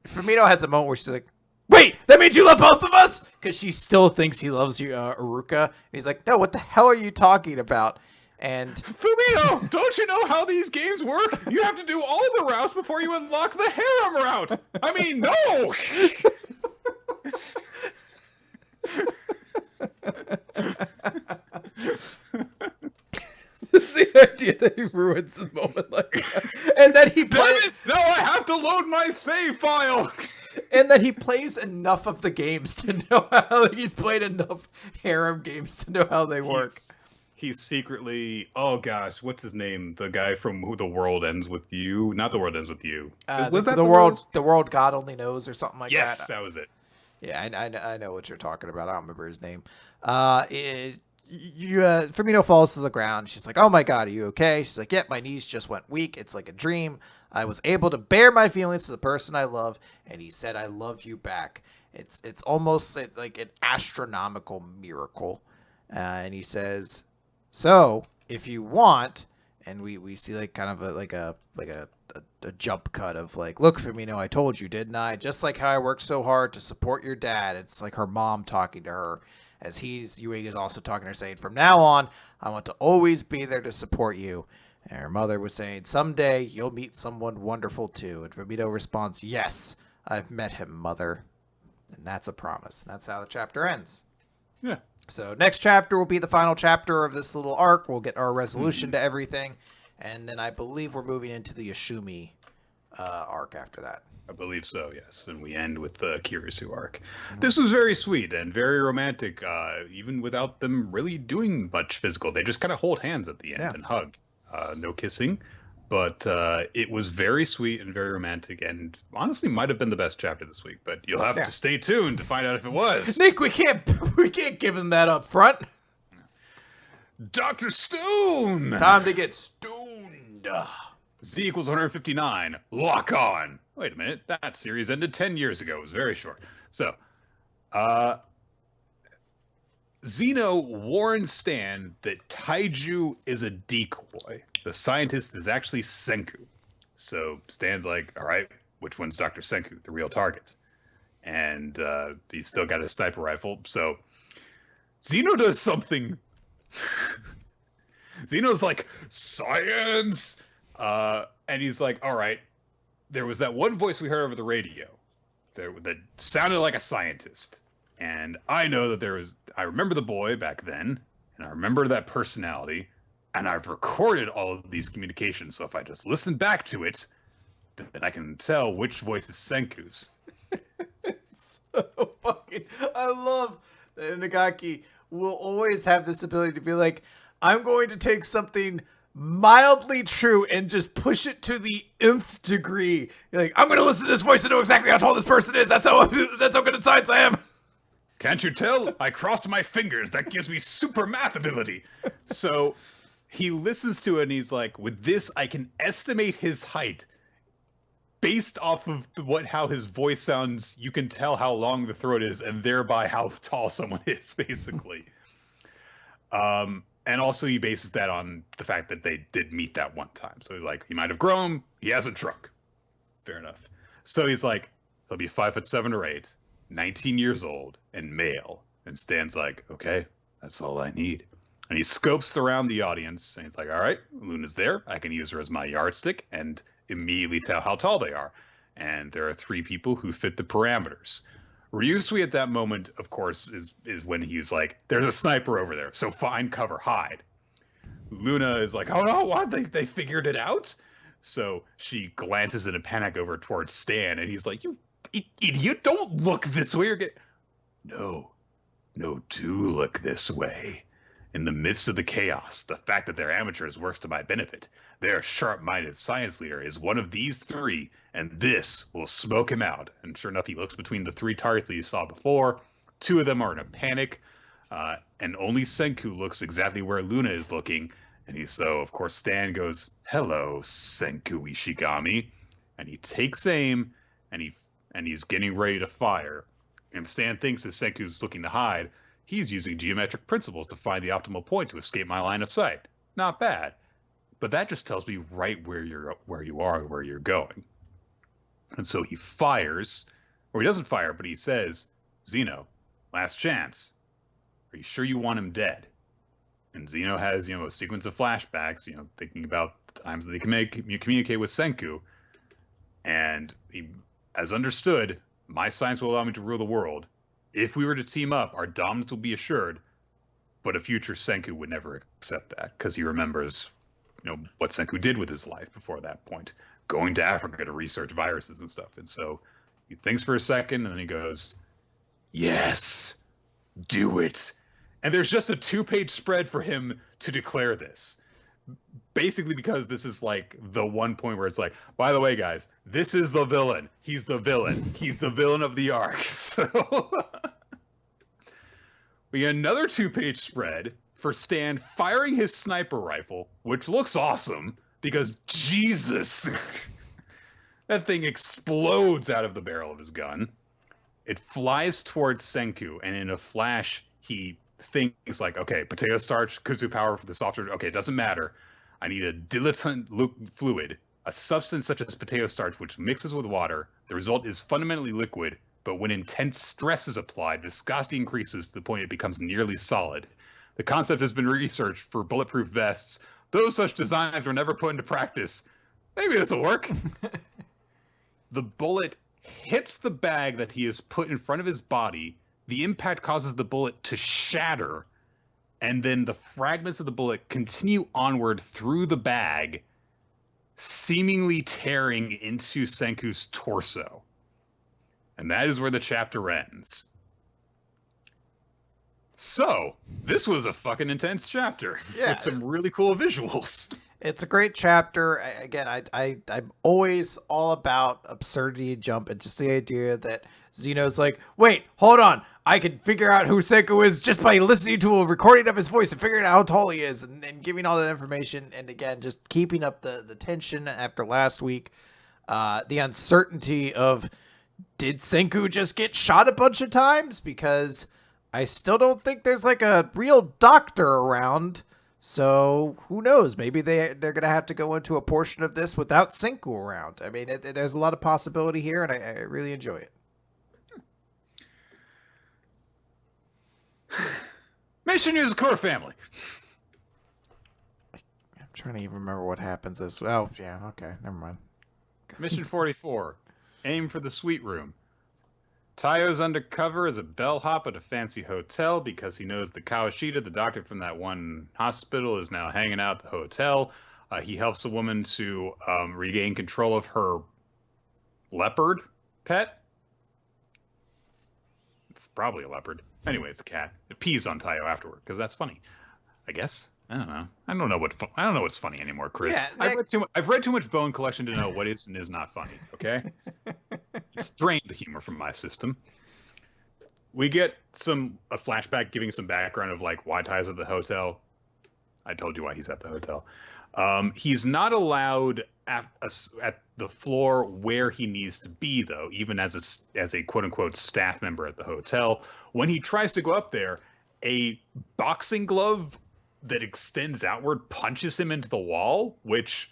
Fumino has a moment where she's like, wait, that means you love both of us? Because she still thinks he loves you, Uruka. And he's like, no, what the hell are you talking about? And Fumino, don't you know how these games work? You have to do all the routes before you unlock the harem route. I mean, no. It's the idea that he ruins the moment like that. And then he plays. No, I have to load my save file. And then he plays enough of the games to know how he's played enough harem games to know how they work. He's secretly, oh gosh, what's his name? The guy from Who the World Ends With You? Not The World Ends With You. Was that the world? The World God Only Knows, or something like that. Yes, that was it. Yeah, I know what you're talking about. I don't remember his name. Firmino falls to the ground. She's like, oh my God, are you okay? She's like, yeah, my knees just went weak. It's like a dream. I was able to bear my feelings to the person I love, and he said, I love you back. It's almost like an astronomical miracle. And he says, so if you want, and we see like kind of a jump cut of like, look, Firmino, I told you, didn't I? Just like how I worked so hard to support your dad. It's like her mom talking to her, as Yuiga's also talking to her, saying, from now on, I want to always be there to support you. And her mother was saying, someday you'll meet someone wonderful too. And Firmino responds, yes, I've met him, mother. And that's a promise. That's how the chapter ends. Yeah. So next chapter will be the final chapter of this little arc. We'll get our resolution to everything. And then I believe we're moving into the Yashumi arc after that. I believe so, yes. And we end with the Kirisu arc. This was very sweet and very romantic, even without them really doing much physical. They just kind of hold hands at the end and hug. No kissing. But it was very sweet and very romantic, and honestly might have been the best chapter this week. But you'll have to stay tuned to find out if it was. Nick, we can't give him that up front. Dr. Stone! Time to get stoned. Z equals 159. Lock on. Wait a minute. That series ended 10 years ago. It was very short. So, Zeno warns Stan that Taiju is a decoy. The scientist is actually Senku. So Stan's like, all right, which one's Dr. Senku, the real target? And he's still got his sniper rifle. So Zeno does something. Zeno's like, science! And he's like, all right, there was that one voice we heard over the radio that sounded like a scientist. And I know that I remember the boy back then, and I remember that personality, and I've recorded all of these communications, so if I just listen back to it, then I can tell which voice is Senku's. So fucking, I love that Nagaki will always have this ability to be like, I'm going to take something mildly true and just push it to the nth degree. You're like, I'm going to listen to this voice and know exactly how tall this person is. That's how good at science I am. Can't you tell? I crossed my fingers. That gives me super math ability. So he listens to it and he's like, with this, I can estimate his height. Based off of how his voice sounds, you can tell how long the throat is, and thereby how tall someone is, basically. And also he bases that on the fact that they did meet that one time. So he's like, he might have grown, he hasn't shrunk. Fair enough. So he's like, he'll be 5'7" or 8, 19 years old, and male. And Stan's like, okay, that's all I need. And he scopes around the audience, and he's like, all right, Luna's there. I can use her as my yardstick, and immediately tell how tall they are. And there are 3 people who fit the parameters. Ryusui at that moment, of course, is when he's like, there's a sniper over there, so find cover, hide. Luna is like, oh no, what? They figured it out? So she glances in a panic over towards Stan, and he's like, you idiot, don't look this way or get... No, do look this way. In the midst of the chaos, the fact that they're amateurs works to my benefit. Their sharp-minded science leader is one of these 3, and this will smoke him out. And sure enough, he looks between the 3 targets that he saw before. 2 of them are in a panic, and only Senku looks exactly where Luna is looking. And so, of course, Stan goes, hello, Senku Ishigami. And he takes aim, and he's getting ready to fire. And Stan thinks as Senku's looking to hide, he's using geometric principles to find the optimal point to escape my line of sight. Not bad. But that just tells me right where you are and where you're going. And so he fires, or he doesn't fire, but he says, Zeno, last chance. Are you sure you want him dead? And Zeno has, a sequence of flashbacks, thinking about the times that they can communicate with Senku. And he, as understood, my science will allow me to rule the world. If we were to team up, our dominance will be assured. But a future Senku would never accept that, because he remembers, what Senku did with his life before that point, going to Africa to research viruses and stuff. And so he thinks for a second, and then he goes, yes, do it. And there's just a 2-page spread for him to declare this. Basically because this is like the one point where it's like, by the way, guys, this is the villain. He's the villain. He's the villain of the arc. So we get another 2-page spread for Stan firing his sniper rifle, which looks awesome because Jesus, that thing explodes out of the barrel of his gun. It flies towards Senku, and in a flash, he thinks like, okay, potato starch, kudzu power for the softer. Okay, it doesn't matter. I need a diluent fluid, a substance such as potato starch, which mixes with water. The result is fundamentally liquid, but when intense stress is applied, viscosity increases to the point it becomes nearly solid. The concept has been researched for bulletproof vests, though such designs were never put into practice. Maybe this will work. The bullet hits the bag that he has put in front of his body. The impact causes the bullet to shatter, and then the fragments of the bullet continue onward through the bag, seemingly tearing into Senku's torso. And that is where the chapter ends. So, this was a fucking intense chapter with some really cool visuals. It's a great chapter. Again, I'm always all about absurdity jump, and just the idea that Zeno's like, wait, hold on. I can figure out who Senku is just by listening to a recording of his voice and figuring out how tall he is and giving all that information. And again, just keeping up the tension after last week. The uncertainty of, did Senku just get shot a bunch of times? Because I still don't think there's like a real doctor around. So who knows? Maybe they're going to have to go into a portion of this without Senku around. I mean, there's a lot of possibility here, and I really enjoy it. Mission Yozakura family. I'm trying to even remember what happens as well. Oh, yeah, okay, never mind. Mission 44. Aim for the suite room. Tayo's undercover as a bellhop at a fancy hotel because he knows that Kawashita, the doctor from that one hospital, is now hanging out at the hotel. He helps a woman to regain control of her leopard pet. It's probably a leopard. Anyway, it's a cat. It pees on Tayo afterward because that's funny. I guess. I don't know. I don't know what's funny anymore, Chris. Yeah, I've read too much Bone Collection to know what is and is not funny. Okay, it's drained the humor from my system. we get a flashback giving some background of like why Ty's at the hotel. I told you why he's at the hotel. He's not allowed at the floor where he needs to be, though, even as a quote unquote staff member at the hotel. When he tries to go up there, a boxing glove that extends outward punches him into the wall, which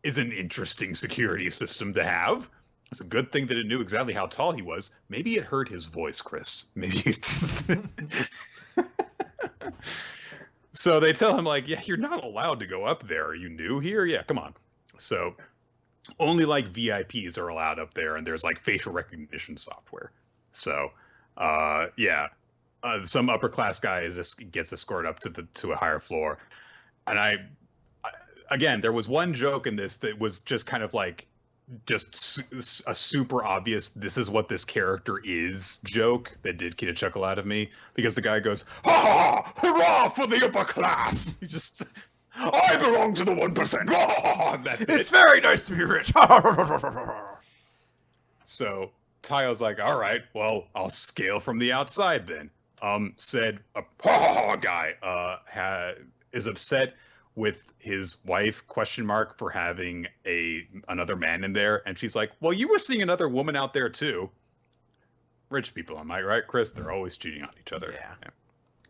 is an interesting security system to have. It's a good thing that it knew exactly how tall he was. Maybe it heard his voice, Chris. Maybe it's. So they tell him, like, yeah, you're not allowed to go up there. Are you new here? Yeah, come on. So only like VIPs are allowed up there, and there's like facial recognition software. So yeah, some upper class guy gets escorted up to a higher floor. And again, there was one joke in this that was just kind of like a super obvious "this is what this character is" joke that did get a chuckle out of me, because the guy goes, "Ha! Hurrah for the upper class!" He just, "I belong to the 1%." That's it. It's very nice to be rich. So Tayo's like, "All right, well, I'll scale from the outside then." Said a guy is upset with his wife for having another man in there, and she's like, "Well, you were seeing another woman out there too." Rich people, am I right, Chris? They're always cheating on each other. Yeah.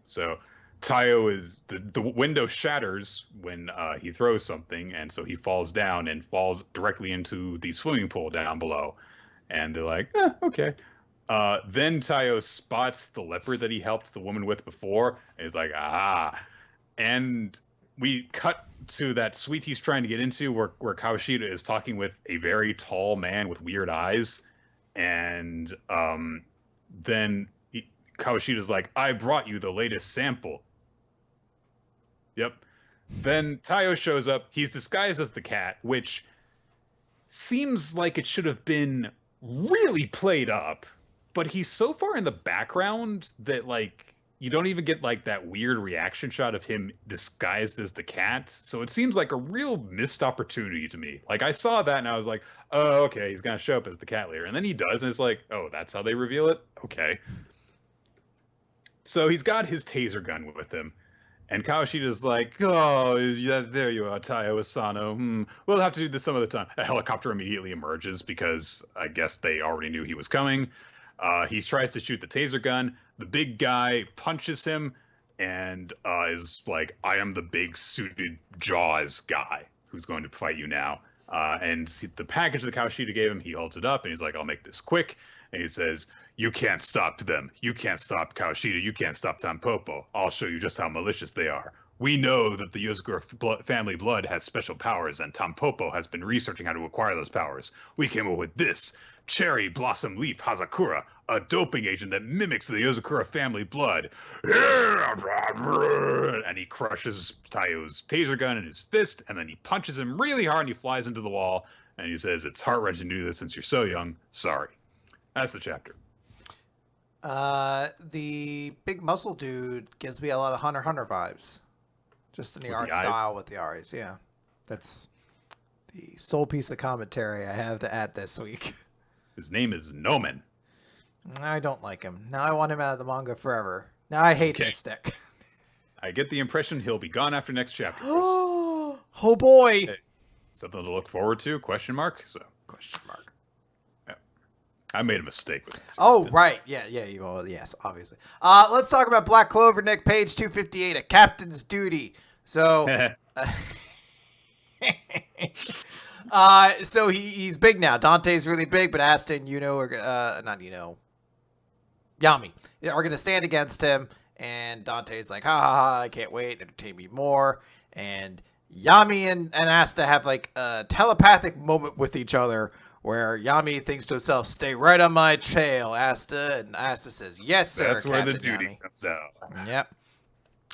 So Tayo is the window shatters when he throws something, and so he falls down and falls directly into the swimming pool down below. And they're like, okay. Then Tayo spots the leopard that he helped the woman with before, and he's like, ah. And we cut to that suite he's trying to get into where Kawashita is talking with a very tall man with weird eyes. And then Kawashita's like, "I brought you the latest sample." Yep. Then Tayo shows up. He's disguised as the cat, which seems like it should have been really played up. But he's so far in the background that, like, you don't even get like that weird reaction shot of him disguised as the cat. So it seems like a real missed opportunity to me. Like, I saw that and I was like, oh, okay, he's going to show up as the cat later. And then he does, and it's like, oh, that's how they reveal it? Okay. So he's got his taser gun with him. And Kawashita's like, oh, yeah, there you are, Tayo Asano. We'll have to do this some other time. A helicopter immediately emerges because I guess they already knew he was coming. He tries to shoot the taser gun. The big guy punches him and is like, "I am the big suited Jaws guy who's going to fight you now." And the package that Kawashita gave him, he holds it up and he's like, "I'll make this quick." And he says, "You can't stop them. You can't stop Kawashita. You can't stop Tampopo. I'll show you just how malicious they are. We know that the Yozakura family blood has special powers, and Tampopo has been researching how to acquire those powers. We came up with this. Cherry Blossom Leaf Hazakura, a doping agent that mimics the Yozakura family blood." And he crushes Tayo's taser gun in his fist, and then he punches him really hard, and he flies into the wall, and he says, "It's heart-wrenching to do this since you're so young. Sorry." That's the chapter. The big muscle dude gives me a lot of Hunter x Hunter vibes. Just in the art style with the eyes, yeah. That's the sole piece of commentary I have to add this week. His name is Nomen. I don't like him. Now I want him out of the manga forever. Now I hate this stick. I get the impression he'll be gone after next chapter. Oh boy. Hey, something to look forward to? Question mark? Question mark. Yeah. I made a mistake with it. Oh, right. Yeah. Well, yes, obviously. Let's talk about Black Clover, Nick, page 258, A Captain's Duty. So... so he's big now. Dante's really big, but Asta and Yami are gonna stand against him, and Dante's like, ha, I can't wait, entertain me more. And Yami and Asta have like a telepathic moment with each other where Yami thinks to himself, "Stay right on my trail, Asta," and Asta says, "Yes, sir." That's where Captain the duty Yami comes out. Yep.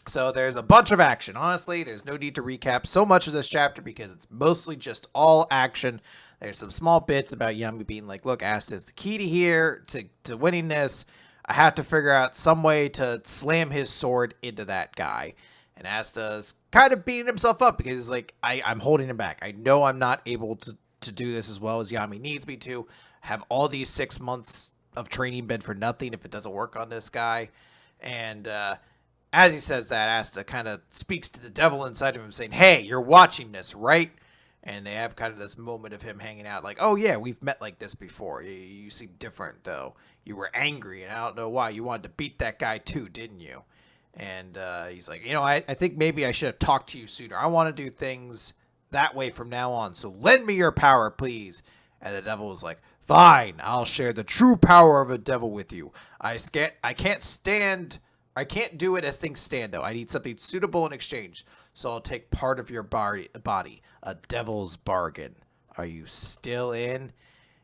So there's a bunch of action. Honestly, there's no need to recap so much of this chapter because it's mostly just all action. There's some small bits about Yami being like, "Look, Asta's the key to winning this. I have to figure out some way to slam his sword into that guy." And Asta's kind of beating himself up because he's like, I'm holding him back. I know I'm not able to do this as well as Yami needs me to. Have all these 6 months of training been for nothing if it doesn't work on this guy? And as he says that, Asta kind of speaks to the devil inside of him saying, hey, you're watching this, right? And they have kind of this moment of him hanging out like, oh, yeah, we've met like this before. You seem different, though. You were angry, and I don't know why. You wanted to beat that guy, too, didn't you? And he's like, I think maybe I should have talked to you sooner. I want to do things that way from now on, so lend me your power, please. And the devil was like, fine, I'll share the true power of a devil with you. I can't do it as things stand, though. I need something suitable in exchange, so I'll take part of your body. A devil's bargain. Are you still in?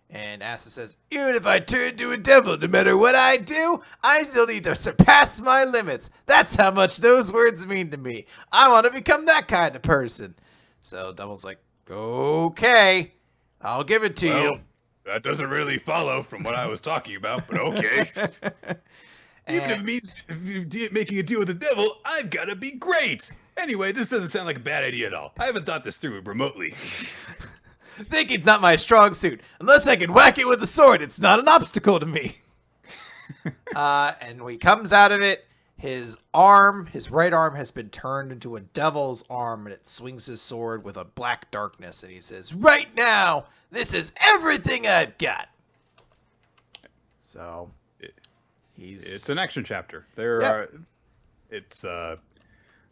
And Asta says, even if I turn into a devil, no matter what I do, I still need to surpass my limits. That's how much those words mean to me. I want to become that kind of person. So Devil's like, okay, I'll give it to you. That doesn't really follow from what I was talking about, but okay. Even if it means making a deal with the devil, I've got to be great. Anyway, this doesn't sound like a bad idea at all. I haven't thought this through remotely. Thinking's not my strong suit. Unless I can whack it with a sword, it's not an obstacle to me. And when he comes out of it, his right arm has been turned into a devil's arm, and it swings his sword with a black darkness, and he says, right now, this is everything I've got. So... It's an action chapter.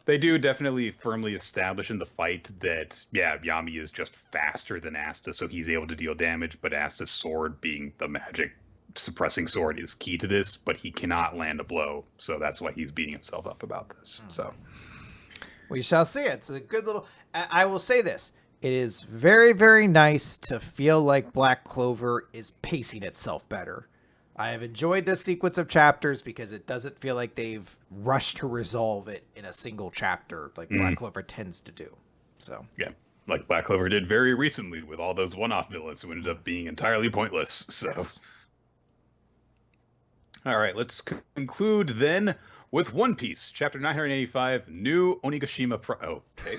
They do definitely firmly establish in the fight that, Yami is just faster than Asta, so he's able to deal damage, but Asta's sword, being the magic suppressing sword, is key to this, but he cannot land a blow, so that's why he's beating himself up about this. So we shall see. It's a good little... I will say this. It is very, very nice to feel like Black Clover is pacing itself better. I have enjoyed this sequence of chapters because it doesn't feel like they've rushed to resolve it in a single chapter like Black Clover tends to do. So yeah, like Black Clover did very recently with all those one-off villains who ended up being entirely pointless. So, yes. All right, let's conclude then with One Piece, chapter 985, New Onigashima okay.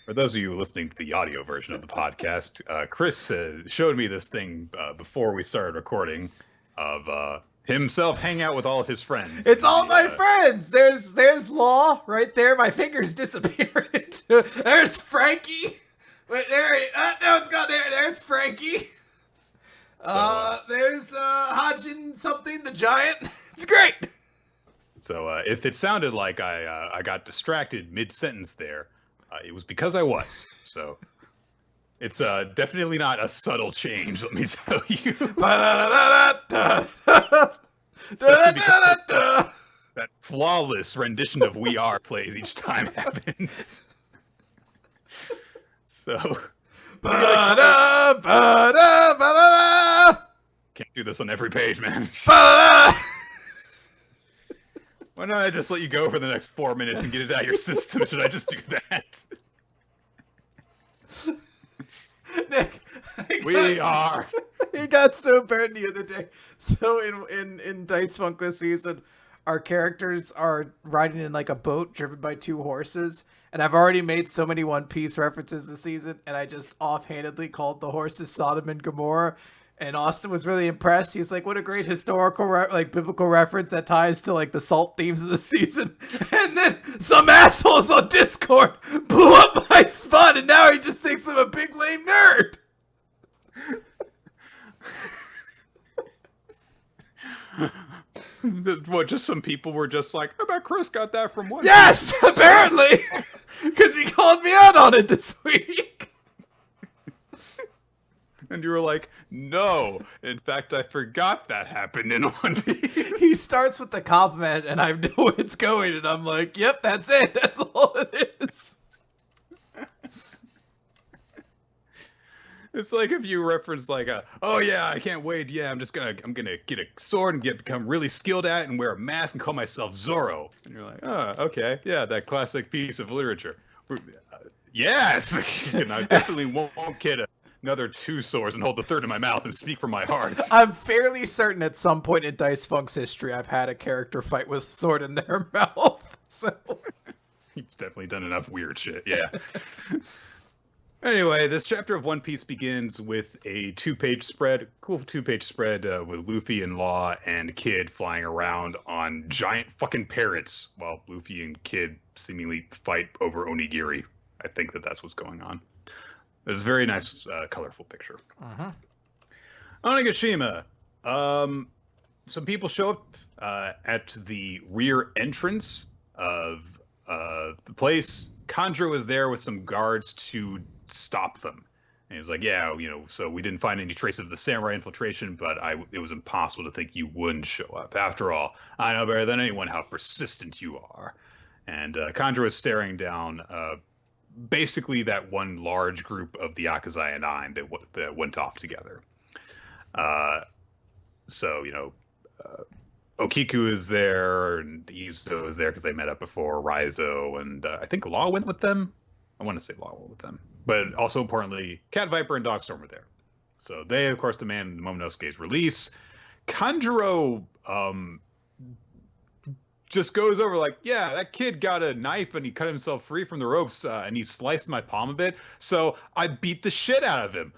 For those of you listening to the audio version of the podcast, Chris showed me this thing before we started recording of himself hanging out with all of his friends. It's all my friends. There's Law right there. My fingers disappeared. There's Frankie. Wait, no, it's gone there. There's Frankie. So, there's Hajin something, the giant. It's great. So if it sounded like I got distracted mid-sentence there, it was because I was. So it's definitely not a subtle change, let me tell you. That flawless rendition of We Are plays each time happens. So can't do this on every page, man. Why don't I just let you go for the next 4 minutes and get it out of your system? Should I just do that? Nick, He got so burned the other day. So in Dice Funk this season, our characters are riding in like a boat driven by two horses. And I've already made so many One Piece references this season, and I just offhandedly called the horses Sodom and Gomorrah. And Austin was really impressed. He's like, what a great historical, biblical reference that ties to, like, the salt themes of the season. And then some assholes on Discord blew up my spot, and now he just thinks I'm a big lame nerd. What, just some people were just like, I bet Chris got that from One Piece. Yes, apparently! Because he called me out on it this week. And you were like, no. In fact, I forgot that happened in One Piece. He starts with the compliment, and I know where it's going, and I'm like, yep, that's it. That's all it is. It's like if you reference like oh yeah, I can't wait. Yeah, I'm gonna get a sword and become really skilled at it and wear a mask and call myself Zorro. And you're like, oh, okay, yeah, that classic piece of literature. Yes, and I definitely won't get another 2 swords and hold the third in my mouth and speak from my heart. I'm fairly certain at some point in Dice Funk's history, I've had a character fight with a sword in their mouth. So he's definitely done enough weird shit. Yeah. Anyway, this chapter of One Piece begins with a two-page spread, cool two-page spread with Luffy and Law and Kid flying around on giant fucking parrots while Luffy and Kid seemingly fight over onigiri. I think that's what's going on. It's a very nice, colorful picture. Uh-huh. Onigashima. Some people show up at the rear entrance of the place. Kanjuro is there with some guards to stop them. And he's like, yeah, so we didn't find any trace of the samurai infiltration, but it was impossible to think you wouldn't show up. After all, I know better than anyone how persistent you are. And Kanjuro is staring down basically that one large group of the Akazaya Nine that went off together. So, Okiku is there, and Izuto is there because they met up before, Raizo, and I think Law went with them. I want to say Law went with them. But also importantly, Cat Viper and Dogstorm were there. So they, of course, demand Momonosuke's release. Kanjuro just goes over like, yeah, that kid got a knife and he cut himself free from the ropes and he sliced my palm a bit. So I beat the shit out of him.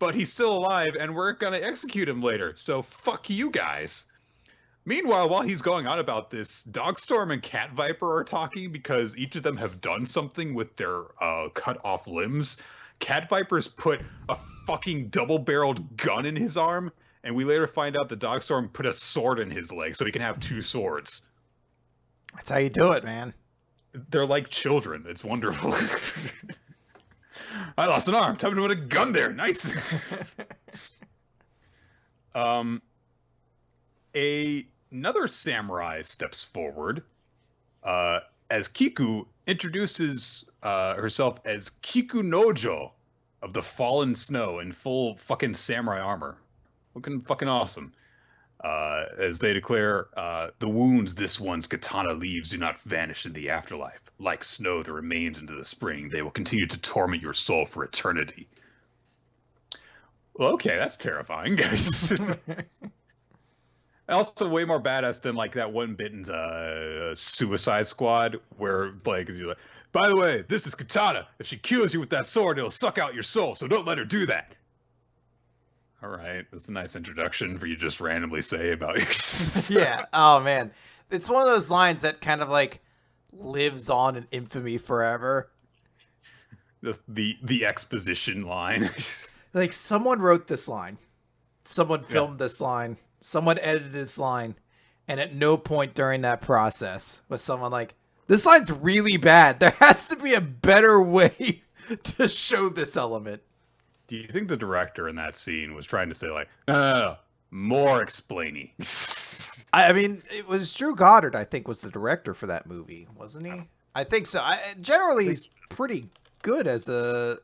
But he's still alive and we're going to execute him later. So fuck you guys. Meanwhile, while he's going on about this, Dogstorm and Cat Viper are talking because each of them have done something with their cut off limbs. Cat Viper's put a fucking double-barreled gun in his arm, and we later find out that Dogstorm put a sword in his leg so he can have two swords. That's how you do it, man. They're like children. It's wonderful. I lost an arm. Time to put a gun there. Nice. Another samurai steps forward as Kiku introduces herself as Kiku Nojo of the Fallen Snow in full fucking samurai armor. Looking fucking awesome. As they declare, the wounds this one's katana leaves do not vanish in the afterlife. Like snow that remains into the spring, they will continue to torment your soul for eternity. Well, okay, that's terrifying, guys. Also, way more badass than like that one bit in Suicide Squad, where like you're like, by the way, this is Katana. If she kills you with that sword, it'll suck out your soul. So don't let her do that. All right, that's a nice introduction for you to just randomly say about your. Yeah. Oh man, it's one of those lines that kind of like lives on in infamy forever. Just the exposition line. Like someone wrote this line, someone filmed this line. Someone edited this line, and at no point during that process was someone like, this line's really bad. There has to be a better way to show this element. Do you think the director in that scene was trying to say like, no, more explainy? I mean, it was Drew Goddard, I think, was the director for that movie, wasn't he? I think so. Generally, he's pretty good as the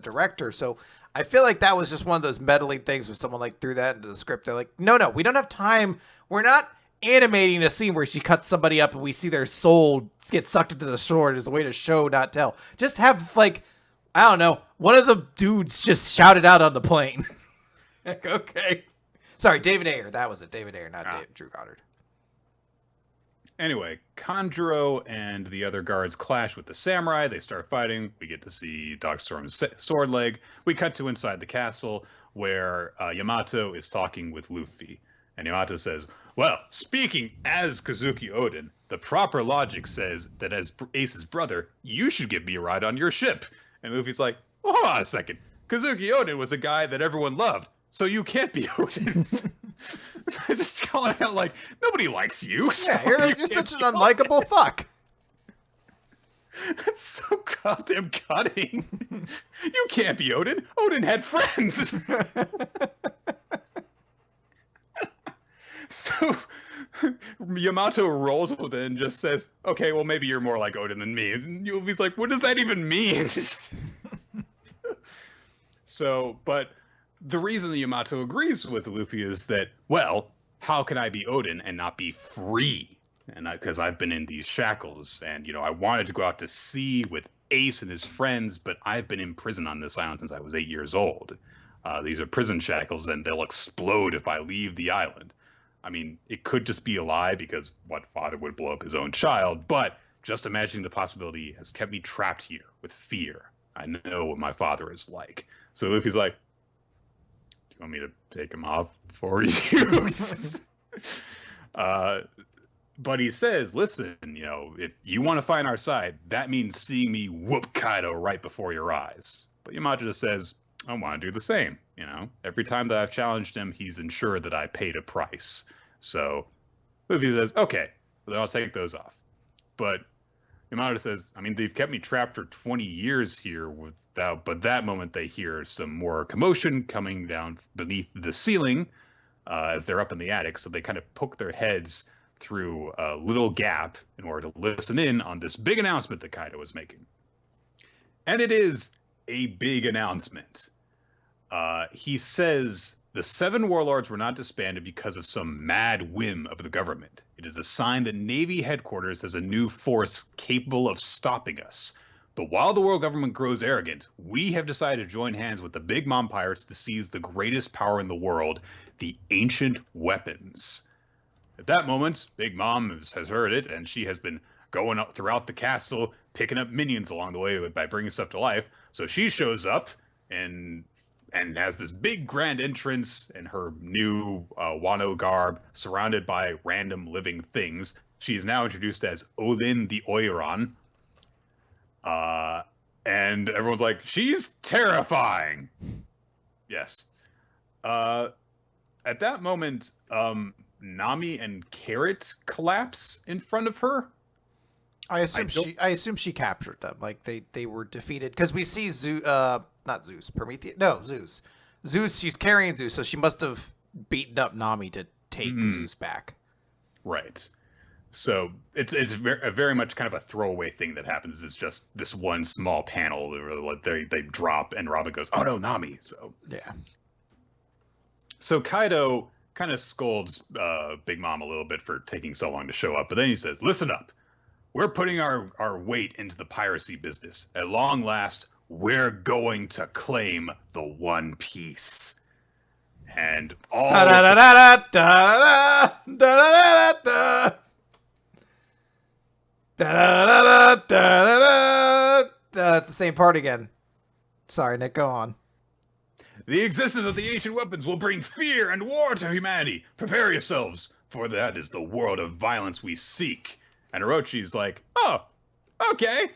director, so I feel like that was just one of those meddling things where someone like threw that into the script. They're like, no, we don't have time. We're not animating a scene where she cuts somebody up and we see their soul get sucked into the sword as a way to show, not tell. Just have like, I don't know, one of the dudes just shouted out on the plane. Like, okay. Sorry, David Ayer. That was it. David Ayer, not Drew Goddard. Anyway, Kanjuro and the other guards clash with the samurai. They start fighting. We get to see Dogstorm's sword leg. We cut to inside the castle where Yamato is talking with Luffy. And Yamato says, well, speaking as Kazuki Oden, the proper logic says that as Ace's brother, you should give me a ride on your ship. And Luffy's like, well, hold on a second. Kazuki Oden was a guy that everyone loved, so you can't be Oden. Just calling out like, nobody likes you. So yeah, you're such an unlikable fuck. That's so goddamn cutting. You can't be Odin. Odin had friends. So Yamato rolls with it and just says, okay, well, maybe you're more like Odin than me. And Yuvi's like, what does that even mean? So, but the reason that Yamato agrees with Luffy is that, well, how can I be Odin and not be free? And because I've been in these shackles and, I wanted to go out to sea with Ace and his friends, but I've been in prison on this island since I was 8 years old. These are prison shackles and they'll explode if I leave the island. I mean, it could just be a lie because what father would blow up his own child, but Just imagining the possibility has kept me trapped here with fear. I know what my father is like. So Luffy's like, do you want me to take him off for you? But he says, listen, if you want to find our side, that means seeing me whoop Kaido right before your eyes. But Yamato just says, I want to do the same. Every time that I've challenged him, he's ensured that I paid a price. So Luffy says, okay, then I'll take those off. But Yamato says, I mean, they've kept me trapped for 20 years here but that moment they hear some more commotion coming down beneath the ceiling as they're up in the attic. So they kind of poke their heads through a little gap in order to listen in on this big announcement that Kaido was making. And it is a big announcement. He says the 7 warlords were not disbanded because of some mad whim of the government. It is a sign that Navy headquarters has a new force capable of stopping us. But while the world government grows arrogant, we have decided to join hands with the Big Mom pirates to seize the greatest power in the world, the ancient weapons. At that moment, Big Mom has heard it, and she has been going up throughout the castle, picking up minions along the way by bringing stuff to life. So she shows up and has this big grand entrance in her new Wano garb, surrounded by random living things. She is now introduced as Olin the Oiran. And everyone's like, she's terrifying. Yes. At that moment, Nami and Carrot collapse in front of her. I assume she captured them. Like they were defeated because we see Prometheus. No, Zeus. Zeus. She's carrying Zeus, so she must have beaten up Nami to take Zeus back. Right. So it's very much kind of a throwaway thing that happens. It's just this one small panel where they drop and Robin goes, "Oh no, Nami!" So yeah. So Kaido kind of scolds Big Mom a little bit for taking so long to show up, but then he says, "Listen up. We're putting our weight into the piracy business. At long last, we're going to claim the One Piece." And all it's the same part again. Sorry, Nick, go on. The existence of the ancient weapons will bring fear and war to humanity. Prepare yourselves, for that is the world of violence we seek. And Orochi's like, oh, okay.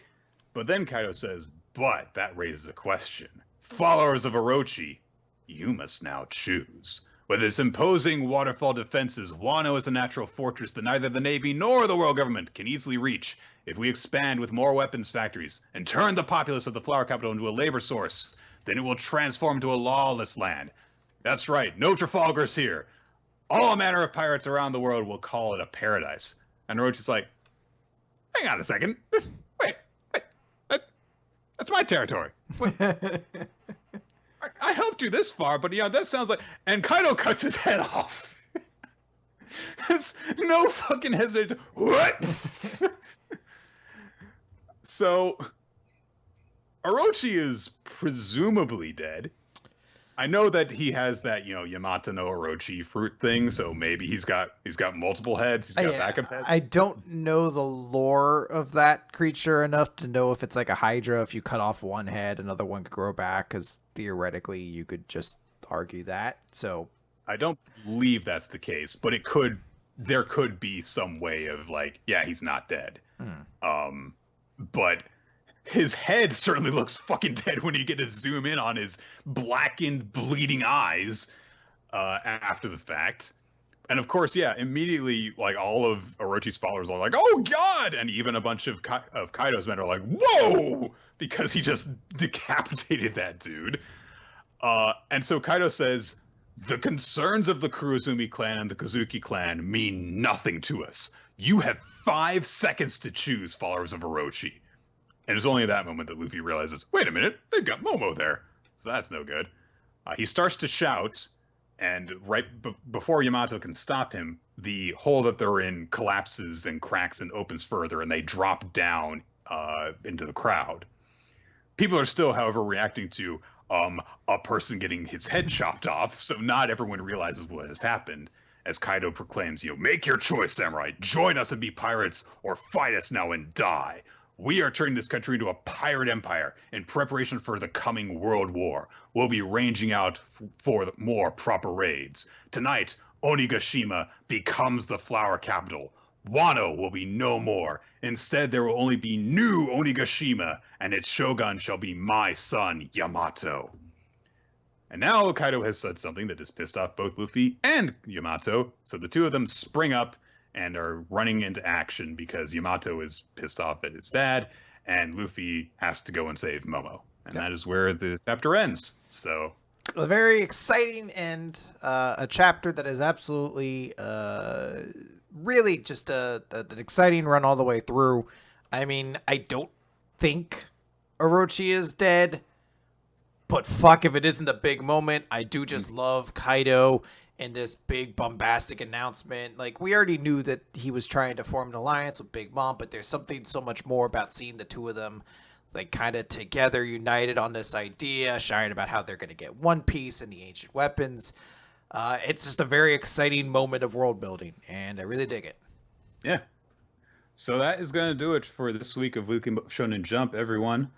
But then Kaido says, but that raises a question. Followers of Orochi, you must now choose. With its imposing waterfall defenses, Wano is a natural fortress that neither the Navy nor the world government can easily reach. If we expand with more weapons factories and turn the populace of the flower capital into a labor source, then it will transform into a lawless land. That's right, no Trafalgar's here. All manner of pirates around the world will call it a paradise. And Orochi's like, hang on a second. Wait, that's my territory. I helped you this far, but that sounds like... And Kaido cuts his head off. There's no fucking hesitation. What? So, Orochi is presumably dead. I know that he has that, Yamato no Orochi fruit thing, so maybe he's got multiple heads, he's got backup heads. I don't know the lore of that creature enough to know if it's like a Hydra. If you cut off one head, another one could grow back, because theoretically you could just argue that. So I don't believe that's the case, but there could be some way of like, yeah, he's not dead. But his head certainly looks fucking dead when you get to zoom in on his blackened, bleeding eyes after the fact. And of course, yeah, immediately, like, all of Orochi's followers are like, oh god! And even a bunch of Kaido's men are like, whoa! Because he just decapitated that dude. And so Kaido says, the concerns of the Kurozumi clan and the Kozuki clan mean nothing to us. You have 5 seconds to choose, followers of Orochi. And it's only at that moment that Luffy realizes, wait a minute, they've got Momo there. So that's no good. He starts to shout, and right before Yamato can stop him, the hole that they're in collapses and cracks and opens further, and they drop down into the crowd. People are still, however, reacting to a person getting his head chopped off, so not everyone realizes what has happened. as Kaido proclaims, make your choice, samurai. Join us and be pirates, or fight us now and die. We are turning this country into a pirate empire in preparation for the coming World War. We'll be ranging out for more proper raids. Tonight, Onigashima becomes the flower capital. Wano will be no more. Instead, there will only be new Onigashima, and its shogun shall be my son, Yamato. And now Kaido has said something that has pissed off both Luffy and Yamato, so the two of them spring up and are running into action because Yamato is pissed off at his dad, and Luffy has to go and save Momo. And that is where the chapter ends. So a very exciting end, a chapter that is absolutely really just an exciting run all the way through. I mean, I don't think Orochi is dead, but fuck if it isn't a big moment. I do just love Kaido and this big bombastic announcement. Like, we already knew that he was trying to form an alliance with Big Mom, but there's something so much more about seeing the two of them like kind of together, united on this idea, sharing about how they're going to get One Piece and the ancient weapons. It's just a very exciting moment of world building, and I really dig it. Yeah. So that is going to do it for this week of Weekly Shonen Jump, everyone.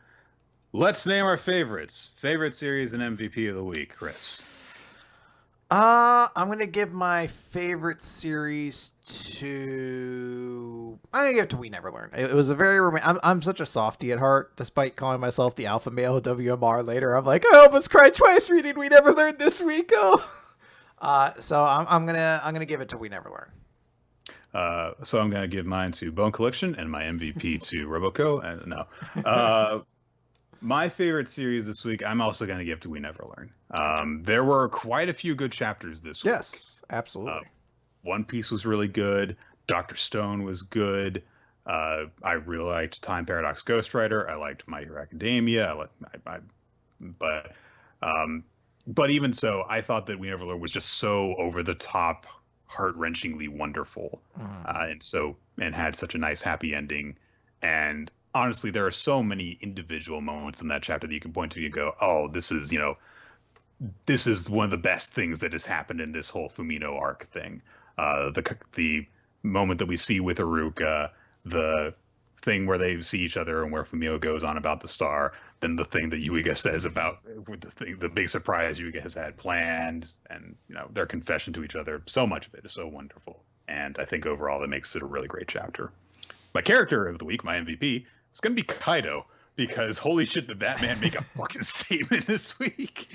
Let's name our favorites. Favorite series and MVP of the week, Chris. I'm going to give my favorite series I'm going to give it to We Never Learn. It was a very I'm such a softie at heart, despite calling myself the alpha male WMR later. I'm like, I almost cried twice reading We Never Learned this week. Oh. So I'm going to give it to We Never Learn. So I'm going to give mine to Bone Collection and my MVP to Roboco. No. My favorite series this week, I'm also going to give to We Never Learn. There were quite a few good chapters this week. Yes, absolutely. One Piece was really good. Dr. Stone was good. I really liked Time Paradox Ghostwriter. I liked My Hero Academia. But even so, I thought that We Never Learn was just so over the top, heart-wrenchingly wonderful, and had such a nice happy ending. And honestly, there are so many individual moments in that chapter that you can point to and go, oh, this is one of the best things that has happened in this whole Fumino arc thing. The moment that we see with Iruka, the thing where they see each other and where Fumio goes on about the star, then the thing that Yuiga says about the big surprise Yuiga has had planned, and their confession to each other. So much of it is so wonderful, and I think overall that makes it a really great chapter. My character of the week, my MVP, is going to be Kaido, because holy shit, did that man make a fucking statement this week.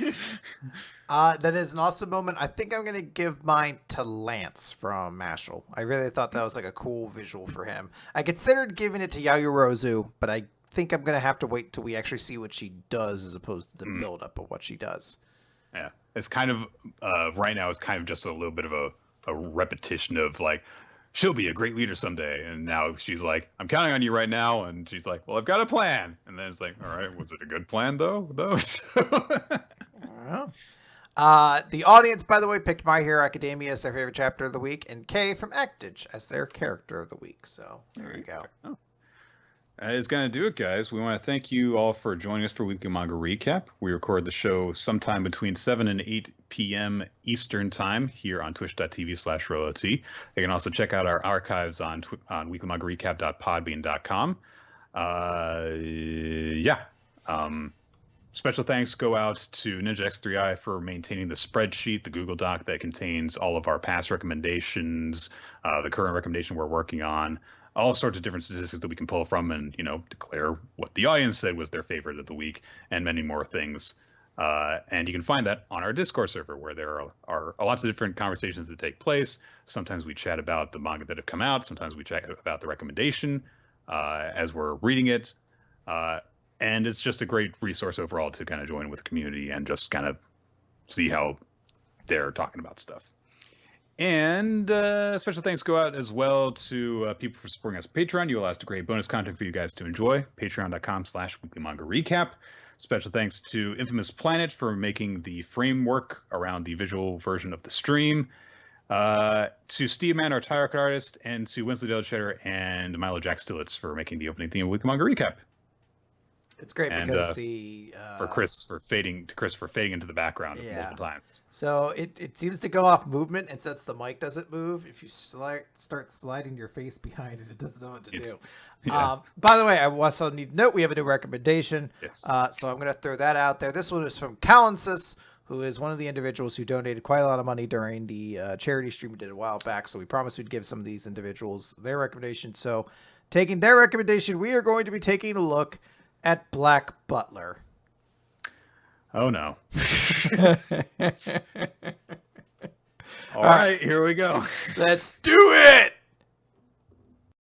That is an awesome moment. I think I'm going to give mine to Lance from Mashle. I really thought that was like a cool visual for him. I considered giving it to Yayorozu, but I think I'm going to have to wait till we actually see what she does as opposed to the buildup of what she does. Yeah, it's kind of, right now, it's kind of just a little bit of a repetition of like, she'll be a great leader someday. And now she's like, I'm counting on you right now. And she's like, well, I've got a plan. And then it's like, all right, was it a good plan though? The audience, by the way, picked My Hero Academia as their favorite chapter of the week, and Kay from Actage as their character of the week. So there you go. Oh. That is going to do it, guys. We want to thank you all for joining us for Weekly Manga Recap. We record the show sometime between 7 and 8 p.m. Eastern Time here on twitch.tv/RoloT. You can also check out our archives on weeklymangarecap.podbean.com. Special thanks go out to Ninja X3i for maintaining the spreadsheet, the Google Doc that contains all of our past recommendations, the current recommendation we're working on, all sorts of different statistics that we can pull from and, declare what the audience said was their favorite of the week, and many more things. And you can find that on our Discord server, where there are lots of different conversations that take place. Sometimes we chat about the manga that have come out. Sometimes we chat about the recommendation as we're reading it. And it's just a great resource overall to kind of join with the community and just kind of see how they're talking about stuff. And special thanks go out as well to people for supporting us on Patreon. You allow us to create bonus content for you guys to enjoy. Patreon.com/Weekly Manga Recap. Special thanks to Infamous Planet for making the framework around the visual version of the stream. To Steve Mann, our tire cut artist, and to Winslow Dale Cheddar and Milo Jack Stillitz for making the opening theme of Weekly Manga Recap. It's great and because for Chris for fading into the background multiple times. So it seems to go off movement, and since the mic doesn't move, if you start sliding your face behind it, it doesn't know what to do. Yeah. By the way, I also need to note we have a new recommendation. Yes. So I'm going to throw that out there. This one is from Calensis, who is one of the individuals who donated quite a lot of money during the charity stream we did a while back. So we promised we'd give some of these individuals their recommendation. So taking their recommendation, we are going to be taking a look at Black Butler. Oh no. All right, here we go. Let's do it.